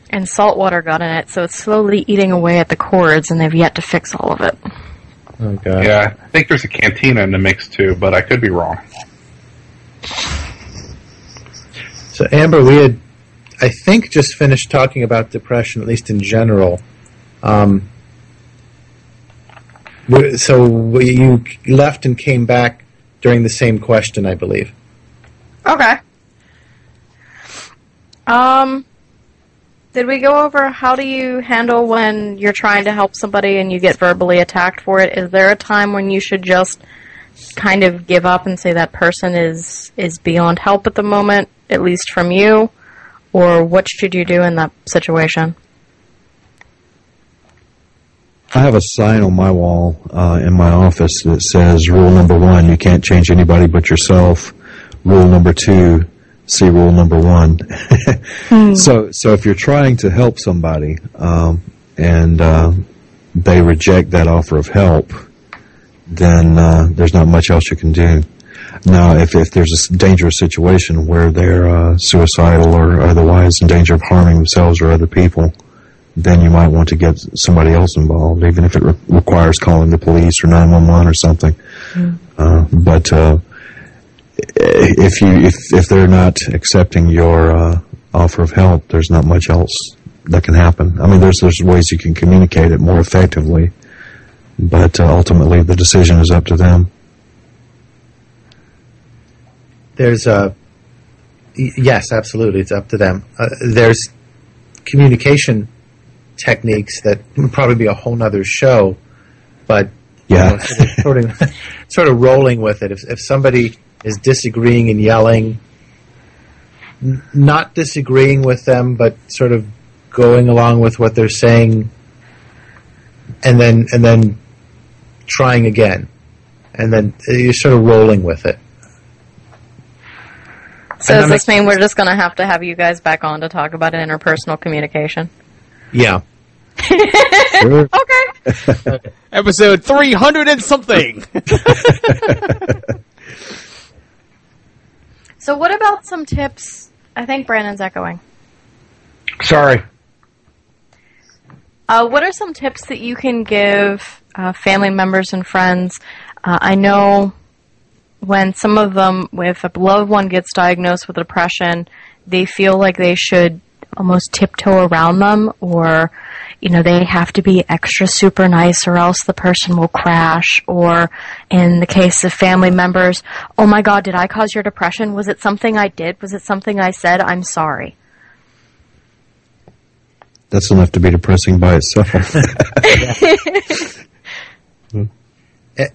And salt water got in it, so it's slowly eating away at the cords, and they've yet to fix all of it. Oh, God. Yeah, I think there's a cantina in the mix too, but I could be wrong. So, Amber, we had, I think, just finished talking about depression, at least in general. So you left and came back during the same question, I believe. Okay. Did we go over how do you handle when you're trying to help somebody and you get verbally attacked for it? Is there a time when you should just kind of give up and say that person is beyond help at the moment, at least from you? Or what should you do in that situation? I have a sign on my wall in my office that says, rule number 1, you can't change anybody but yourself. Rule number 2, see rule number 1. So if you're trying to help somebody and they reject that offer of help, then there's not much else you can do. Now, if there's a dangerous situation where they're suicidal or otherwise in danger of harming themselves or other people, then you might want to get somebody else involved, even if it requires calling the police or 911 or something. But if they're not accepting your offer of help, there's not much else that can happen. I mean, there's ways you can communicate it more effectively, but ultimately the decision is up to them. Yes, absolutely, it's up to them. There's communication techniques that would probably be a whole nother show, but yeah, sort of rolling with it. If somebody is disagreeing and yelling, not disagreeing with them, but sort of going along with what they're saying, and then trying again, and then you're sort of rolling with it. So does this mean we're just going to have you guys back on to talk about interpersonal communication? Yeah. Sure. Okay. Episode 300 and something. So what about some tips? I think Brandon's echoing. Sorry. What are some tips that you can give family members and friends. I know when some of them, if a loved one gets diagnosed with depression, they feel like they should almost tiptoe around them, or, you know, they have to be extra super nice or else the person will crash. Or in the case of family members, oh my God, did I cause your depression? Was it something I did? Was it something I said? I'm sorry. That's enough to be depressing by itself.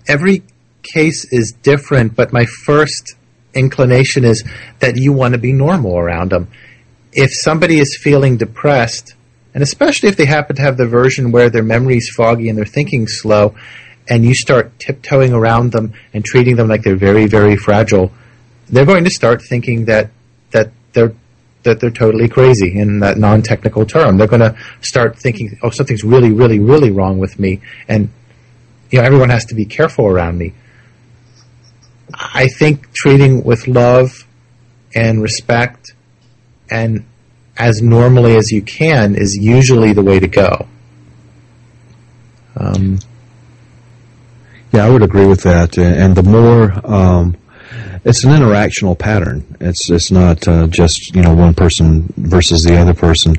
Every case is different, but my first inclination is that you want to be normal around them. If somebody is feeling depressed, and especially if they happen to have the version where their memory's foggy and their thinking's slow, and you start tiptoeing around them and treating them like they're very, very fragile, they're going to start thinking that they're totally crazy, in that non-technical term. They're going to start thinking, oh, something's really, really, really wrong with me, and everyone has to be careful around me. I think treating with love and respect and as normally as you can is usually the way to go. Yeah, I would agree with that. And the more, it's an interactional pattern. It's not just one person versus the other person.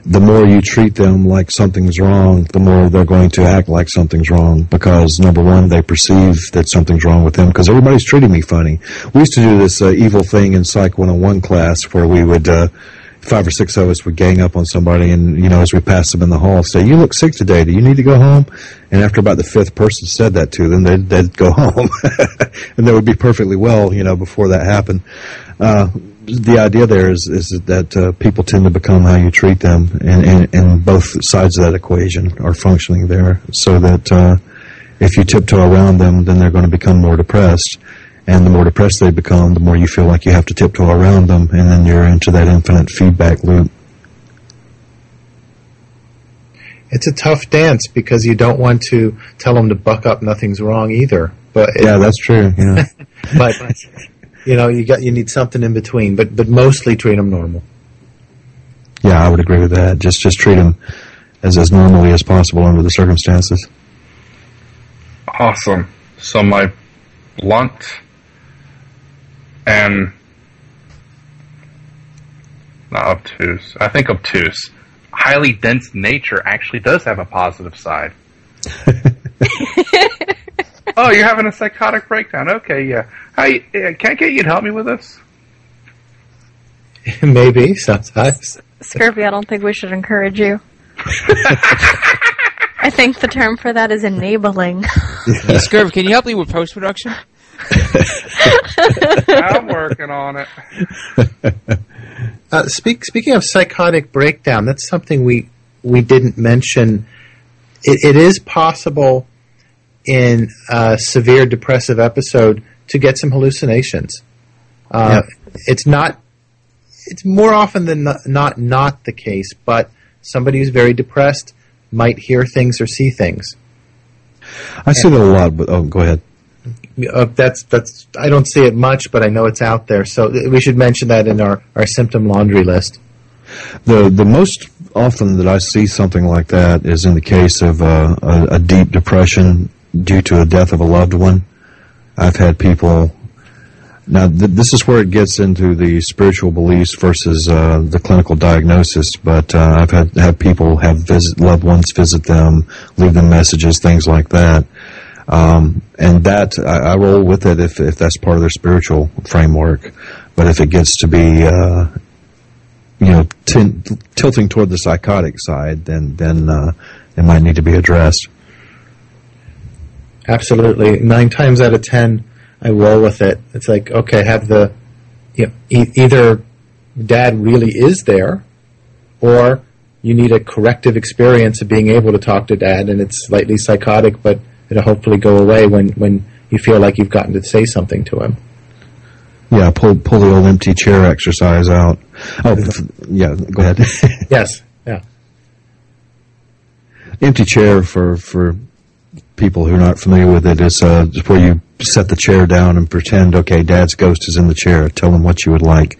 The more you treat them like something's wrong, the more they're going to act like something's wrong, because, number one, they perceive that something's wrong with them because everybody's treating me funny. We used to do this evil thing in Psych 101 class where we would, 5 or 6 of us would gang up on somebody and, as we passed them in the hall, say, you look sick today, do you need to go home? And after about the 5th person said that to them, they'd go home. And they would be perfectly well, before that happened. The idea there is that people tend to become how you treat them, and both sides of that equation are functioning there, so that if you tiptoe around them, then they're going to become more depressed, and the more depressed they become, the more you feel like you have to tiptoe around them, and then you're into that infinite feedback loop. It's a tough dance because you don't want to tell them to buck up, nothing's wrong either. But yeah, that's true. Yeah. But you need something in between, but mostly treat them normal. Yeah, I would agree with that. Just treat them as normally as possible under the circumstances. Awesome. So my blunt and not obtuse, I think obtuse, highly dense nature actually does have a positive side. Oh, you're having a psychotic breakdown. Okay, yeah. Can I get you to help me with this? Maybe, sometimes. Scurvy, I don't think we should encourage you. I think the term for that is enabling. Hey, Scurvy, can you help me with post-production? I'm working on it. Speaking of psychotic breakdown, that's something we didn't mention. It is possible in a severe depressive episode to get some hallucinations. It's more often than not the case, but somebody who's very depressed might hear things or see things. I see that a lot, but go ahead. That's I don't see it much, but I know it's out there. So we should mention that in our symptom laundry list. The most often that I see something like that is in the case of a deep depression due to a death of a loved one. I've had people... Now, this is where it gets into the spiritual beliefs versus the clinical diagnosis, but I've had people have loved ones visit them, leave them messages, things like that. And that, I roll with it if that's part of their spiritual framework. But if it gets to be, tilting toward the psychotic side, then it might need to be addressed. Absolutely. 9 times out of 10, I roll with it. It's like, okay, have either dad really is there, or you need a corrective experience of being able to talk to dad, and it's slightly psychotic, but it'll hopefully go away when you feel like you've gotten to say something to him. Yeah, pull the old empty chair exercise out. Oh, yeah, go ahead. Yes, yeah. Empty chair, for people who are not familiar with it, is where you set the chair down and pretend, okay, Dad's ghost is in the chair. Tell him what you would like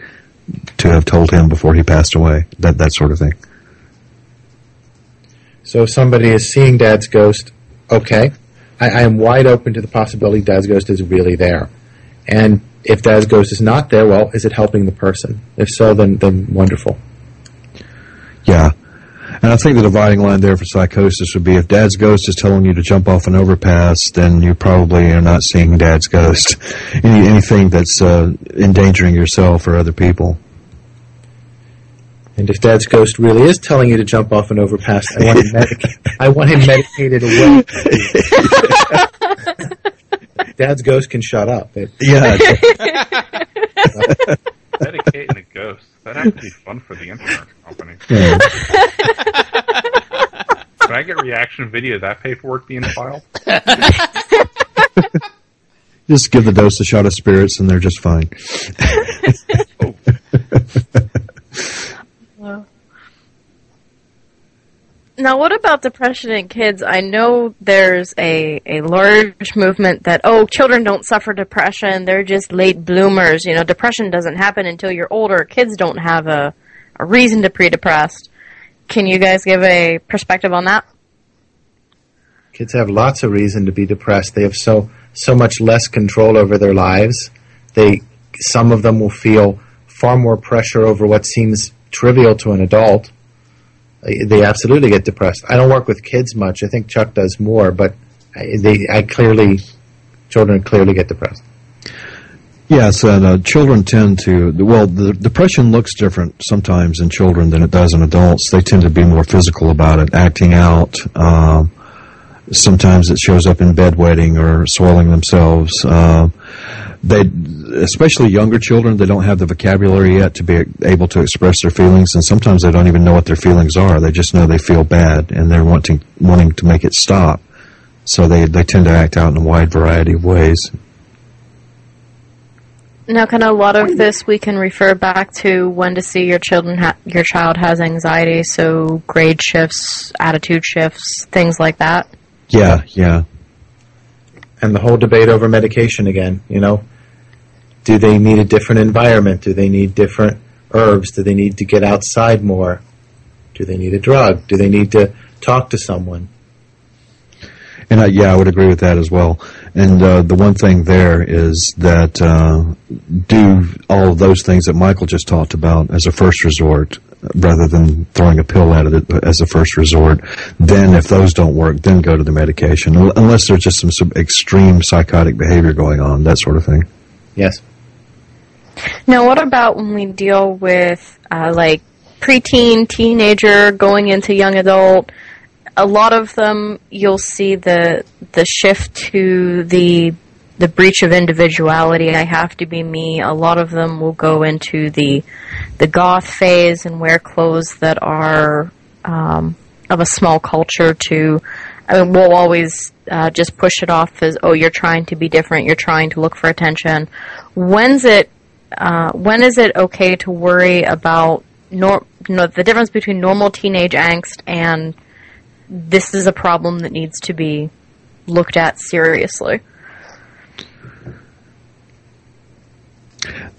to have told him before he passed away. That sort of thing. So if somebody is seeing Dad's ghost, okay, I am wide open to the possibility Dad's Ghost is really there. And if Dad's Ghost is not there, well, is it helping the person? If so, then wonderful. Yeah. And I think the dividing line there for psychosis would be if Dad's Ghost is telling you to jump off an overpass, then you probably are not seeing Dad's Ghost. Anything that's endangering yourself or other people. And if Dad's Ghost really is telling you to jump off an overpass, I want him medicated away. Dad's Ghost can shut up. Yeah. Medicating a ghost. That'd have to be fun for the insurance company. Yeah. Can I get reaction video of that paperwork being filed? Just give the dose a shot of spirits and they're just fine. Now, what about depression in kids? I know there's a large movement that, children don't suffer depression, they're just late bloomers. You know, depression doesn't happen until you're older. Kids don't have a reason to be depressed. Can you guys give a perspective on that? Kids have lots of reason to be depressed. They have so much less control over their lives. Some of them will feel far more pressure over what seems trivial to an adult. They absolutely get depressed. I don't work with kids much. I think Chuck does more, but children clearly get depressed. Yes, and children tend to, the depression looks different sometimes in children than it does in adults. They tend to be more physical about it, acting out. Sometimes it shows up in bedwetting or soiling themselves. Especially younger children, they don't have the vocabulary yet to be able to express their feelings, and sometimes they don't even know what their feelings are. They just know they feel bad, and they're wanting to make it stop. So they tend to act out in a wide variety of ways. Now, can a lot of this we can refer back to when to see your child has anxiety, so grade shifts, attitude shifts, things like that? Yeah. And the whole debate over medication again, you know. Do they need a different environment? Do they need different herbs? Do they need to get outside more? Do they need a drug? Do they need to talk to someone? And I would agree with that as well. And the one thing there is that do all of those things that Michael just talked about as a first resort, rather than throwing a pill at it as a first resort. Then if those don't work, then go to the medication, unless there's just some extreme psychotic behavior going on, that sort of thing. Yes. Now, what about when we deal with like preteen, teenager, going into young adult? A lot of them, you'll see the shift to the breach of individuality. I have to be me. A lot of them will go into the goth phase and wear clothes that are of a small culture. We'll always just push it off as, you're trying to be different. You're trying to look for attention. When is it okay to worry about the difference between normal teenage angst and this is a problem that needs to be looked at seriously?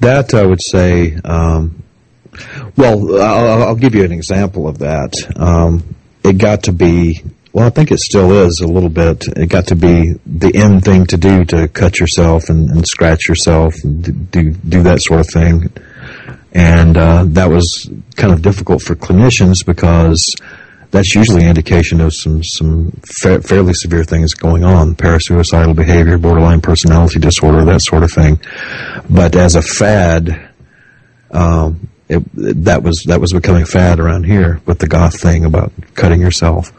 That I would say, I'll give you an example of that. It got to be, I think it still is a little bit, it got to be the end thing to do to cut yourself and scratch yourself and do that sort of thing. And that was kind of difficult for clinicians because that's usually an indication of some fairly severe things going on, parasuicidal behavior, borderline personality disorder, that sort of thing. But as a fad, that was becoming a fad around here with the goth thing about cutting yourself.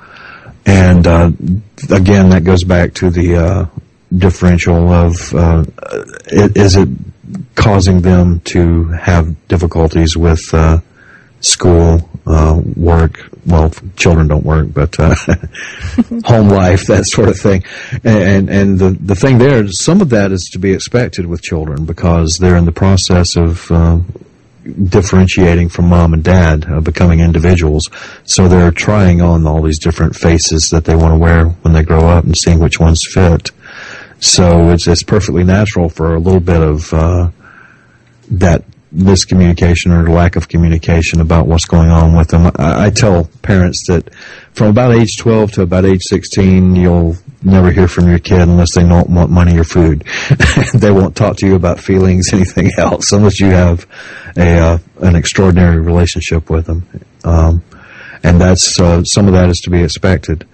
And again, that goes back to the differential of is it causing them to have difficulties with school, work. Well, children don't work, but home life, that sort of thing. And the thing there, some of that is to be expected with children because they're in the process of differentiating from mom and dad, becoming individuals. So they're trying on all these different faces that they want to wear when they grow up and seeing which ones fit. So it's perfectly natural for a little bit of that miscommunication or lack of communication about what's going on with them. I tell parents that from about age 12 to about age 16, you'll never hear from your kid unless they don't want money or food. They won't talk to you about feelings, anything else, unless you have an extraordinary relationship with them. And that's some of that is to be expected.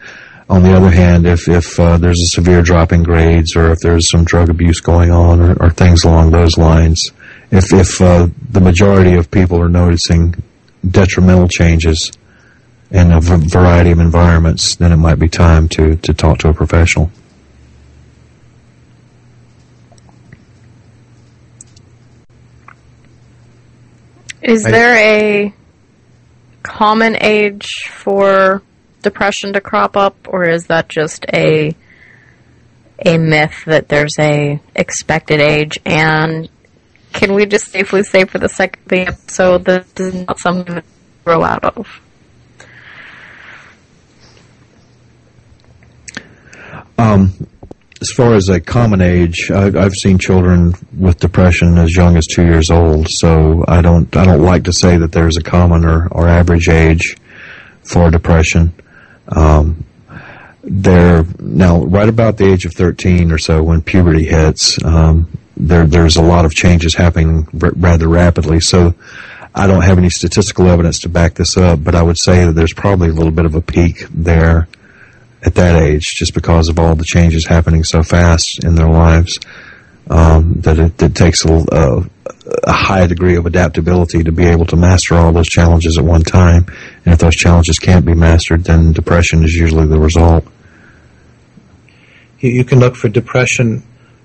On the other hand, if there's a severe drop in grades, or if there's some drug abuse going on, or things along those lines, if the majority of people are noticing detrimental changes in a variety of environments, then it might be time to talk to a professional. Is there a common age for depression to crop up, or is that just a myth that there's a expected age? And can we just safely say for the second of the episode that this is not something to grow out of? As far as a common age, I've seen children with depression as young as 2 years old. So I don't like to say that there's a common or average age for depression. They're now right about the age of 13 or so when puberty hits. There's a lot of changes happening rather rapidly. So I don't have any statistical evidence to back this up, but I would say that there's probably a little bit of a peak there at that age, just because of all the changes happening so fast in their lives, that it takes a high degree of adaptability to be able to master all those challenges at one time. And if those challenges can't be mastered, then depression is usually the result. You can look for depression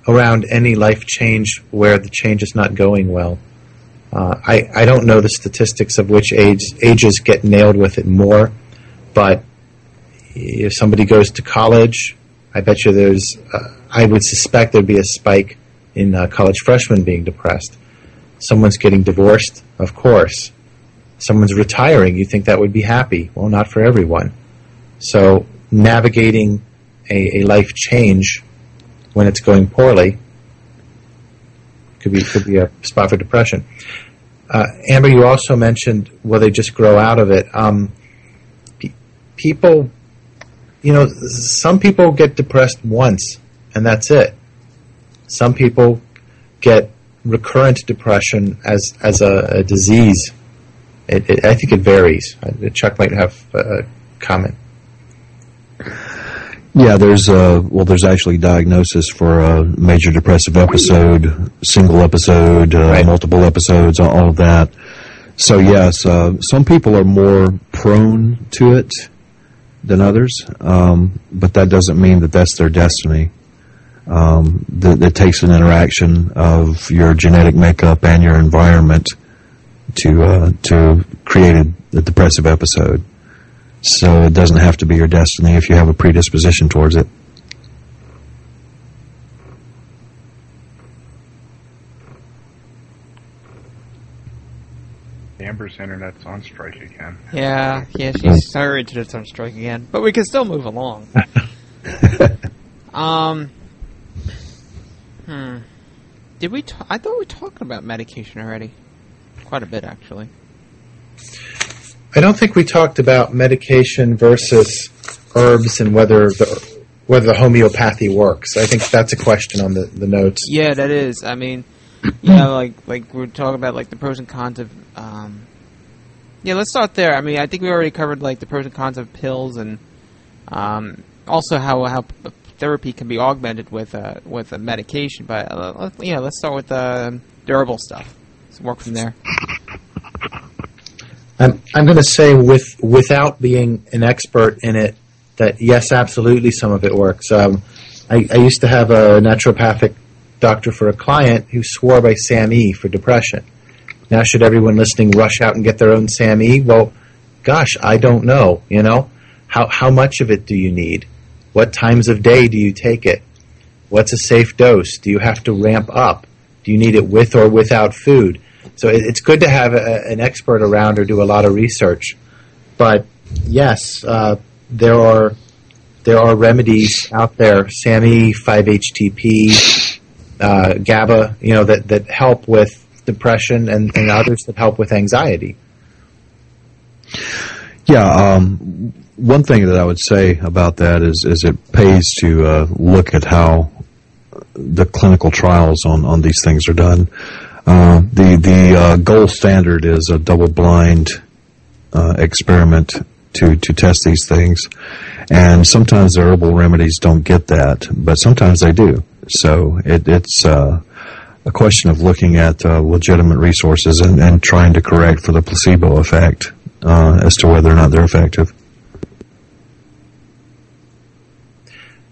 around any life change where the change is not going well. I don't know the statistics of which ages get nailed with it more, but if somebody goes to college, I bet you I would suspect there'd be a spike in college freshmen being depressed. Someone's getting divorced, of course. Someone's retiring, you think that would be happy. Well, not for everyone. So navigating a life change when it's going poorly could be a spot for depression. Amber, you also mentioned, will they just grow out of it? People, some people get depressed once, and that's it. Some people get recurrent depression as a disease. I think it varies. Chuck might have a comment. Yeah, there's actually diagnosis for a major depressive episode, single episode, Right. multiple episodes, all of that. So yes, some people are more prone to it than others, but that doesn't mean that that's their destiny. It takes an interaction of your genetic makeup and your environment to create a depressive episode. So it doesn't have to be your destiny if you have a predisposition towards it. Amber's internet's on strike again. Yeah, she's her internet's on strike again, but we can still move along. Did we? I thought we were talking about medication already, quite a bit actually. I don't think we talked about medication versus herbs and whether the homeopathy works. I think that's a question on the notes. Yeah, that is. I mean, like we're talking about like the pros and cons of. Yeah, let's start there. I mean, I think we already covered like the pros and cons of pills, and also how therapy can be augmented with a medication. But let's start with the herbal stuff. Let's work from there. I'm going to say without being an expert in it that yes, absolutely, some of it works. I used to have a naturopathic doctor for a client who swore by SAMe for depression. Now, should everyone listening rush out and get their own SAMe? Well, gosh, I don't know. How much of it do you need? What times of day do you take it? What's a safe dose? Do you have to ramp up? Do you need it with or without food? So it's good to have an expert around or do a lot of research. But yes, there are remedies out there, SAMe, 5-HTP, GABA, that help with depression and others that help with anxiety. Yeah, one thing that I would say about that is it pays to look at how the clinical trials on these things are done. The gold standard is a double-blind experiment to test these things, and sometimes the herbal remedies don't get that, but sometimes they do. So it's a question of looking at legitimate resources and trying to correct for the placebo effect as to whether or not they're effective.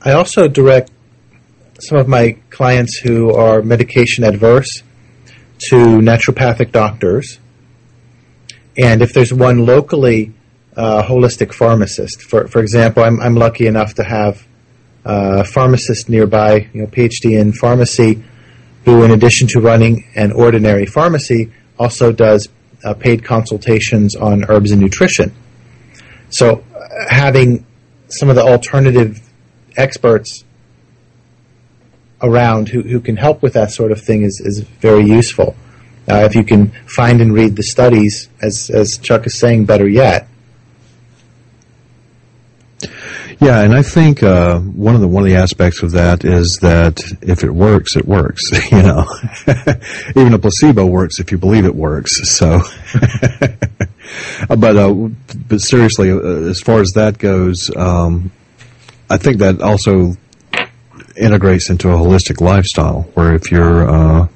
I also direct some of my clients who are medication adverse to naturopathic doctors, and if there's one locally, holistic pharmacist. For example, I'm lucky enough to have a pharmacist nearby, PhD in pharmacy, who in addition to running an ordinary pharmacy also does paid consultations on herbs and nutrition. So having some of the alternative experts around who can help with that sort of thing is very useful. If you can find and read the studies, as Chuck is saying, better yet. Yeah, and I think one of the aspects of that is that if it works, it works. Even a placebo works if you believe it works. So, but seriously, as far as that goes, I think that also integrates into a holistic lifestyle, where if you're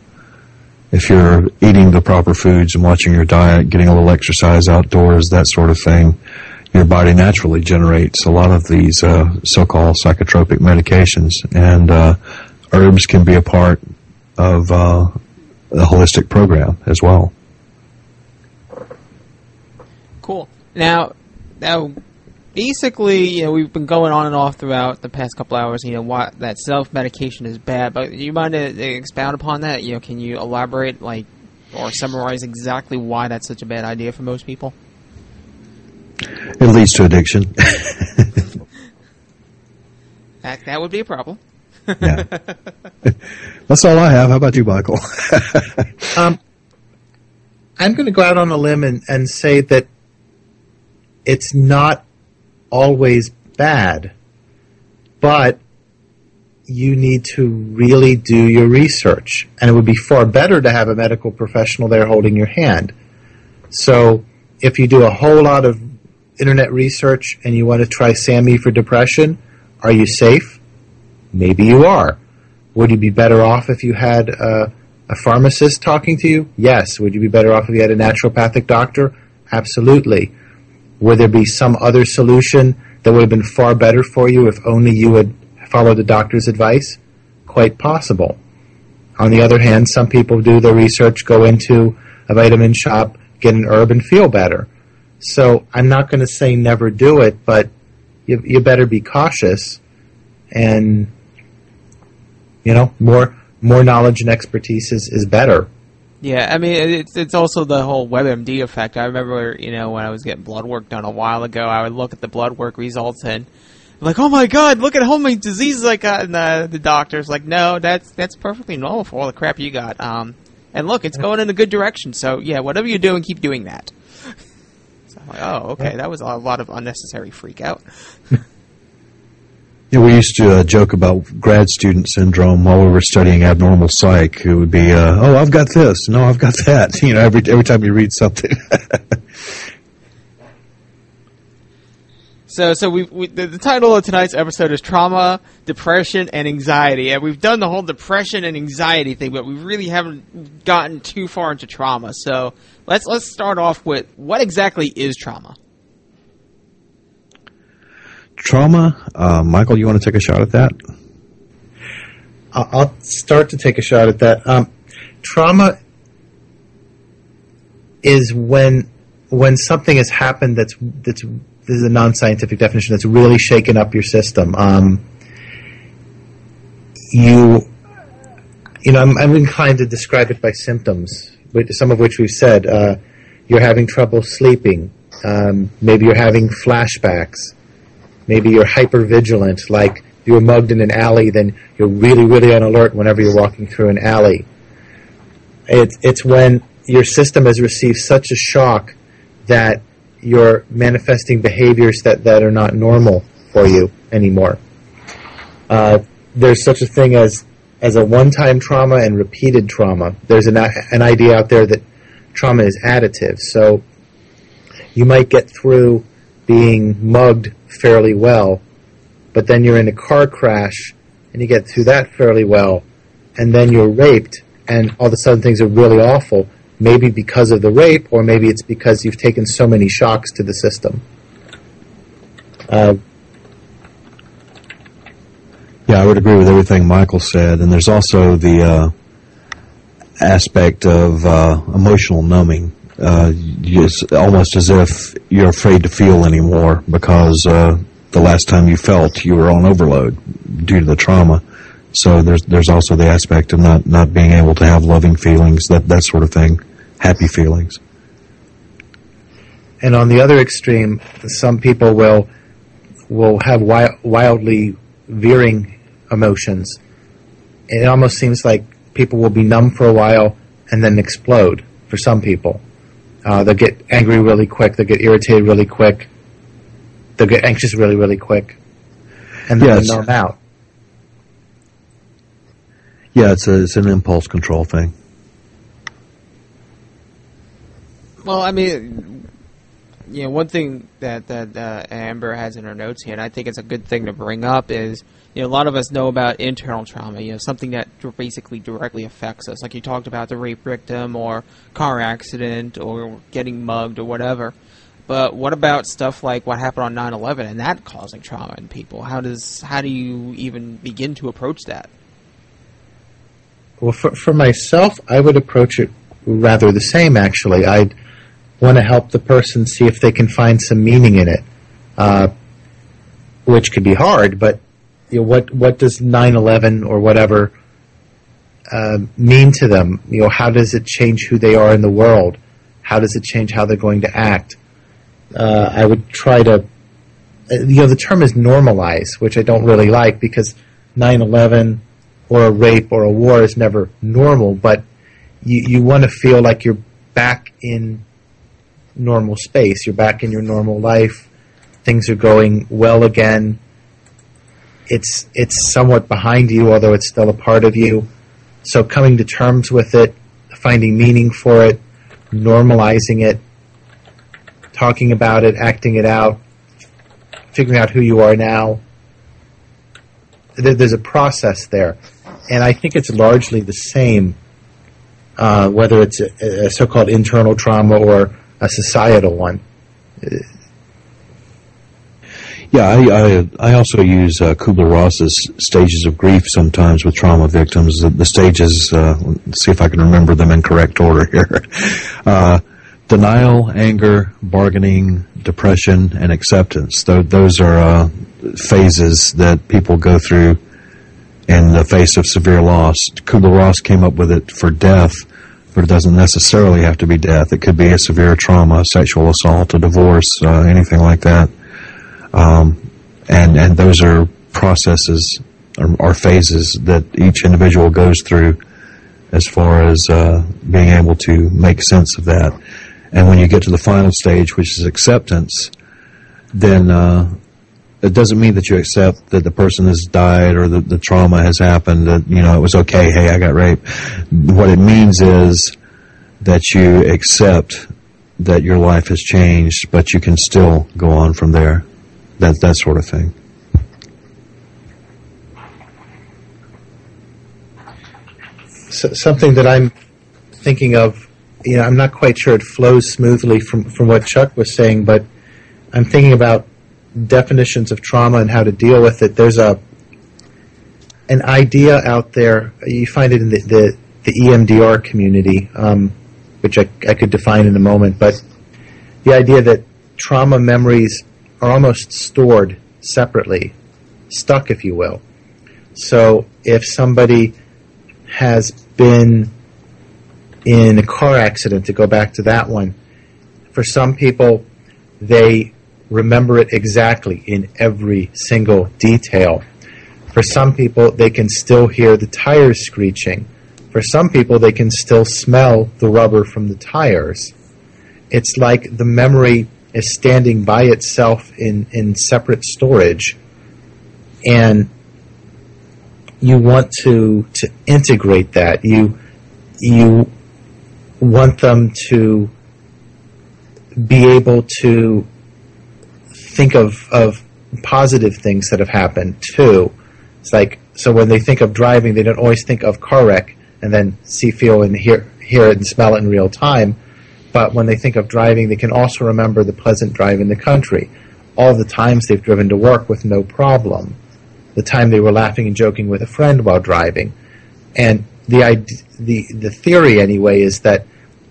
eating the proper foods and watching your diet, getting a little exercise outdoors, that sort of thing, your body naturally generates a lot of these so-called psychotropic medications, and herbs can be a part of a holistic program as well. Cool. Now, basically, we've been going on and off throughout the past couple hours, why that self-medication is bad, but you mind to expound upon that? Can you elaborate, or summarize exactly why that's such a bad idea for most people? It leads to addiction. That would be a problem. Yeah. That's all I have. How about you, Michael? I'm going to go out on a limb and say that it's not always bad, but you need to really do your research, and it would be far better to have a medical professional there holding your hand. So if you do a whole lot of internet research and you want to try SAMe for depression, are you safe? Maybe you are. Would you be better off if you had a pharmacist talking to you? Yes. Would you be better off if you had a naturopathic doctor? Absolutely. Would there be some other solution that would have been far better for you if only you had followed the doctor's advice? Quite possible. On the other hand, some people do their research, go into a vitamin shop, get an herb, and feel better. So I'm not going to say never do it, but you better be cautious, and more knowledge and expertise is better. Yeah, I mean, it's also the whole WebMD effect. I remember, when I was getting blood work done a while ago, I would look at the blood work results and I'm like, oh my God, look at how many diseases I got, and the doctor's like, no, that's perfectly normal for all the crap you got. And look, it's going in a good direction. So yeah, whatever you're doing, keep doing that. So I'm like, oh, okay, that was a lot of unnecessary freak out. Yeah, we used to joke about grad student syndrome while we were studying abnormal psych. It would be, oh, I've got this. No, I've got that. Every time you read something. So the title of tonight's episode is Trauma, Depression, and Anxiety. And we've done the whole depression and anxiety thing, but we really haven't gotten too far into trauma. So let's start off with, what exactly is trauma? Trauma, Michael, you want to take a shot at that? I'll start to take a shot at that. Trauma is when something has happened that's this is a non-scientific definition, that's really shaken up your system. I'm inclined to describe it by symptoms, some of which we've said. You're having trouble sleeping. Maybe you're having flashbacks. Maybe you're hypervigilant, like you were mugged in an alley, then you're really, really on alert whenever you're walking through an alley. It's when your system has received such a shock that you're manifesting behaviors that are not normal for you anymore. There's such a thing as a one-time trauma and repeated trauma. There's an idea out there that trauma is additive. So you might get through being mugged fairly well, but then you're in a car crash and you get through that fairly well, and then you're raped, and all of a sudden things are really awful, maybe because of the rape, or maybe it's because you've taken so many shocks to the system. Yeah, I would agree with everything Michael said, and there's also the aspect of emotional numbing. It's almost as if you're afraid to feel anymore because the last time you felt, you were on overload due to the trauma. So there's also the aspect of not being able to have loving feelings, that sort of thing, happy feelings. And on the other extreme, some people will have wildly veering emotions. It almost seems like people will be numb for a while and then explode for some people. They'll get angry really quick, they'll get irritated really quick, they'll get anxious really, really quick, and then they'll numb out. Yeah, it's an impulse control thing. Well, I mean, one thing that Amber has in her notes here, and I think it's a good thing to bring up, is a lot of us know about internal trauma, something that basically directly affects us. Like you talked about the rape victim or car accident or getting mugged or whatever. But what about stuff like what happened on 9/11 and that causing trauma in people? How do you even begin to approach that? Well, for myself, I would approach it rather the same, actually. I'd want to help the person see if they can find some meaning in it, which could be hard, but what does 9/11 or whatever mean to them? How does it change who they are in the world? How does it change how they're going to act? I would try to, the term is normalize, which I don't really like, because 9/11 or a rape or a war is never normal, but you want to feel like you're back in normal space, you're back in your normal life, things are going well again, it's somewhat behind you, although it's still a part of you. So coming to terms with it, finding meaning for it, normalizing it, talking about it, acting it out, figuring out who you are now. There's a process there. And I think it's largely the same, whether it's a so-called internal trauma or a societal one. Yeah, I also use Kubler-Ross's stages of grief sometimes with trauma victims. The stages, let's see if I can remember them in correct order here. Denial, anger, bargaining, depression, and acceptance. Those are phases that people go through in the face of severe loss. Kubler-Ross came up with it for death, but it doesn't necessarily have to be death. It could be a severe trauma, sexual assault, a divorce, anything like that. And those are processes or phases that each individual goes through as far as being able to make sense of that. And when you get to the final stage, which is acceptance, then it doesn't mean that you accept that the person has died or that the trauma has happened, that, it was okay, hey, I got raped. What it means is that you accept that your life has changed, but you can still go on from there. That sort of thing. So, something that I'm thinking of, I'm not quite sure it flows smoothly from what Chuck was saying, but I'm thinking about definitions of trauma and how to deal with it. There's an idea out there, you find it in the EMDR community, which I could define in a moment, but the idea that trauma memories are almost stored separately, stuck, if you will. So if somebody has been in a car accident, to go back to that one, for some people, they remember it exactly in every single detail. For some people, they can still hear the tires screeching. For some people, they can still smell the rubber from the tires. It's like the memory is standing by itself in separate storage, and you want to integrate that. You want them to be able to think of positive things that have happened too. It's like, so when they think of driving, they don't always think of car wreck and then see, feel, and hear it and smell it in real time. But when they think of driving, they can also remember the pleasant drive in the country, all the times they've driven to work with no problem, the time they were laughing and joking with a friend while driving. And the theory, anyway, is that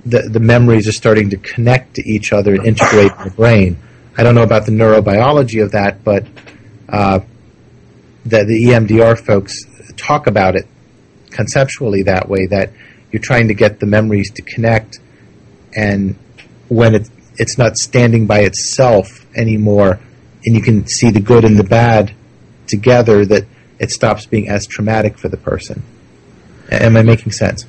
the memories are starting to connect to each other and integrate in the brain. I don't know about the neurobiology of that, but the EMDR folks talk about it conceptually that way, that you're trying to get the memories to connect, and when it's not standing by itself anymore, and you can see the good and the bad together, that it stops being as traumatic for the person. Am I making sense?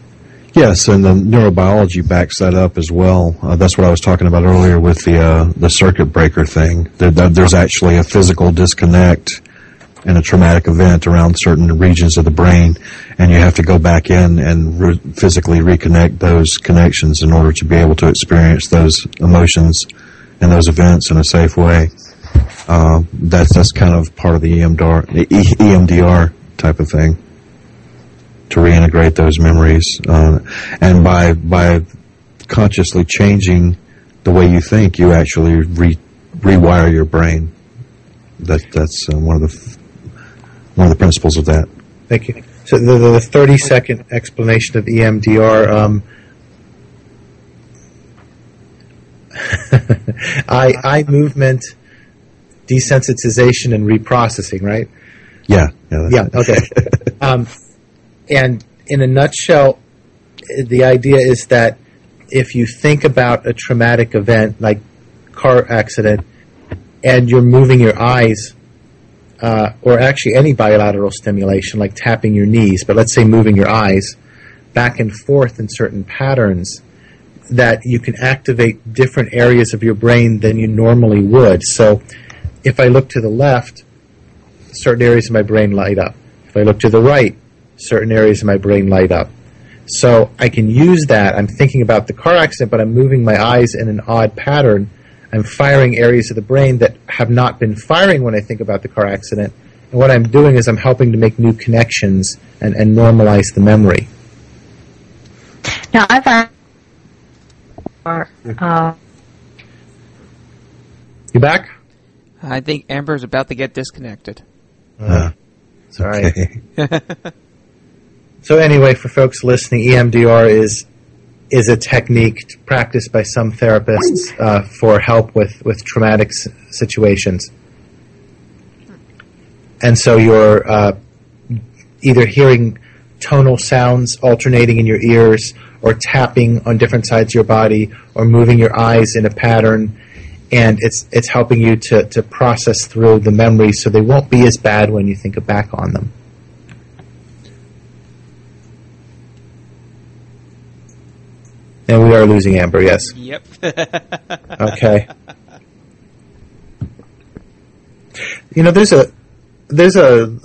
Yes, and the neurobiology backs that up as well. That's what I was talking about earlier with the circuit breaker thing. There's actually a physical disconnect in a traumatic event around certain regions of the brain, and you have to go back in and physically reconnect those connections in order to be able to experience those emotions and those events in a safe way. That's kind of part of the EMDR type of thing, to reintegrate those memories, and by consciously changing the way you think, you actually rewire your brain. That's one of the principles of that. Thank you. So the 30-second explanation of EMDR, eye movement, desensitization, and reprocessing, right? Yeah. Okay. And in a nutshell, the idea is that if you think about a traumatic event like car accident, and you're moving your eyes, or actually any bilateral stimulation like tapping your knees, but let's say moving your eyes back and forth in certain patterns, that you can activate different areas of your brain than you normally would. So if I look to the left, certain areas of my brain light up. If I look to the right, certain areas of my brain light up. So I can use that. I'm thinking about the car accident, but I'm moving my eyes in an odd pattern. I'm firing areas of the brain that have not been firing when I think about the car accident. And what I'm doing is I'm helping to make new connections and normalize the memory. Now, I've had... You back? I think Amber's about to get disconnected. Sorry. Okay. So anyway, for folks listening, EMDR is a technique practiced by some therapists for help with traumatic situations. And so you're either hearing tonal sounds alternating in your ears, or tapping on different sides of your body, or moving your eyes in a pattern, and it's helping you to process through the memories so they won't be as bad when you think back on them. And we are losing Amber, yes. Yep. Okay. You know, there's a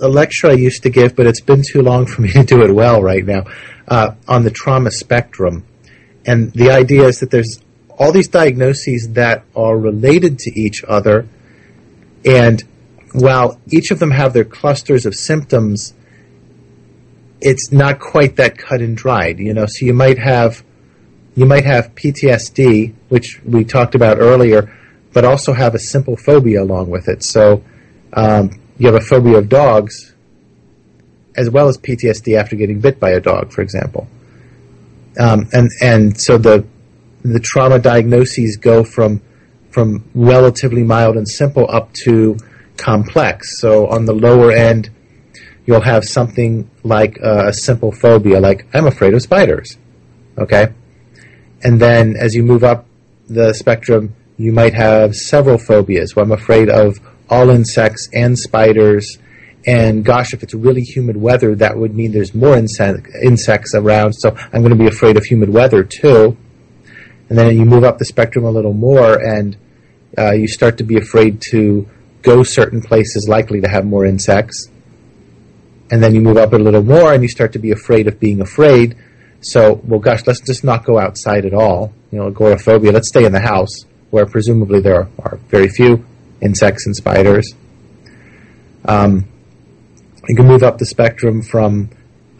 lecture I used to give, but it's been too long for me to do it well right now, on the trauma spectrum. And the idea is that there's all these diagnoses that are related to each other, and while each of them have their clusters of symptoms, it's not quite that cut and dried. You know, so you might have PTSD, which we talked about earlier, but also have a simple phobia along with it. So you have a phobia of dogs, as well as PTSD after getting bit by a dog, for example. And so the trauma diagnoses go from relatively mild and simple up to complex. So on the lower end, you'll have something like a simple phobia, like I'm afraid of spiders. Okay? And then as you move up the spectrum, you might have several phobias. Well, I'm afraid of all insects and spiders. And gosh, if it's really humid weather, that would mean there's more insects around. So I'm going to be afraid of humid weather too. And then you move up the spectrum a little more, and You start to be afraid to go certain places likely to have more insects. And then you move up a little more and you start to be afraid of being afraid. So, well, gosh, let's just not go outside at all. Agoraphobia, let's stay in the house, where presumably there are very few insects and spiders. You can move up the spectrum from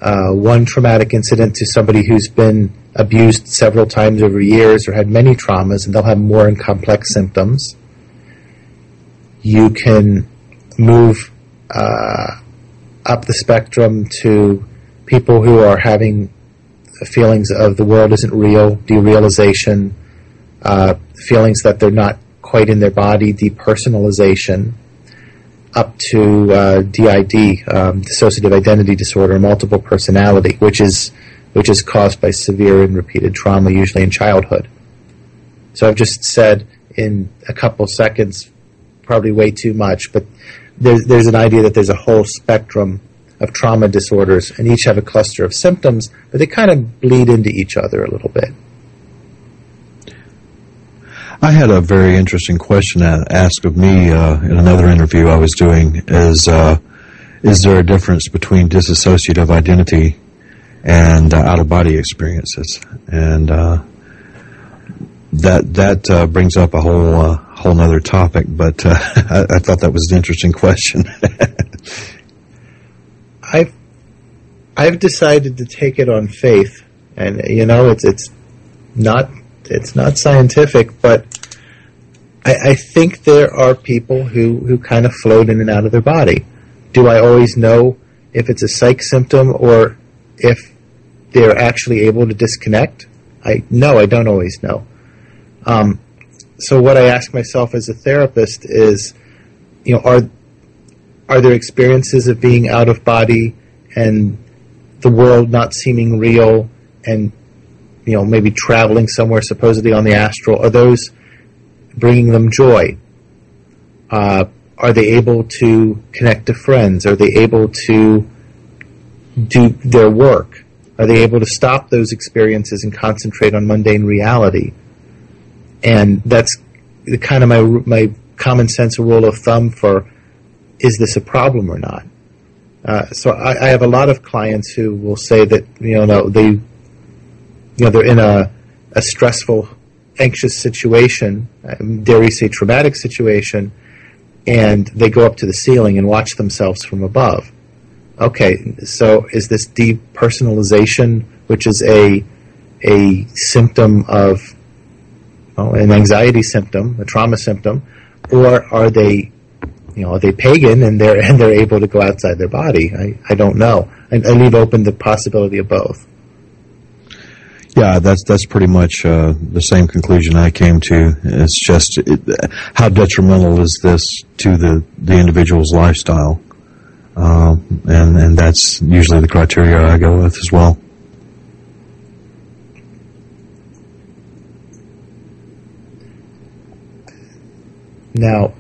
one traumatic incident to somebody who's been abused several times over years or had many traumas, and they'll have more and complex symptoms. You can move up the spectrum to people who are having feelings of the world isn't real, derealization, feelings that they're not quite in their body, depersonalization, up to DID, dissociative identity disorder, multiple personality, which is caused by severe and repeated trauma, usually in childhood. So I've just said in a couple seconds, probably way too much, but there's an idea that there's a whole spectrum of trauma disorders, and each have a cluster of symptoms, but they kind of bleed into each other a little bit. I had a very interesting question asked of me in another interview I was doing. Is there a difference between dissociative identity and out-of-body experiences? And that brings up a whole nother topic, but I thought that was an interesting question. I've decided to take it on faith, and it's not scientific, but I think there are people who kind of float in and out of their body. Do I always know if it's a psych symptom or if they're actually able to disconnect? No, I don't always know. So what I ask myself as a therapist is, are there experiences of being out of body and the world not seeming real, and maybe traveling somewhere supposedly on the astral? Are those bringing them joy? Are they able to connect to friends? Are they able to do their work? Are they able to stop those experiences and concentrate on mundane reality? And that's kind of my common sense rule of thumb for, is this a problem or not? So I have a lot of clients who will say that they're in a stressful, anxious situation, dare we say traumatic situation, and they go up to the ceiling and watch themselves from above. Okay, so is this depersonalization, which is a symptom of an anxiety symptom, a trauma symptom, or are they pagan and they're able to go outside their body? I don't know. I leave open the possibility of both. Yeah, that's pretty much the same conclusion I came to. It's just how detrimental is this to the individual's lifestyle, and that's usually the criteria I go with as well. Now,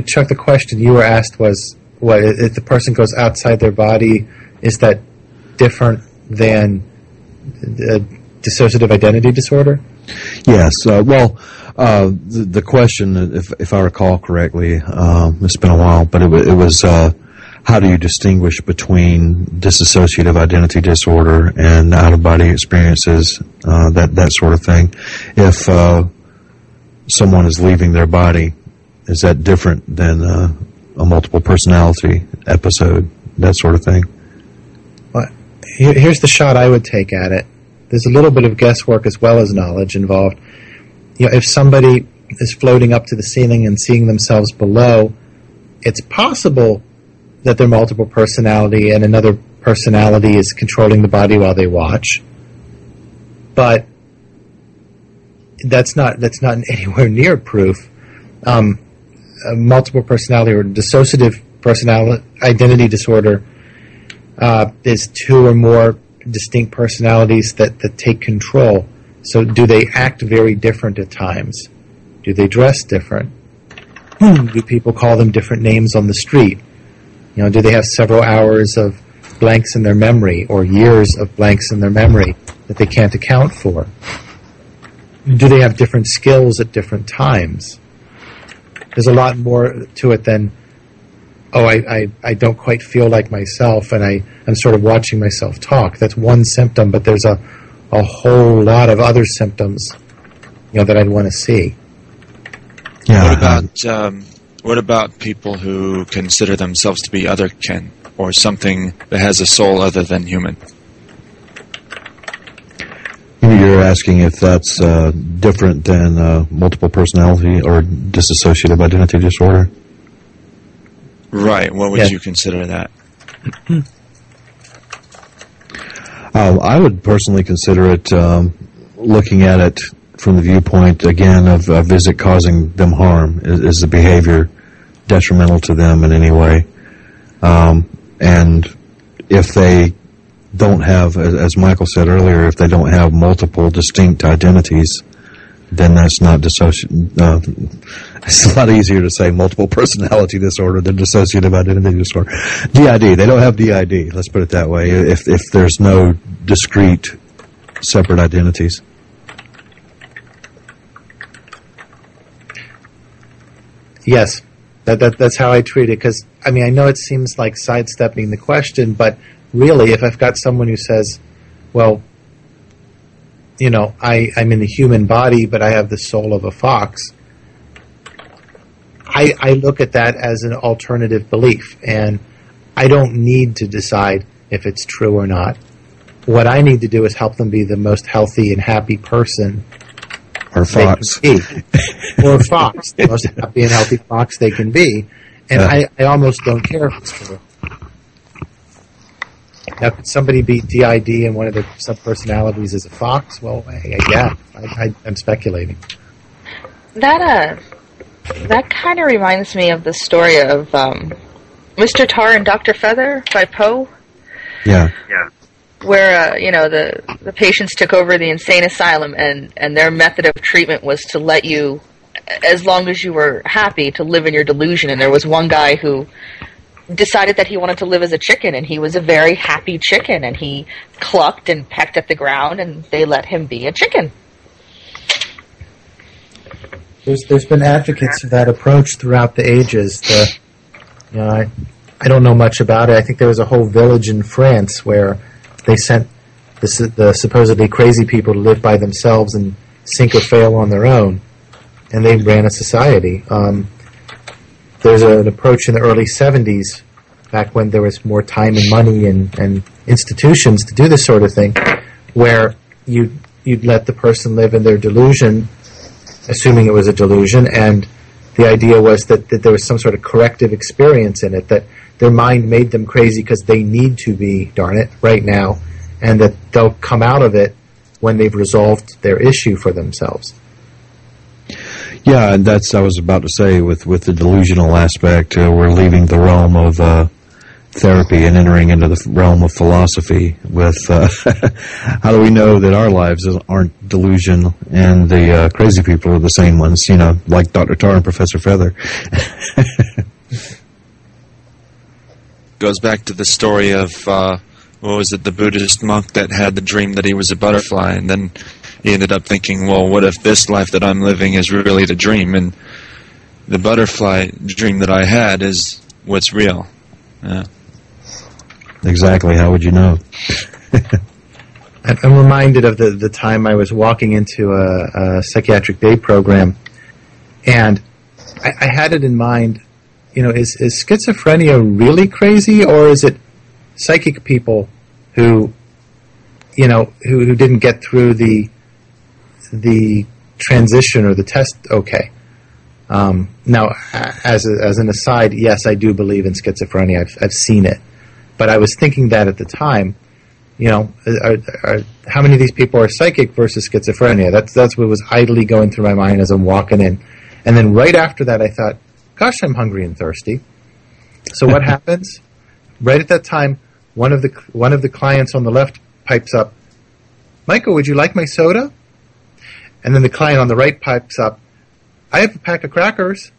Chuck, the question you were asked was, what if the person goes outside their body? Is that different than dissociative identity disorder? Yes. The question, if I recall correctly, it's been a while, but it was how do you distinguish between dissociative identity disorder and out-of-body experiences, that sort of thing. If someone is leaving their body, is that different than a multiple personality episode, that sort of thing? Well, here's the shot I would take at it. There's a little bit of guesswork as well as knowledge involved. If somebody is floating up to the ceiling and seeing themselves below, it's possible that they're multiple personality and another personality is controlling the body while they watch. But that's not anywhere near proof. Multiple personality or dissociative personality identity disorder is two or more distinct personalities that take control. So do they act very different at times? Do they dress different? Do people call them different names on the street? Do they have several hours of blanks in their memory or years of blanks in their memory that they can't account for? do they have different skills at different times? There's a lot more to it than, I don't quite feel like myself, and I'm sort of watching myself talk. That's one symptom, but there's a whole lot of other symptoms, that I'd want to see. Yeah. What about people who consider themselves to be otherkin, or something that has a soul other than human? You're asking if that's different than multiple personality or dissociative identity disorder? Right. What would you consider that? I would personally consider it, looking at it from the viewpoint, again, of is it causing them harm? Is the behavior detrimental to them in any way? And if they don't have, as Michael said earlier, if they don't have multiple distinct identities, then that's not it's a lot easier to say multiple personality disorder than dissociative identity disorder. DID, they don't have DID, let's put it that way, if there's no discrete, separate identities. Yes, that's how I treat it, because, I know it seems like sidestepping the question, but really, if I've got someone who says, well, I'm in the human body, but I have the soul of a fox, I look at that as an alternative belief, and I don't need to decide if it's true or not. What I need to do is help them be the most healthy and happy person. Or fox. Or fox, the most happy and healthy fox they can be. And I almost don't care if it's true. Now, could somebody be DID and one of their subpersonalities is a fox? Well, yeah, I'm speculating. That kind of reminds me of the story of Mr. Tar and Dr. Feather by Poe. Yeah. Where, the patients took over the insane asylum, and their method of treatment was to let you, as long as you were happy, to live in your delusion. And there was one guy who decided that he wanted to live as a chicken, and he was a very happy chicken, and he clucked and pecked at the ground, and they let him be a chicken. There's been advocates of that approach throughout the ages. I don't know much about it. I think there was a whole village in France where they sent the supposedly crazy people to live by themselves and sink or fail on their own, and they ran a society. There's an approach in the early 70s, back when there was more time and money and institutions to do this sort of thing, where you'd let the person live in their delusion, assuming it was a delusion, and the idea was that there was some sort of corrective experience in it, that their mind made them crazy because they need to be, darn it, right now, and that they'll come out of it when they've resolved their issue for themselves. Yeah, and that's, I was about to say, with the delusional aspect, we're leaving the realm of therapy and entering into the realm of philosophy with how do we know that our lives aren't delusion and the crazy people are the same ones, like Dr. Tar and Professor Feather. Goes back to the story of, what was it, the Buddhist monk that had the dream that he was a butterfly, and then he ended up thinking, well, what if this life that I'm living is really the dream, and the butterfly dream that I had is what's real. Yeah. Exactly. How would you know? I'm reminded of the time I was walking into a psychiatric day program, and I had it in mind, is schizophrenia really crazy, or is it psychic people who didn't get through the transition or the test okay? Now, as an aside, yes, I do believe in schizophrenia. I've seen it. But I was thinking that at the time, how many of these people are psychic versus schizophrenia? That's what was idly going through my mind as I'm walking in. And then right after that, I thought, gosh, I'm hungry and thirsty. So what happens? Right at that time, one of the clients on the left pipes up, Michael, would you like my soda? And then the client on the right pipes up, I have a pack of crackers.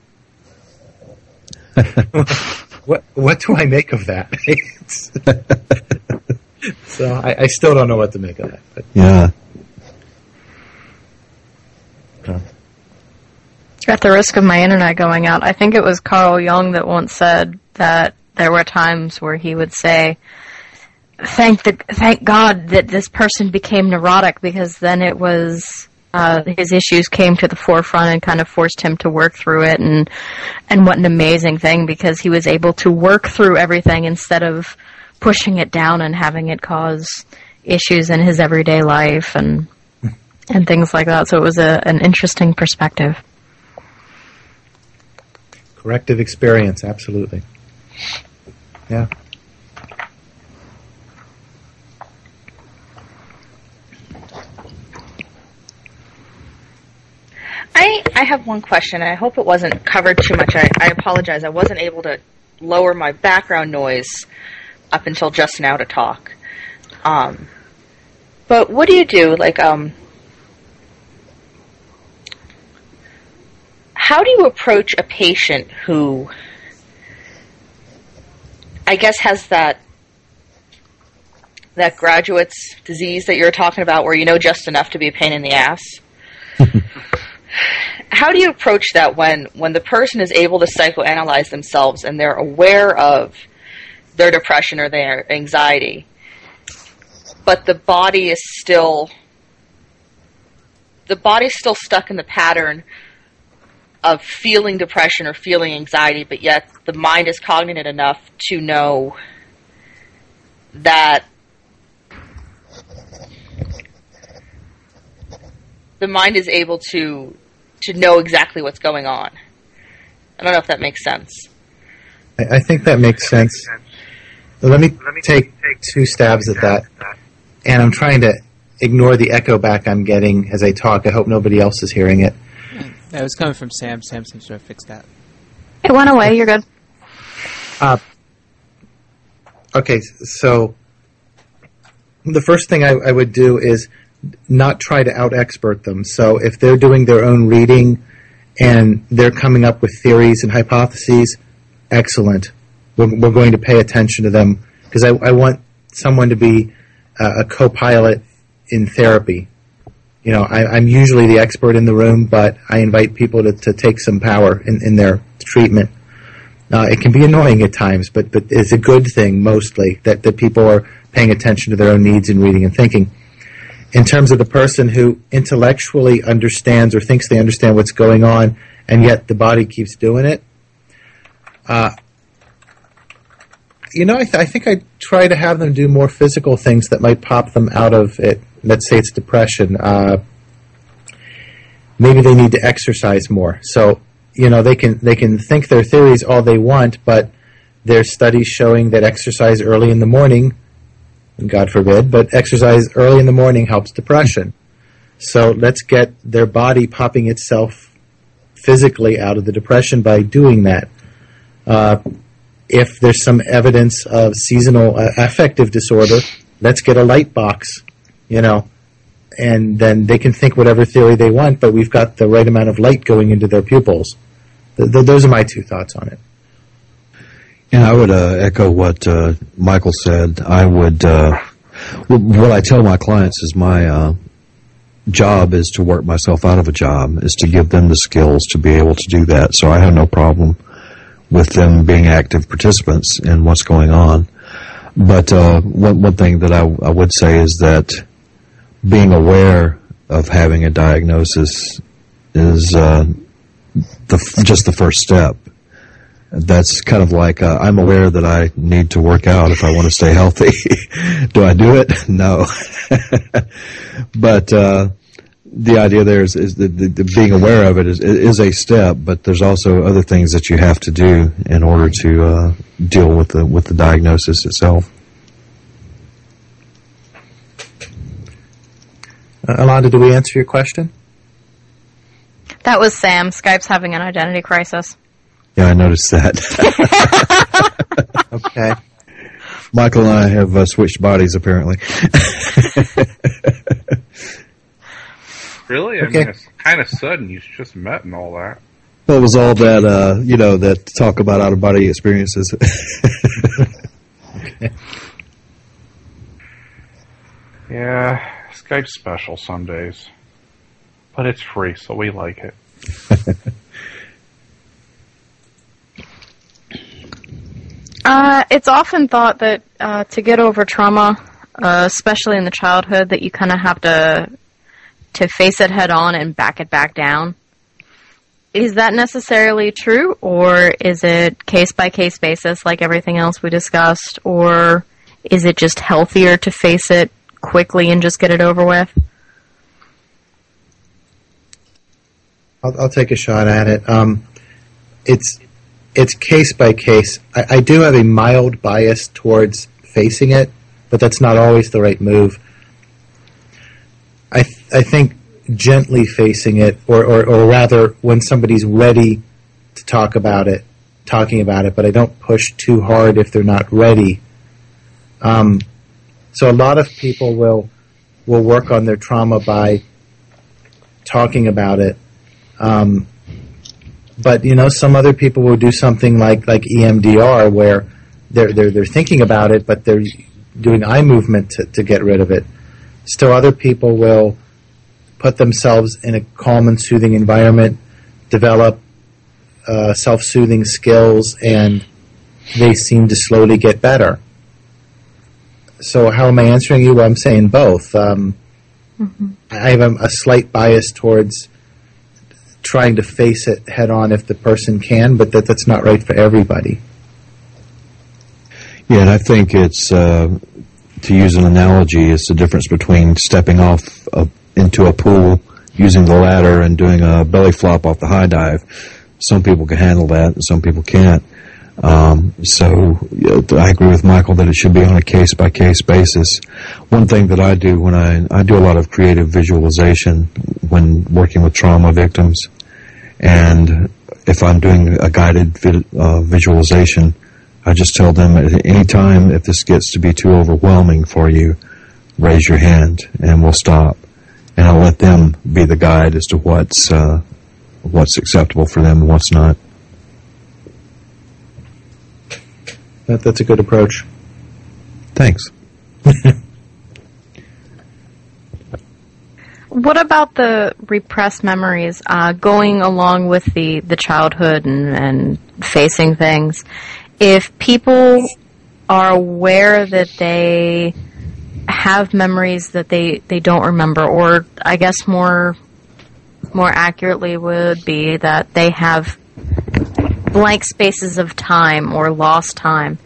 What do I make of that? So I still don't know what to make of that. But. Yeah. At the risk of my internet going out, I think it was Carl Jung that once said that there were times where he would say, thank God that this person became neurotic, because then it was his issues came to the forefront and kind of forced him to work through it, and what an amazing thing, because he was able to work through everything instead of pushing it down and having it cause issues in his everyday life and things like that. So it was an interesting perspective. Corrective experience, absolutely. Yeah. I have one question, and I hope it wasn't covered too much. I apologize. I wasn't able to lower my background noise up until just now to talk. But what do you do? Like, how do you approach a patient who, I guess, has that graduate's disease that you're talking about, where you know just enough to be a pain in the ass? How do you approach that when the person is able to psychoanalyze themselves and they're aware of their depression or their anxiety, but the body is still stuck in the pattern of feeling depression or feeling anxiety, but yet the mind is cognizant enough to know that the mind is able to know exactly what's going on. I don't know if that makes sense. I think that makes sense. Let me take two stabs at that. And I'm trying to ignore the echo back I'm getting as I talk. I hope nobody else is hearing it. That was coming from Sam. Sam seems to have fixed that. It went away. You're good. Okay, so the first thing I would do is not try to out-expert them. So if they're doing their own reading and they're coming up with theories and hypotheses, excellent. We're going to pay attention to them, because I want someone to be a co-pilot in therapy. You know, I'm usually the expert in the room, but I invite people to take some power in their treatment. It can be annoying at times, but it's a good thing mostly that people are paying attention to their own needs in reading and thinking. In terms of the person who intellectually understands or thinks they understand what's going on, and yet the body keeps doing it, I think I try to have them do more physical things that might pop them out of it. Let's say it's depression. Maybe they need to exercise more. So, they can think their theories all they want, but there's studies showing that exercise early in the morning, God forbid, but exercise early in the morning helps depression. So let's get their body popping itself physically out of the depression by doing that. If there's some evidence of seasonal affective disorder, let's get a light box, and then they can think whatever theory they want, but we've got the right amount of light going into their pupils. Those are my two thoughts on it. Yeah, I would echo what Michael said. I would, what I tell my clients is my job is to work myself out of a job, is to give them the skills to be able to do that. So I have no problem with them being active participants in what's going on. But one thing that I would say is that being aware of having a diagnosis is just the first step. That's kind of like I'm aware that I need to work out if I want to stay healthy. Do I do it? No. But the idea there is the being aware of it is a step, but there's also other things that you have to do in order to deal with the diagnosis itself. Alonda, do we answer your question? That was Sam. Skype's having an identity crisis. Yeah, I noticed that. Okay. Michael and I have switched bodies, apparently. Really? Okay. I mean, it's kind of sudden. You just met and all that. Well, it was all that, that talk about out-of-body experiences. Okay. Yeah, Skype's special some days. But it's free, so we like it. It's often thought that to get over trauma, especially in the childhood, that you kind of have to face it head on and back it back down. Is that necessarily true, or is it case-by-case basis like everything else we discussed, or is it just healthier to face it quickly and just get it over with? I'll take a shot at it. It's case-by-case. I do have a mild bias towards facing it, but that's not always the right move. I think gently facing it, or rather when somebody's ready to talking about it, but I don't push too hard if they're not ready. So a lot of people will work on their trauma by talking about it. But some other people will do something like EMDR, where they're thinking about it, but they're doing eye movement to get rid of it. Still, other people will put themselves in a calm and soothing environment, develop self-soothing skills, and they seem to slowly get better. So how am I answering you? Well, I'm saying both. I have a slight bias towards trying to face it head on if the person can, but that's not right for everybody. Yeah, and I think it's, to use an analogy, it's the difference between stepping off into a pool, using the ladder, and doing a belly flop off the high dive. Some people can handle that, and some people can't. So I agree with Michael that it should be on a case-by-case basis. One thing that I do when I do a lot of creative visualization when working with trauma victims, and if I'm doing a guided visualization, I just tell them at any time if this gets to be too overwhelming for you, raise your hand and we'll stop. And I'll let them be the guide as to what's acceptable for them and what's not. That's a good approach. Thanks. What about the repressed memories, going along with the childhood and facing things? If people are aware that they have memories that they don't remember, or I guess more accurately would be that they have blank spaces of time or lost time,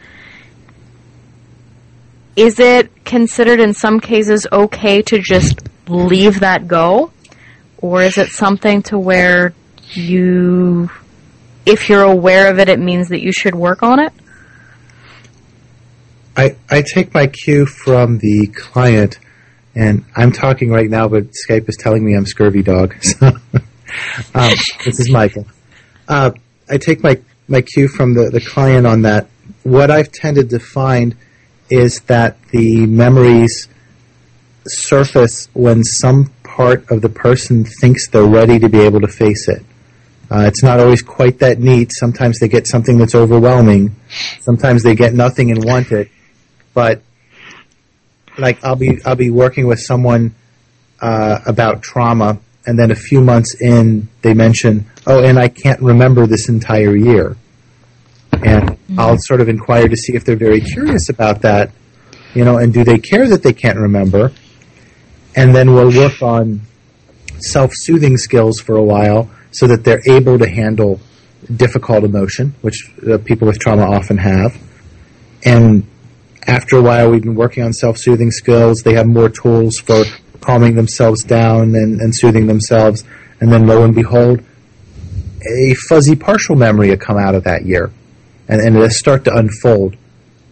is it considered in some cases okay to just leave that go? Or is it something to where if you're aware of it, it means that you should work on it? I take my cue from the client, and I'm talking right now, but Skype is telling me I'm scurvy dog. So, this is Michael. I take my cue from the client on that. What I've tended to find is that the memories surface when some part of the person thinks they're ready to be able to face it. It's not always quite that neat. Sometimes they get something that's overwhelming. Sometimes they get nothing and want it. But like I'll be working with someone about trauma, and then a few months in, they mention, "Oh, and I can't remember this entire year." And I'll sort of inquire to see if they're very curious about that, and do they care that they can't remember? And then we'll work on self-soothing skills for a while so that they're able to handle difficult emotion, which people with trauma often have. And after a while, we've been working on self-soothing skills. They have more tools for calming themselves down and soothing themselves. And then, lo and behold, a fuzzy partial memory will come out of that year. And it'll start to unfold,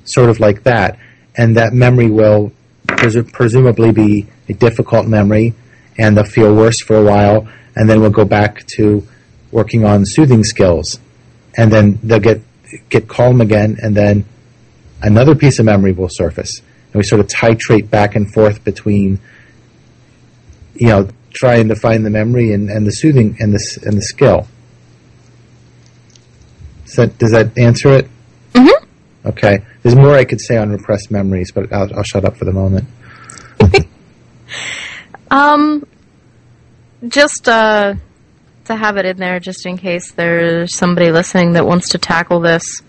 sort of like that. And that memory will presumably be a difficult memory, and they'll feel worse for a while, and then we'll go back to working on soothing skills. And then they'll get calm again, and then another piece of memory will surface. And we sort of titrate back and forth between, trying to find the memory and the soothing and the skill. Does that answer it? Mm-hmm. Okay. There's more I could say on repressed memories, but I'll shut up for the moment. Just to have it in there, just in case there's somebody listening that wants to tackle this.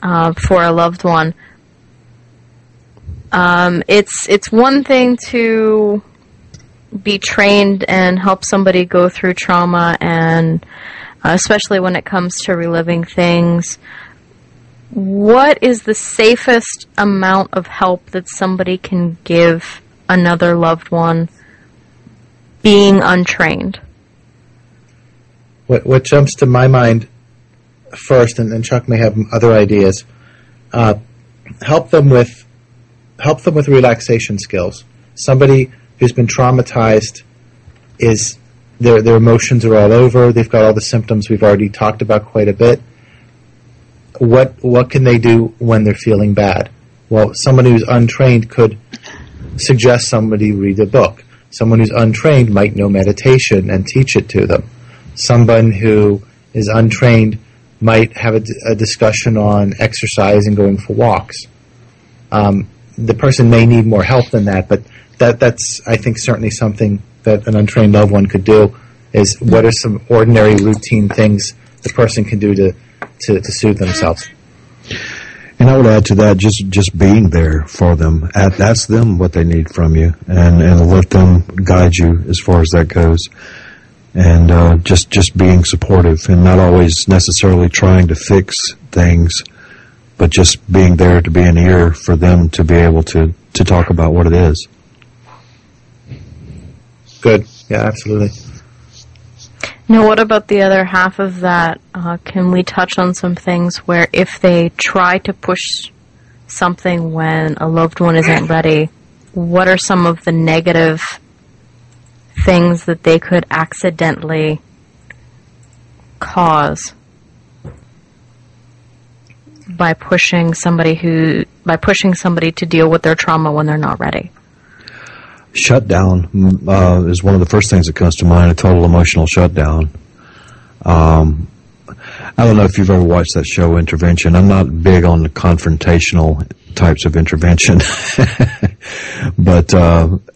for a loved one. It's one thing to be trained and help somebody go through trauma, and especially when it comes to reliving things. What is the safest amount of help that somebody can give another loved one being untrained? What jumps to my mind first, and Chuck may have other ideas, help them with relaxation skills. Somebody who's been traumatized, is their emotions are all over. They've got all the symptoms we've already talked about quite a bit. What can they do when they're feeling bad? Well, someone who's untrained could suggest somebody read a book. Someone who's untrained might know meditation and teach it to them. Someone who is untrained might have a discussion on exercise and going for walks. The person may need more help than that, but that's, I think, certainly something that an untrained loved one could do, is what are some ordinary routine things the person can do to soothe themselves. And I would add to that, just being there for them. Ask them what they need from you, and let them guide you as far as that goes. And just being supportive, and not always necessarily trying to fix things, but just being there to be an ear for them to be able to talk about what it is. Good. Yeah, absolutely. Now, what about the other half of that? Can we touch on some things where if they try to push something when a loved one isn't ready, what are some of the negative things that they could accidentally cause by pushing somebody to deal with their trauma when they're not ready? Shutdown is one of the first things that comes to mind, a total emotional shutdown. I don't know if you've ever watched that show, Intervention. I'm not big on the confrontational types of intervention. But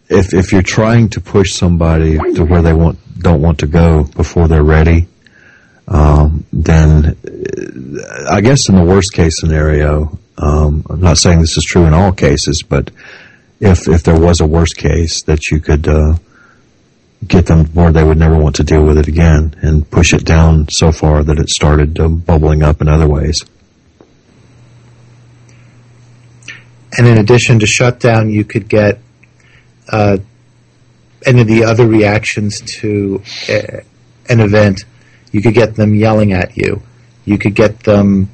if you're trying to push somebody to where they don't want to go before they're ready, then I guess in the worst case scenario, I'm not saying this is true in all cases, but if there was a worst case, that you could get them where they would never want to deal with it again, and push it down so far that it started bubbling up in other ways. And in addition to shutdown, you could get any of the other reactions to an event. You could get them yelling at you. You could get them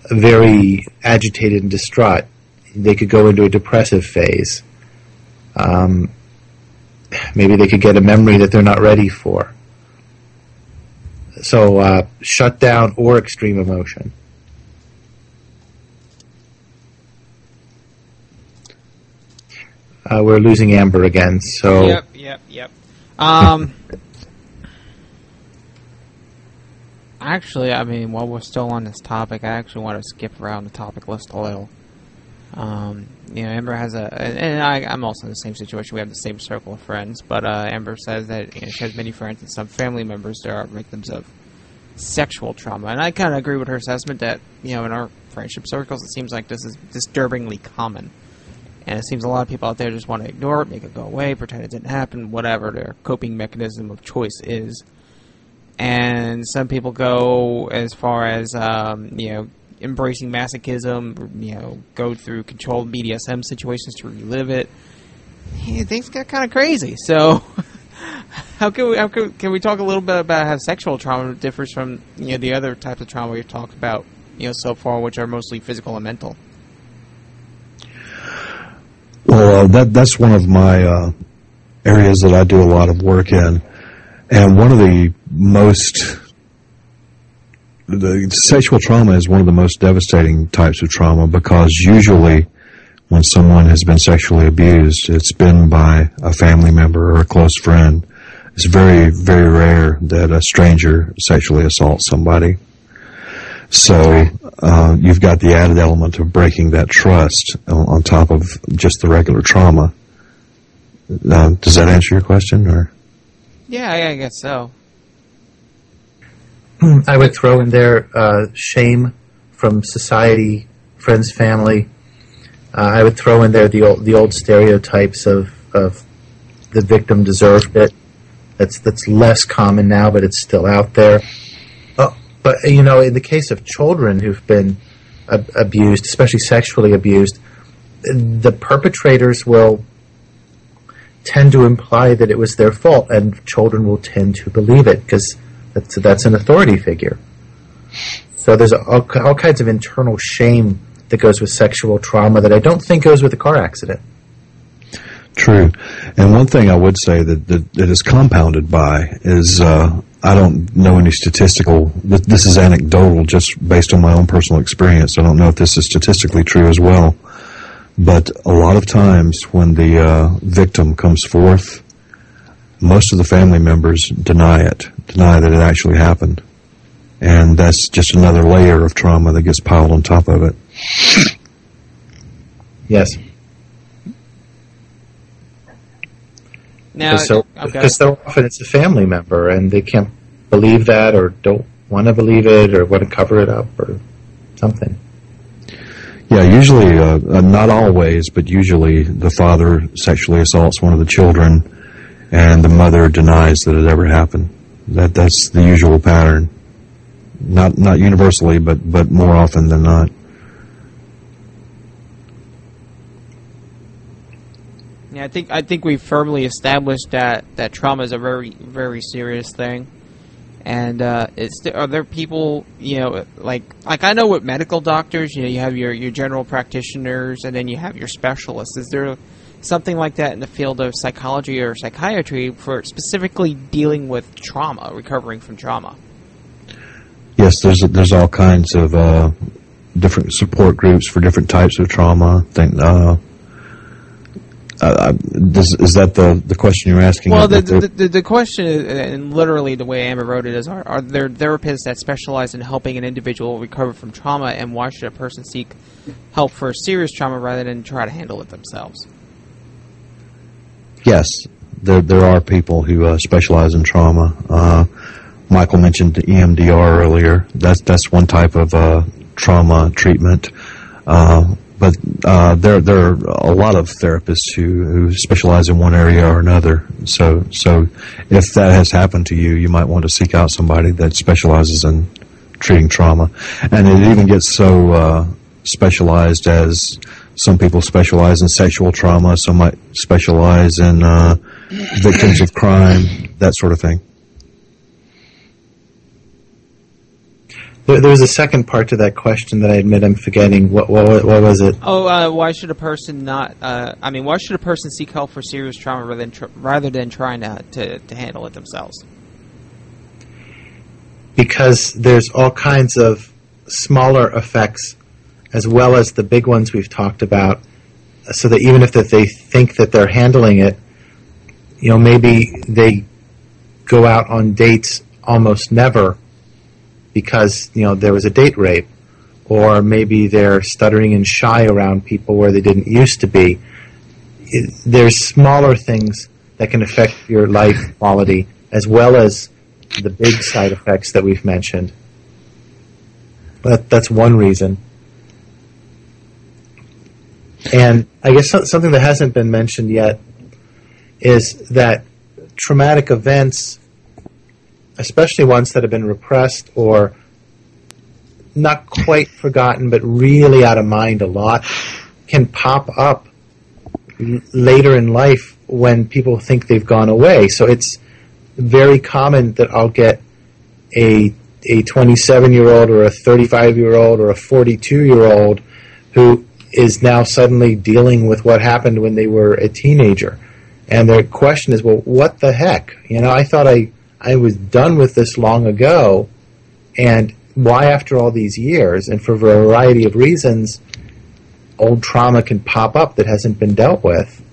very agitated and distraught. They could go into a depressive phase. Maybe they could get a memory that they're not ready for. So shutdown or extreme emotion. We're losing Amber again. So Yep. Actually, I mean, while we're still on this topic, I actually want to skip around the topic list a little. Amber has and I'm also in the same situation. We have the same circle of friends, but Amber says that she has many friends and some family members that are victims of sexual trauma, and I kind of agree with her assessment that in our friendship circles, it seems like this is disturbingly common, and it seems a lot of people out there just want to ignore it, make it go away, pretend it didn't happen, whatever their coping mechanism of choice is. And some people go as far as embracing masochism, go through controlled BDSM situations to relive it. Things get kind of crazy. So, can we talk a little bit about how sexual trauma differs from the other types of trauma we've talked about so far, which are mostly physical and mental? Well, that's one of my areas that I do a lot of work in, and one of the sexual trauma is one of the most devastating types of trauma, because usually when someone has been sexually abused, it's been by a family member or a close friend. It's very, very rare that a stranger sexually assaults somebody. So you've got the added element of breaking that trust on top of just the regular trauma. Does that answer your question? Or? Yeah, I guess so. I would throw in there shame from society, friends, family. I would throw in there the old stereotypes of the victim deserved it. That's less common now, but it's still out there. But in the case of children who've been abused, especially sexually abused, the perpetrators will tend to imply that it was their fault, and children will tend to believe it because that's an authority figure. So there's all kinds of internal shame that goes with sexual trauma that I don't think goes with a car accident. True. And one thing I would say that is compounded by is I don't know any statistical, this is anecdotal just based on my own personal experience. I don't know if this is statistically true as well. But a lot of times when the victim comes forth, most of the family members deny that it actually happened. And that's just another layer of trauma that gets piled on top of it. Yes. Now, because so often it's a family member, and they can't believe that, or don't want to believe it, or want to cover it up, or something. Yeah, usually, not always, but usually the father sexually assaults one of the children, and the mother denies that it ever happened. That's the usual pattern. Not universally, but more often than not. Yeah, I think we've firmly established that trauma is a very, very serious thing, and are there people, like I know with medical doctors, you have your general practitioners, and then you have your specialists. Is there something like that in the field of psychology or psychiatry for specifically dealing with trauma, recovering from trauma? Yes, there's all kinds of different support groups for different types of trauma. Is that the question you're asking? Well, the question is, and literally the way Amber wrote it is, are there therapists that specialize in helping an individual recover from trauma, and why should a person seek help for serious trauma rather than try to handle it themselves? Yes, there are people who specialize in trauma. Michael mentioned EMDR earlier. That's one type of trauma treatment. But there are a lot of therapists who specialize in one area or another. So if that has happened to you, you might want to seek out somebody that specializes in treating trauma. And it even gets so specialized as some people specialize in sexual trauma, some might specialize in victims of crime, that sort of thing. There was a second part to that question that I admit I'm forgetting. What was it? Why should a person why should a person seek help for serious trauma rather than trying to handle it themselves? Because there's all kinds of smaller effects as well as the big ones we've talked about, so that even if they think that they're handling it, maybe they go out on dates almost never because there was a date rape, or maybe they're stuttering and shy around people where they didn't used to be. There's smaller things that can affect your life quality as well as the big side effects that we've mentioned. But that's one reason. And I guess something that hasn't been mentioned yet is that traumatic events, especially ones that have been repressed or not quite forgotten but really out of mind a lot, can pop up later in life when people think they've gone away. So it's very common that I'll get a 27-year-old or a 35-year-old or a 42-year-old who is now suddenly dealing with what happened when they were a teenager. And their question is, well, what the heck? I thought I was done with this long ago, and why after all these years? And for a variety of reasons, old trauma can pop up that hasn't been dealt with.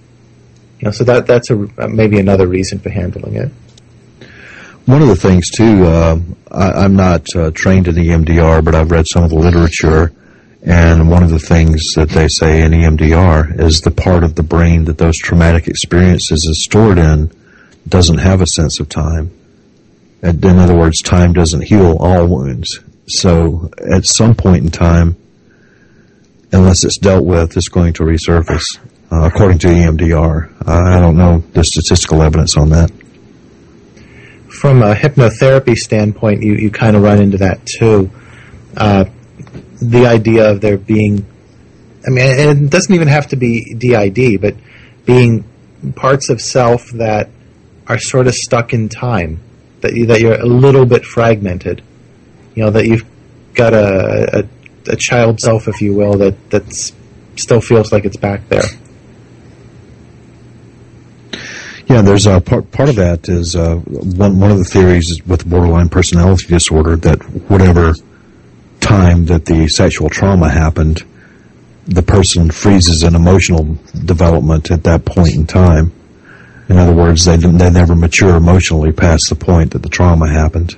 So that's maybe another reason for handling it. One of the things, too, I'm not trained in EMDR, but I've read some of the literature, and one of the things that they say in EMDR is the part of the brain that those traumatic experiences is stored in doesn't have a sense of time. In other words, time doesn't heal all wounds. So at some point in time, unless it's dealt with, it's going to resurface, according to EMDR. I don't know the statistical evidence on that. From a hypnotherapy standpoint, you kind of run into that too. The idea of there being, I mean, and it doesn't even have to be DID, but being parts of self that are sort of stuck in time, that you're a little bit fragmented. You know, that you've got a child self, if you will, that still feels like it's back there. Yeah, there's a part of that is one of the theories with borderline personality disorder, that whatever time that the sexual trauma happened, the person freezes in emotional development at that point in time. In other words, they never mature emotionally past the point that the trauma happened.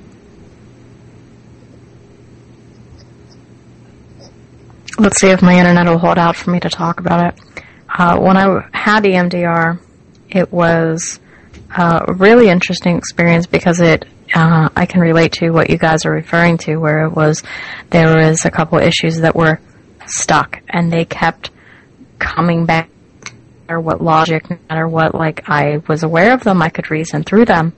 Let's see if my internet will hold out for me to talk about it. When I had EMDR, it was a really interesting experience because I can relate to what you guys are referring to, where there was a couple issues that were stuck and they kept coming back. No matter what logic, no matter what, like, I was aware of them, I could reason through them,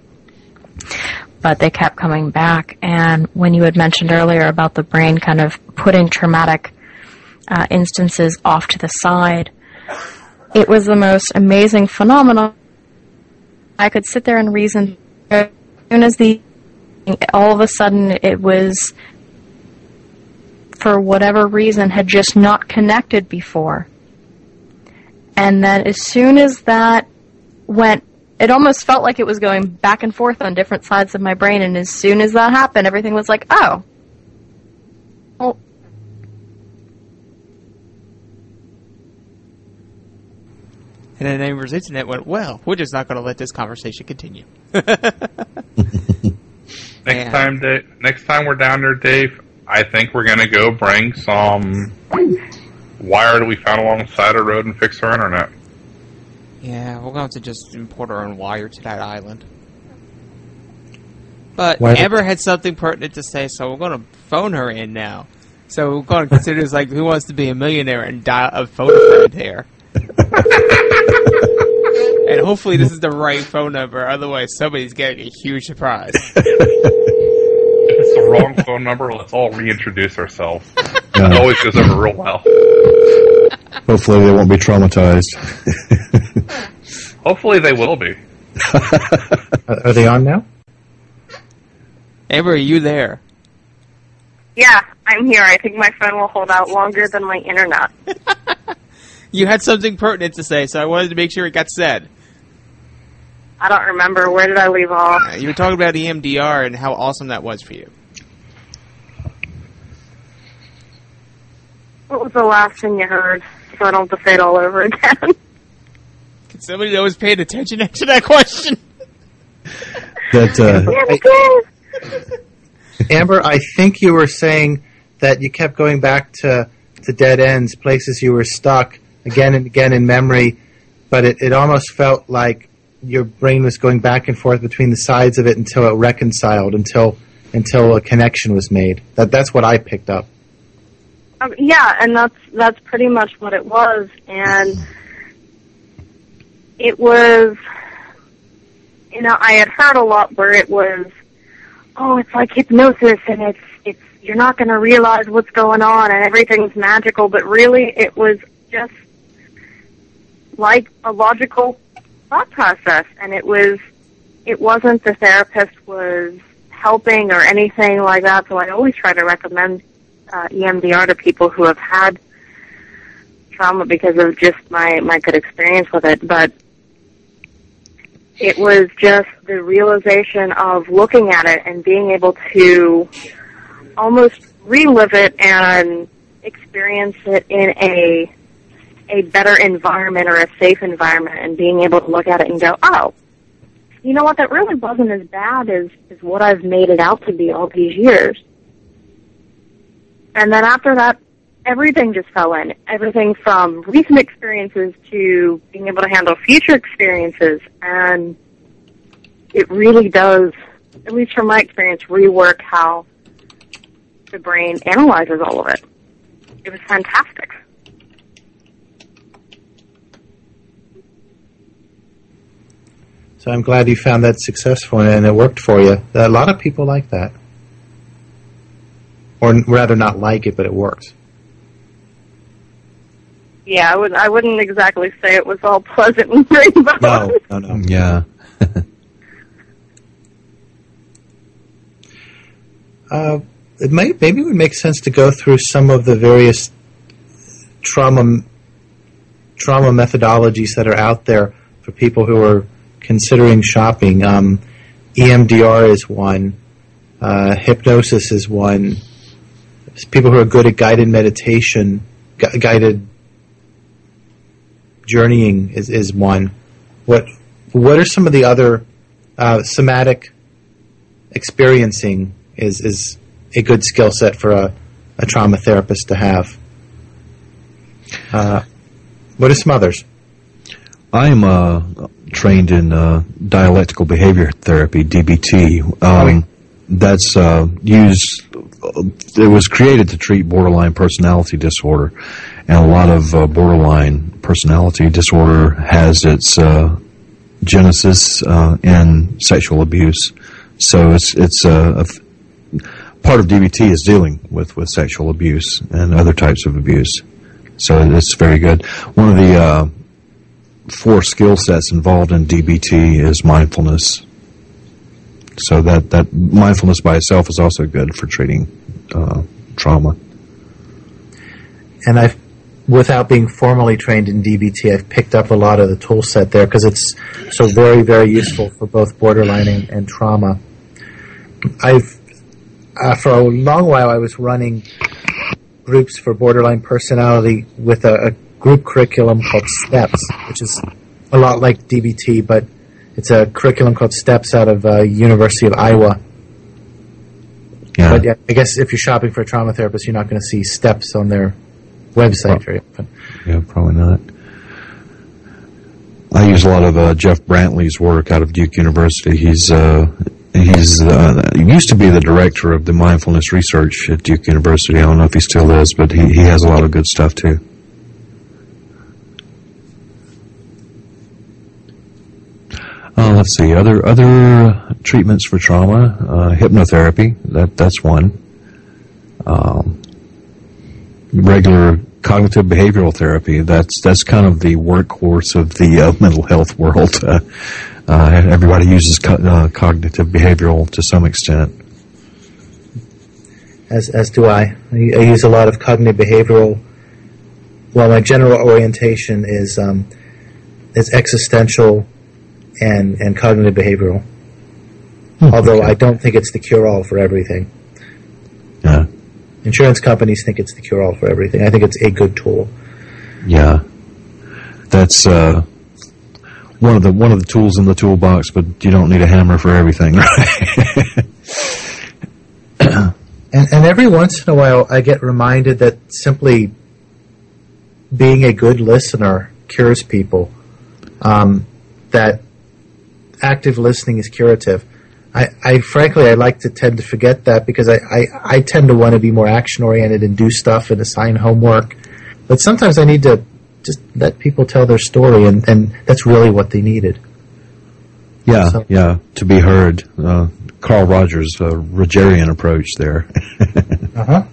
but they kept coming back. And when you had mentioned earlier about the brain kind of putting traumatic instances off to the side, it was the most amazing phenomenon. I could sit there and reason. As soon as all of a sudden it was, for whatever reason, had just not connected before. And then as soon as that went, it almost felt like it was going back and forth on different sides of my brain, and as soon as that happened, everything was like, oh. Well, And then Amber's internet went, well, we're just not going to let this conversation continue. Next time we're down there, Dave, I think we're going to go bring some wire that we found along the side of the road and fix our internet. Yeah, we're going to have to just import our own wire to that island. But Amber had something pertinent to say, so we're going to phone her in now. So we're going to consider this like Who Wants to Be a Millionaire and dial a phone friend here. And hopefully this is the right phone number, otherwise somebody's getting a huge surprise. If it's the wrong phone number, let's all reintroduce ourselves. It always goes over real well. Hopefully they won't be traumatized. Hopefully they will be. Are they on now? Amber, are you there? Yeah, I'm here. I think my phone will hold out longer than my internet. You had something pertinent to say, so I wanted to make sure it got said. I don't remember. Where did I leave off? You were talking about EMDR and how awesome that was for you. What was the last thing you heard? So I don't have to say it all over again. Can somebody that was paying attention answer that question? Amber, I think you were saying that you kept going back to dead ends, places you were stuck again and again in memory, but it almost felt like your brain was going back and forth between the sides of it until it reconciled, until a connection was made. That's what I picked up. Yeah, and that's pretty much what it was, and it was, I had heard a lot where it was, oh, it's like hypnosis, and it's you're not going to realize what's going on, and everything's magical, but really it was just like a logical thought process, and it wasn't the therapist was helping or anything like that, so I always try to recommend EMDR to people who have had trauma because of just my good experience with it, but it was just the realization of looking at it and being able to almost relive it and experience it in a better environment or a safe environment, and being able to look at it and go, oh, you know what, that really wasn't as bad as what I've made it out to be all these years. And then after that, everything just fell in. Everything from recent experiences to being able to handle future experiences. And it really does, at least from my experience, rework how the brain analyzes all of it. It was fantastic. So I'm glad you found that successful and it worked for you. A lot of people like that. Or rather not like it, but it works. Yeah, I wouldn't exactly say it was all pleasant and rainbow. No. Yeah. Maybe it would make sense to go through some of the various trauma methodologies that are out there for people who are considering shopping. EMDR is one. Hypnosis is one. People who are good at guided meditation, guided journeying is one. What are some of the other somatic experiencing is a good skill set for a trauma therapist to have? What are some others? I'm trained in dialectical behavior therapy, DBT. That's used. It was created to treat borderline personality disorder, and a lot of borderline personality disorder has its genesis in sexual abuse. So it's part of DBT is dealing with sexual abuse and other types of abuse. So it's very good. One of the 4 skill sets involved in DBT is mindfulness. So that mindfulness by itself is also good for treating trauma. And without being formally trained in DBT, I've picked up a lot of the tool set there because it's so very, very useful for both borderline and trauma. For a long while, I was running groups for borderline personality with a group curriculum called STEPS, which is a lot like DBT, but it's a curriculum called STEPS out of University of Iowa. Yeah. But yeah, I guess if you're shopping for a trauma therapist, you're not going to see STEPS on their website very often. Yeah, probably not. I use a lot of Jeff Brantley's work out of Duke University. He used to be the director of the mindfulness research at Duke University. I don't know if he still is, but he has a lot of good stuff too. Let's see, other treatments for trauma, hypnotherapy, that's one. Regular cognitive behavioral therapy, that's kind of the workhorse of the mental health world. Everybody uses cognitive behavioral to some extent. As do I. I use a lot of cognitive behavioral. Well, my general orientation is existential and cognitive behavioral. Although I don't think it's the cure-all for everything. Yeah. Insurance companies think it's the cure-all for everything. I think it's a good tool. Yeah. That's one of the tools in the toolbox, but you don't need a hammer for everything, right? And every once in a while, I get reminded that simply being a good listener cures people. That active listening is curative. I frankly, I like to tend to forget that because I tend to want to be more action-oriented and do stuff and assign homework. But sometimes I need to just let people tell their story, and that's really what they needed. Yeah, So- yeah, to be heard. Carl Rogers' Rogerian approach there. Uh-huh.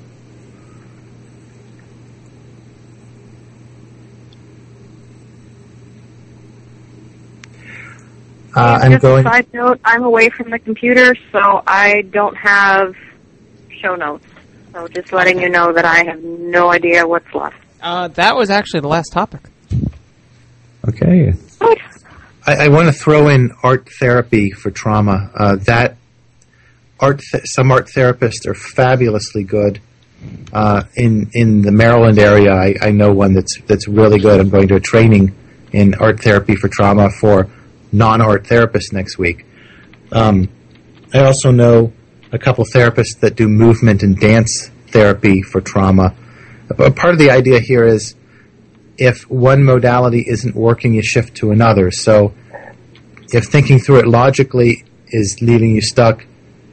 I'm Just going. a side note, I'm away from the computer, so I don't have show notes. So just letting you know that I have no idea what's left. That was actually the last topic. Okay. I want to throw in art therapy for trauma. Some art therapists are fabulously good. In the Maryland area, I know one that's really good. I'm going to a training in art therapy for trauma for non-art therapists next week. I also know a couple therapists that do movement and dance therapy for trauma. A part of the idea here is if one modality isn't working, you shift to another. So if thinking through it logically is leaving you stuck,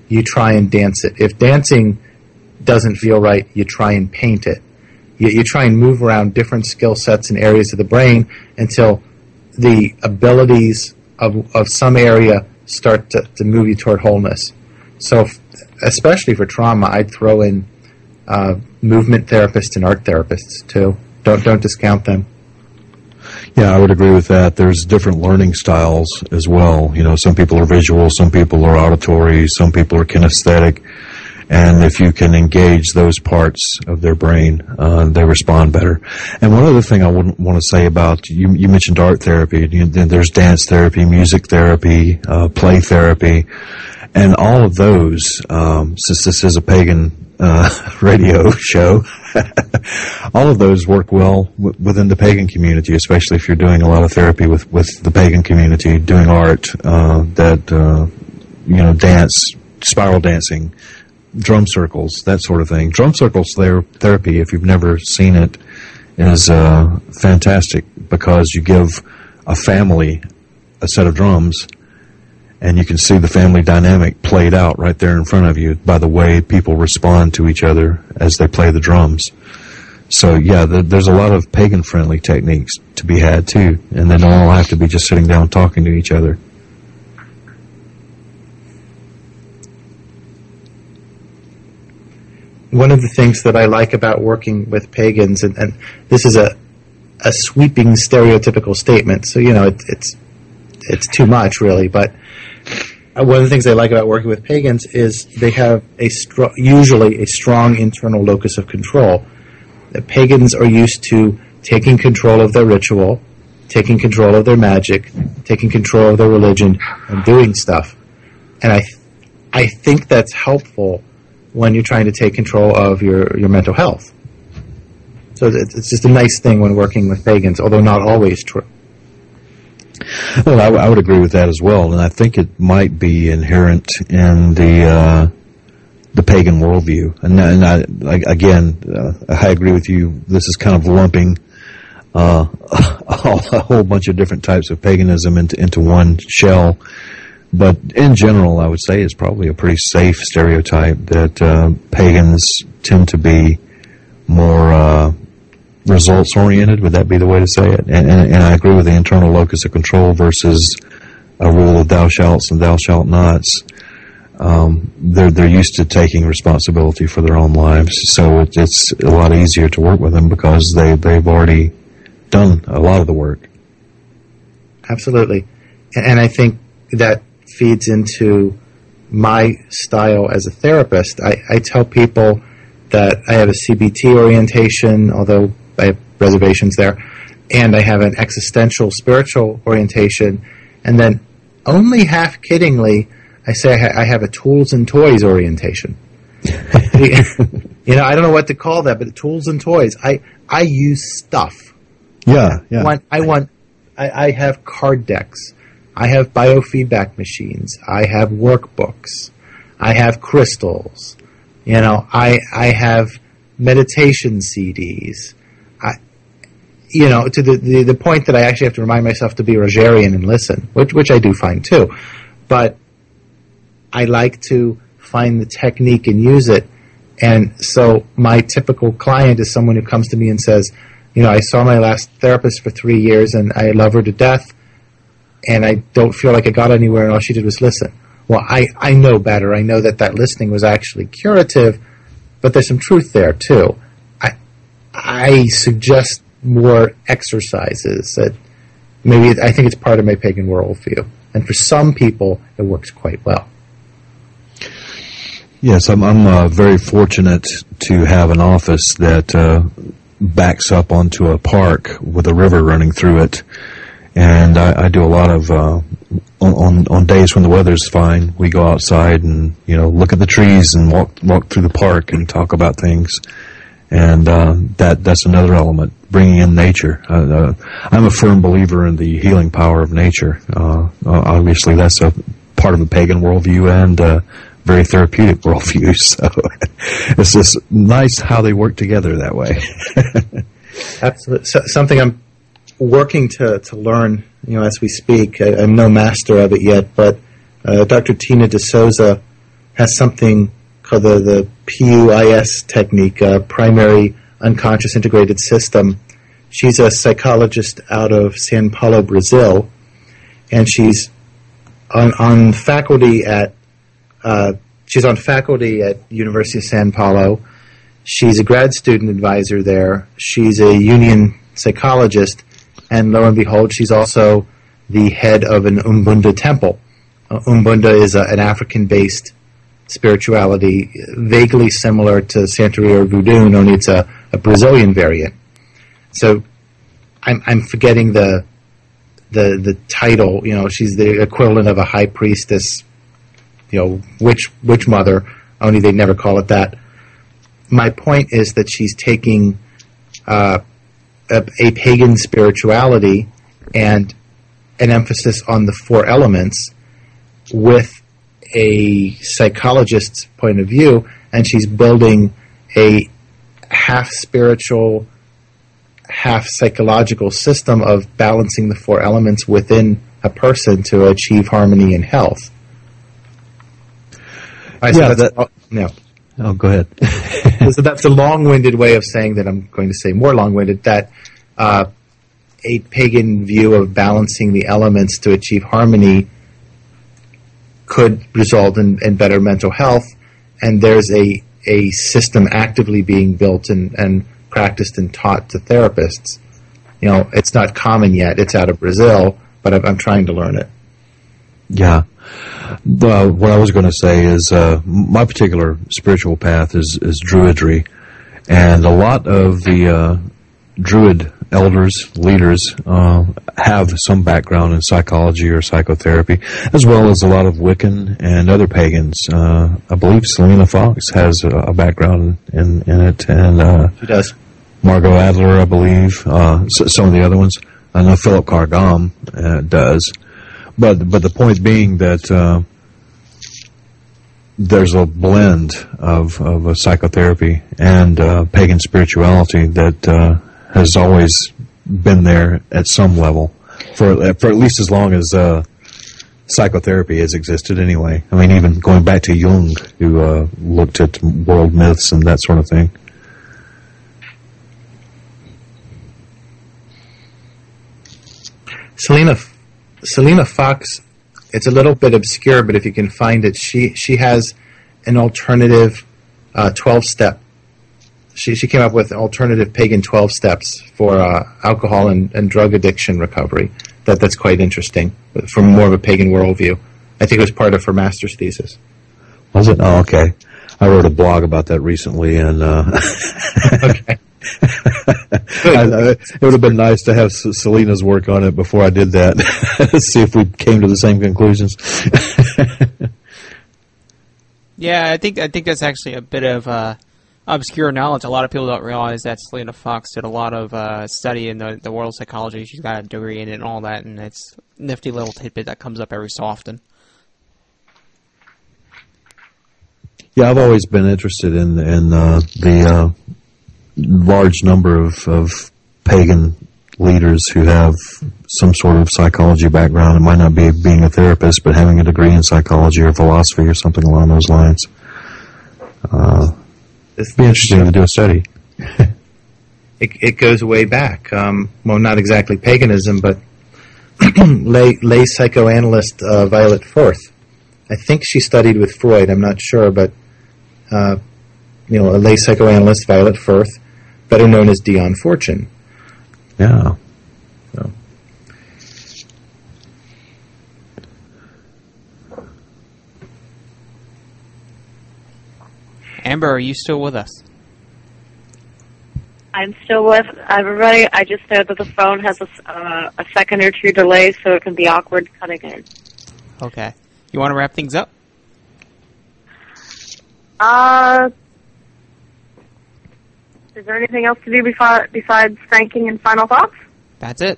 you try and dance it. If dancing doesn't feel right, you try and paint it. You try and move around different skill sets and areas of the brain until the abilities of some area start to move you toward wholeness. So, especially for trauma, I'd throw in movement therapists and art therapists too. Don't discount them. Yeah, I would agree with that. There's different learning styles as well. You know, some people are visual, some people are auditory, some people are kinesthetic. And if you can engage those parts of their brain, they respond better. And one other thing I want to say about, you mentioned art therapy. There's dance therapy, music therapy, play therapy. And all of those, since this is a pagan radio show, all of those work well within the pagan community, especially if you're doing a lot of therapy with the pagan community, doing art, dance, spiral dancing, drum circles, that sort of thing. Drum circles therapy, if you've never seen it, is fantastic because you give a family a set of drums and you can see the family dynamic played out right there in front of you by the way people respond to each other as they play the drums. So, yeah, there's a lot of pagan-friendly techniques to be had, too, and they don't all have to be just sitting down talking to each other. One of the things that I like about working with pagans, and this is a sweeping stereotypical statement, so, you know, it's too much, really, but one of the things I like about working with pagans is they have usually a strong internal locus of control. The pagans are used to taking control of their ritual, taking control of their magic, taking control of their religion, and doing stuff. And I think that's helpful when you're trying to take control of your mental health. So it's just a nice thing when working with pagans, although not always true. Well, I would agree with that as well, and I think it might be inherent in the pagan worldview. And I agree with you. This is kind of lumping a whole bunch of different types of paganism into one shell. But in general, I would say it's probably a pretty safe stereotype that pagans tend to be more results-oriented. Would that be the way to say it? And I agree with the internal locus of control versus a rule of thou shalt and thou shalt nots. They're used to taking responsibility for their own lives, so it's a lot easier to work with them because they've already done a lot of the work. Absolutely. And I think that feeds into my style as a therapist. I tell people that I have a CBT orientation, although I have reservations there, and I have an existential spiritual orientation, and then only half kiddingly, I say I have a tools and toys orientation. You know, I don't know what to call that, but tools and toys. I use stuff. Yeah. I have card decks. I have biofeedback machines. I have workbooks. I have crystals. You know, I have meditation CDs. To the point that I actually have to remind myself to be Rogerian and listen, which I do find too. But I like to find the technique and use it. And so my typical client is someone who comes to me and says, you know, I saw my last therapist for 3 years and I love her to death and I don't feel like I got anywhere and all she did was listen. Well, I know better. I know that listening was actually curative, but there's some truth there too. I suggest more exercises that maybe I think it's part of my pagan worldview. And for some people, it works quite well. Yes, I'm very fortunate to have an office that backs up onto a park with a river running through it, and I do a lot of on days when the weather's fine. We go outside and look at the trees and walk through the park and talk about things, and that's another element, bringing in nature. I'm a firm believer in the healing power of nature. Obviously, that's a part of the pagan worldview and very therapeutic worldview, so it's just nice how they work together that way. Absolutely. So, something I'm working to learn, as we speak. I'm no master of it yet, but Dr. Tina DeSouza has something called the PUIS technique, primary unconscious integrated system. She's a psychologist out of Sao Paulo, Brazil, and she's on faculty at University of Sao Paulo. She's a grad student advisor there. She's a union psychologist, and lo and behold, she's also the head of an Umbanda temple. Umbanda is an African-based spirituality, vaguely similar to Santeria or Voodoo, only it's a Brazilian variant. So I'm forgetting the title. You know, she's the equivalent of a high priestess, you know, witch mother, only they never call it that. My point is that she's taking a pagan spirituality and an emphasis on the four elements with a psychologist's point of view, and she's building a half spiritual, half psychological system of balancing the four elements within a person to achieve harmony and health. Oh, go ahead. So that's a long-winded way of saying that I'm going to say more long-winded, that a pagan view of balancing the elements to achieve harmony could result in better mental health, and there's a system actively being built and practiced and taught to therapists. You know, it's not common yet. It's out of Brazil, but I'm trying to learn it. Yeah. What I was going to say is my particular spiritual path is Druidry, and a lot of the Druid elders, leaders, have some background in psychology or psychotherapy, as well as a lot of Wiccan and other pagans. I believe Selena Fox has a background in it, and she does. Margot Adler, I believe, some of the other ones. I know Philip Carr-Gomm does. But the point being that there's a blend of a psychotherapy and pagan spirituality that has always been there at some level for at least as long as psychotherapy has existed anyway. I mean, even going back to Jung, who looked at world myths and that sort of thing. Selena Fox, it's a little bit obscure, but if you can find it, she has an alternative 12-step. She came up with alternative pagan 12 steps for alcohol and drug addiction recovery. That's quite interesting from more of a pagan worldview. I think it was part of her master's thesis. Was it? Oh, okay. I wrote a blog about that recently, and okay. It would have been nice to have Selena's work on it before I did that. See if we came to the same conclusions. Yeah, I think that's actually a bit of obscure knowledge. A lot of people don't realize that Selena Fox did a lot of study in the world of psychology. She's got a degree in it and all that, and it's a nifty little tidbit that comes up every so often. Yeah, I've always been interested in the large number of pagan leaders who have some sort of psychology background. It might not be being a therapist, but having a degree in psychology or philosophy or something along those lines. It'd be interesting to do a study. It goes way back. Well, not exactly paganism, but lay psychoanalyst Violet Firth. I think she studied with Freud. I'm not sure, but a lay psychoanalyst, Violet Firth, better known as Dion Fortune. Yeah. So. Amber, are you still with us? I'm still with everybody. I just know that the phone has a second or two delay, so it can be awkward cutting in. Okay. You want to wrap things up? Is there anything else to do besides thanking and final thoughts? That's it.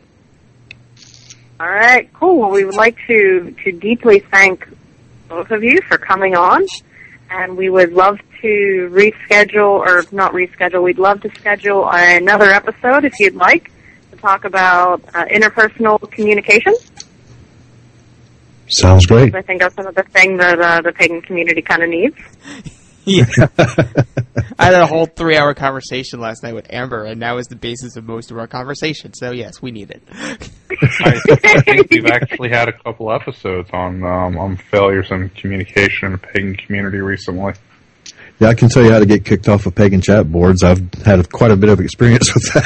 All right, cool. Well, we would like to deeply thank both of you for coming on, and we would love to reschedule, or not reschedule, we'd love to schedule another episode if you'd like to talk about interpersonal communication. Sounds great. I think that's another thing that the pagan community kind of needs. Yeah. I had a whole 3-hour conversation last night with Amber, and that was the basis of most of our conversation. So yes, we need it. I think we've actually had a couple episodes on failures in communication in the pagan community recently. Yeah, I can tell you how to get kicked off of pagan chat boards. I've had quite a bit of experience with that.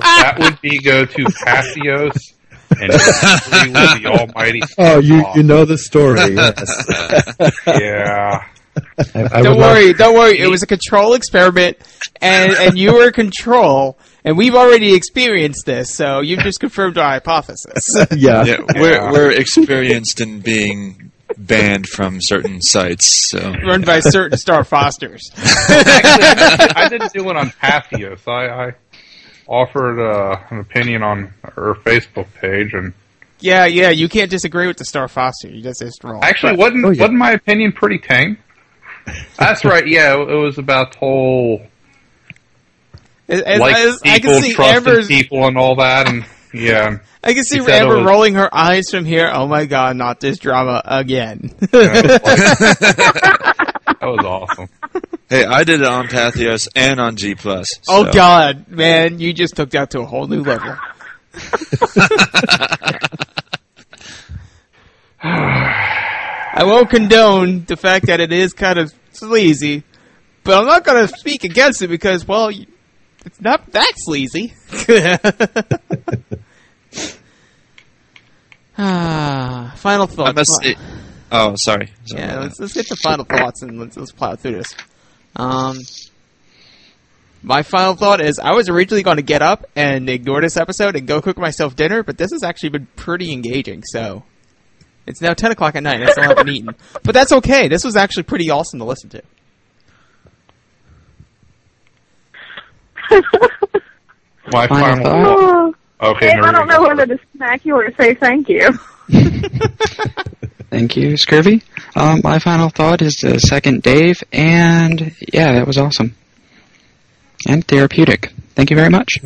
That would be go to Pathos and with the almighty. Oh, you know the story. Yes. Yeah. Don't worry. It was a control experiment, and you were in and we've already experienced this, so you've just confirmed our hypothesis. Yeah. We're experienced in being banned from certain sites. So. Run by certain Star Fosters. Actually, I didn't do it on Pathos. I offered an opinion on her Facebook page, and yeah, you can't disagree with the Star Foster. You just wrong. actually, wasn't my opinion pretty tame? That's right. Yeah, it was about the whole I can see trusting people and all that, and yeah. I can see Amber rolling her eyes from here. Oh my God, not this drama again. That was awesome. Hey, I did it on Pathos and on G+. So. Oh God, man, you just took that to a whole new level. I won't condone the fact that it is kind of sleazy, but I'm not going to speak against it because, well, it's not that sleazy. Final thoughts. Oh, sorry. Yeah, let's get to final thoughts and let's plow through this. My final thought is I was originally going to get up and ignore this episode and go cook myself dinner, but this has actually been pretty engaging, so... It's now 10 o'clock at night and I still haven't eaten. But that's okay. This was actually pretty awesome to listen to. My final thought. Okay, I don't know whether to smack you or to say thank you. Thank you, Scurvy. My final thought is the second Dave, and yeah, that was awesome. And therapeutic. Thank you very much.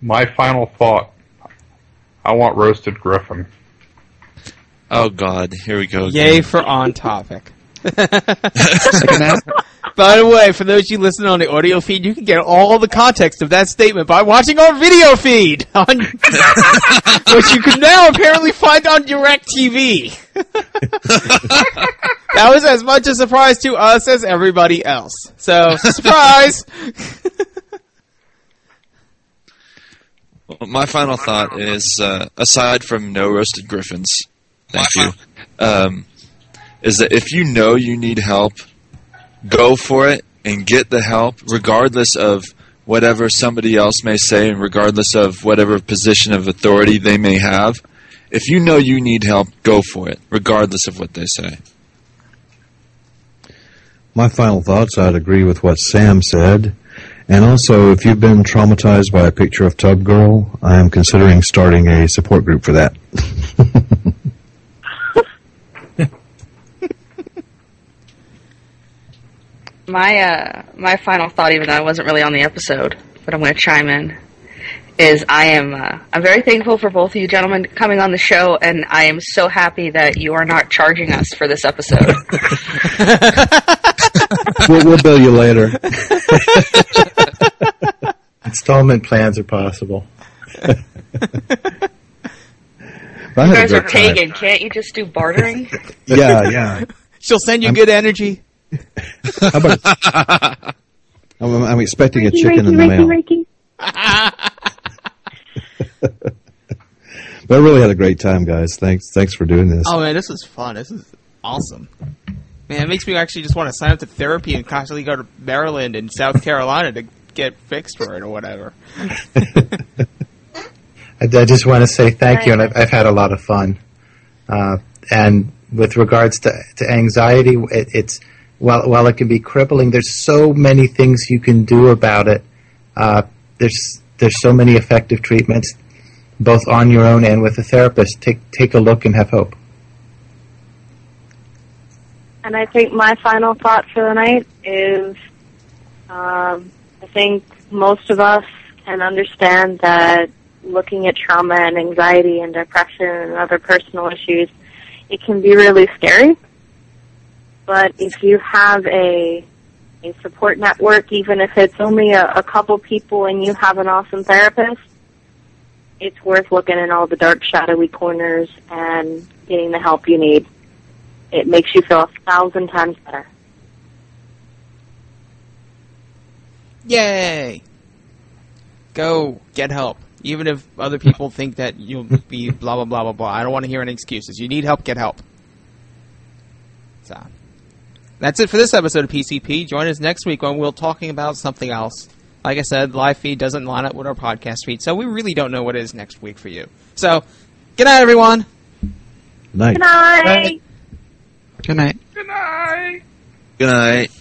My final thought. I want roasted griffin. Oh God, here we go. Yay for on topic. By the way, for those of you listening on the audio feed, you can get all the context of that statement by watching our video feed, which you can now apparently find on DirecTV. That was as much a surprise to us as everybody else. So, surprise! Well, my final thought is, aside from no roasted griffins, thank you, is that if you know you need help, go for it and get the help, regardless of whatever somebody else may say and regardless of whatever position of authority they may have. If you know you need help, go for it, regardless of what they say. My final thoughts, I'd agree with what Sam said. And also, if you've been traumatized by a picture of Tub Girl, I am considering starting a support group for that. My final thought, even though I wasn't really on the episode, but I'm going to chime in, is I'm very thankful for both of you gentlemen coming on the show, and I am so happy that you are not charging us for this episode. We'll bill you later. Installment plans are possible. You guys are pagan. Can't you just do bartering? Yeah. She'll send you good energy. How about I'm expecting a chicken in the mail. But I really had a great time, guys. Thanks for doing this. Oh man, this was fun. This is awesome. Man, it makes me actually just want to sign up to therapy and constantly go to Maryland and South Carolina to get fixed for it or whatever. I just want to say thank you, and I've had a lot of fun. And with regards to anxiety, it's while it can be crippling, there's so many things you can do about it. There's so many effective treatments, both on your own and with a therapist. Take a look and have hope. And I think my final thought for the night is I think most of us can understand that looking at trauma and anxiety and depression and other personal issues, it can be really scary. But if you have a support network, even if it's only a couple people and you have an awesome therapist, it's worth looking in all the dark, shadowy corners and getting the help you need. It makes you feel 1,000 times better. Yay! Go get help. Even if other people think that you'll be blah, blah, blah, blah, blah. I don't want to hear any excuses. You need help, get help. So, that's it for this episode of PCP. Join us next week when we'll talking about something else. Like I said, live feed doesn't line up with our podcast feed, so we really don't know what it is next week for you. So, good night, everyone. Night. Good night. Good night. Good night. Good night.